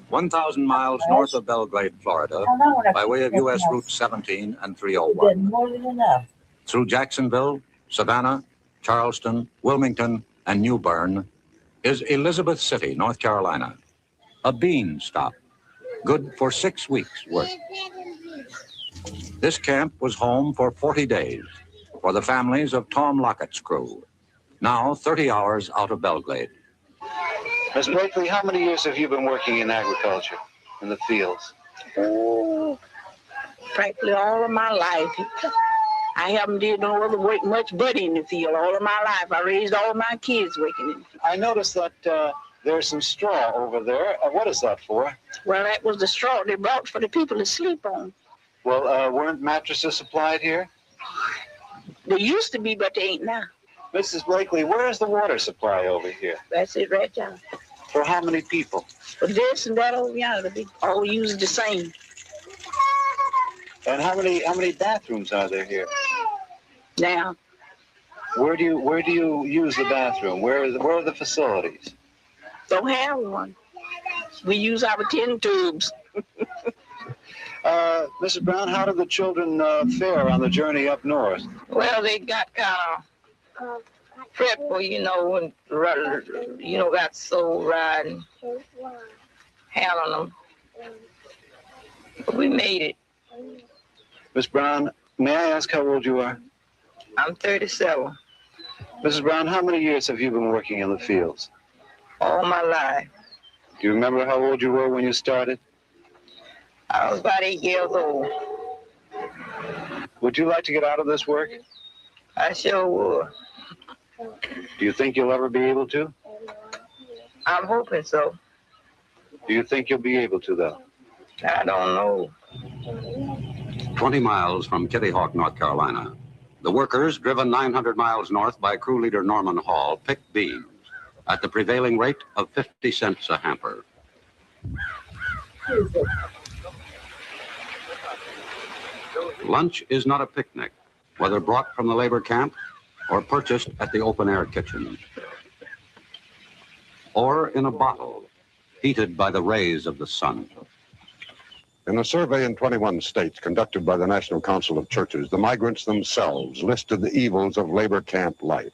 "1,000 miles north of Belgrade, Florida, by way of U.S. Route 17 and 301. Through Jacksonville, Savannah, Charleston, Wilmington, and New Bern is Elizabeth City, North Carolina. A bean stop, good for 6 weeks' work. This camp was home for 40 days for the families of Tom Lockett's crew, now 30 hours out of Belgrade. Miss Blakely, how many years have you been working in agriculture, in the fields? Oh, practically all of my life. I haven't did no other work much but in the field all of my life. I raised all my kids working in the field. I noticed that there's some straw over there. What is that for? Well, that was the straw they brought for the people to sleep on. Well, weren't mattresses supplied here? They used to be, but they ain't now. Mrs. Blakely, where is the water supply over here? That's it right there. For how many people? For this and that over yonder, they all use the same. And how many bathrooms are there here? Now. Where do you use the bathroom? Where are the facilities? Don't have one. We use our tin tubes. Mrs. Brown, how did the children fare on the journey up north? Well, they got kind of fretful, and got so riding, handling them. But we made it. Miss Brown, may I ask how old you are? I'm 37. Mrs. Brown, how many years have you been working in the fields? All my life. Do you remember how old you were when you started? I was about 8 years old. Would you like to get out of this work? I sure would. Do you think you'll ever be able to? I'm hoping so. Do you think you'll be able to, though? I don't know. 20 miles from Kitty Hawk, North Carolina, the workers, driven 900 miles north by crew leader Norman Hall, picked beans at the prevailing rate of 50 cents a hamper. Lunch is not a picnic, whether brought from the labor camp or purchased at the open-air kitchen, or in a bottle, heated by the rays of the sun. In a survey in 21 states conducted by the National Council of Churches, the migrants themselves listed the evils of labor camp life.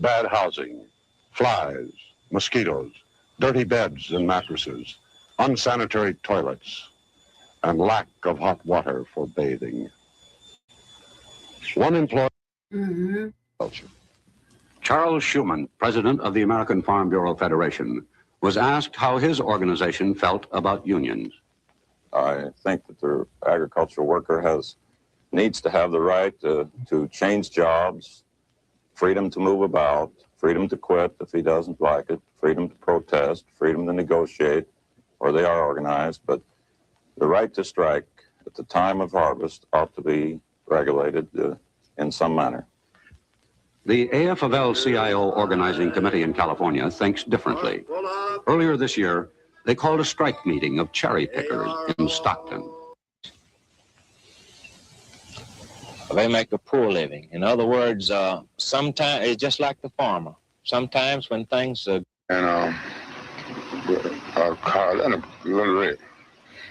Bad housing, flies, mosquitoes, dirty beds and mattresses, unsanitary toilets, and lack of hot water for bathing. One employee... Charles Schumann, president of the American Farm Bureau Federation, was asked how his organization felt about unions. I think that the agricultural worker needs to have the right to change jobs, freedom to move about, freedom to quit if he doesn't like it, freedom to protest, freedom to negotiate, or they are organized, but the right to strike at the time of harvest ought to be regulated in some manner. The AFL-CIO Organizing Committee in California thinks differently. Earlier this year, they called a strike meeting of cherry pickers in Stockton. They make a poor living. In other words, sometimes it's just like the farmer. Sometimes when things are... And Carl and a little red.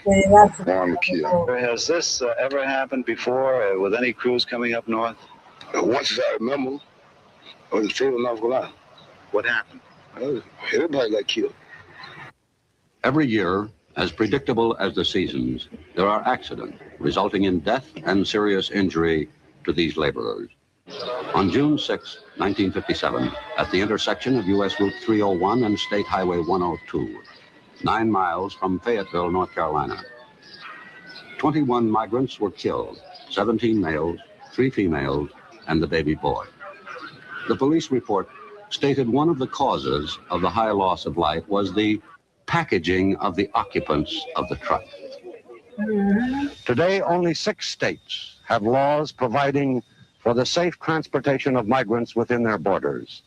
Has this ever happened before with any crews coming up north? Once I remember, on the trail in North Carolina. What happened? Everybody got killed. Every year, As predictable as the seasons, there are accidents resulting in death and serious injury to these laborers. On June 6, 1957, at the intersection of U.S. Route 301 and State Highway 102, 9 miles from Fayetteville, North Carolina, 21 migrants were killed, 17 males, 3 females, and the baby boy. The police report stated one of the causes of the high loss of life was the packaging of the occupants of the truck. Today, only 6 states have laws providing for the safe transportation of migrants within their borders.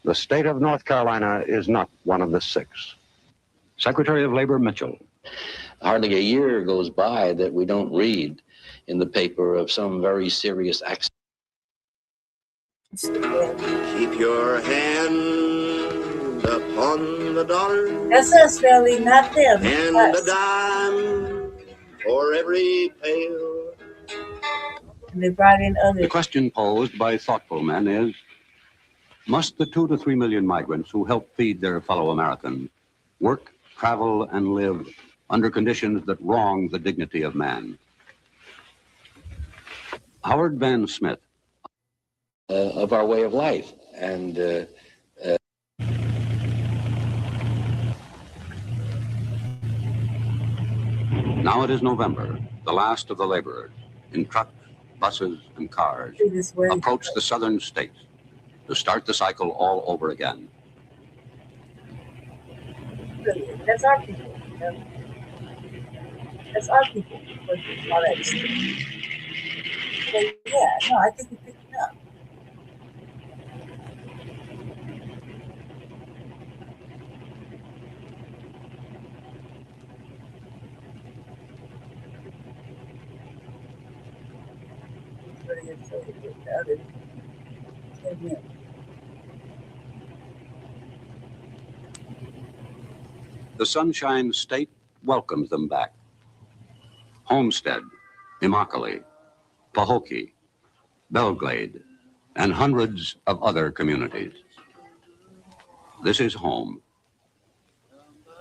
The state of North Carolina is not one of the 6. Secretary of Labor Mitchell. Hardly a year goes by that we don't read in the paper of some very serious accident. Keep your hand upon the dollar. That's us, Belly, not them. And us. a dime for every pail. And they brought in others. The question posed by thoughtful men is, must the 2 to 3 million migrants who help feed their fellow Americans work, travel, and live under conditions that wrong the dignity of man? Howard Van Smith. Of our way of life. And Now it is November. The last of the laborers in trucks, buses, and cars approach the southern states to start the cycle all over again. That's our people. That's our people. All that stuff. But yeah, no, I think we picked it up. The Sunshine State welcomes them back. Homestead, Immokalee, Pahokee, Belglade, and hundreds of other communities. This is home.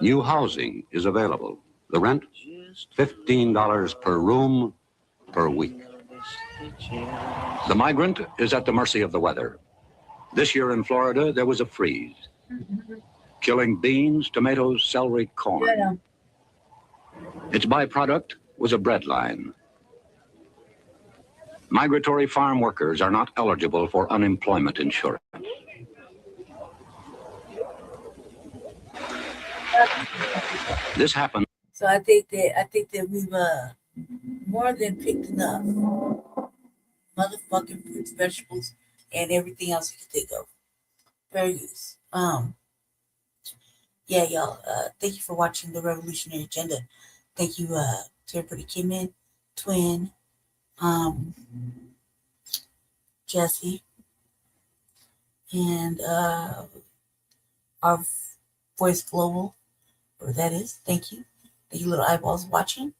New housing is available. The rent, $15 per room per week. The migrant is at the mercy of the weather. This year in Florida, there was a freeze, killing beans, tomatoes, celery, corn. Its byproduct was a bread line. Migratory farm workers are not eligible for unemployment insurance. This happened. So I think that we've more than picked enough motherfucking fruits, vegetables, and everything else you can think of. Fair use. Yeah, y'all. Thank you for watching the Revolutionary Agenda. Thank you to everybody who came in. Twin, Jesse, and our Voice Global, whatever that is. Thank you. Thank you, little eyeballs watching.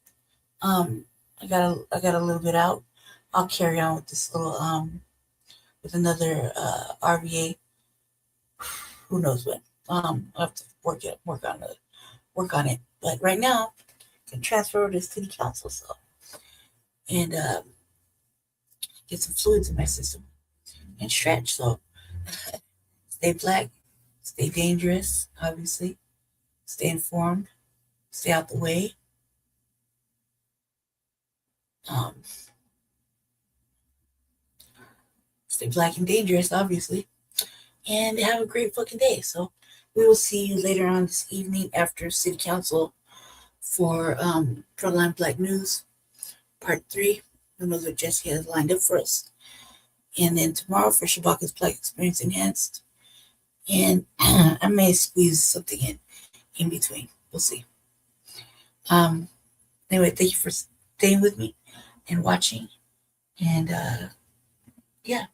I got a little bit out. I'll carry on with this little with another RVA. Who knows when? I'll have to work on it. But right now, I can transfer over to city council, so and get some fluids in my system and stretch. So stay black, stay dangerous, obviously. Stay informed, stay out the way. Stay black and dangerous, obviously. And have a great fucking day. So we will see you later on this evening after City Council for Frontline Black News, Part 3. Who knows what Jesse has lined up for us. And then tomorrow for Shabaka's Black Experience Enhanced. And I may squeeze something in between. We'll see. Anyway, thank you for staying with me and watching. And yeah.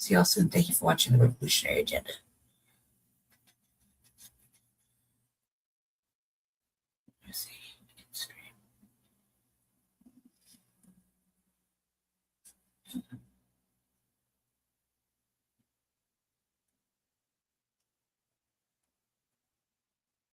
See y'all soon. Thank you for watching the Revolutionary Agenda. Let's see.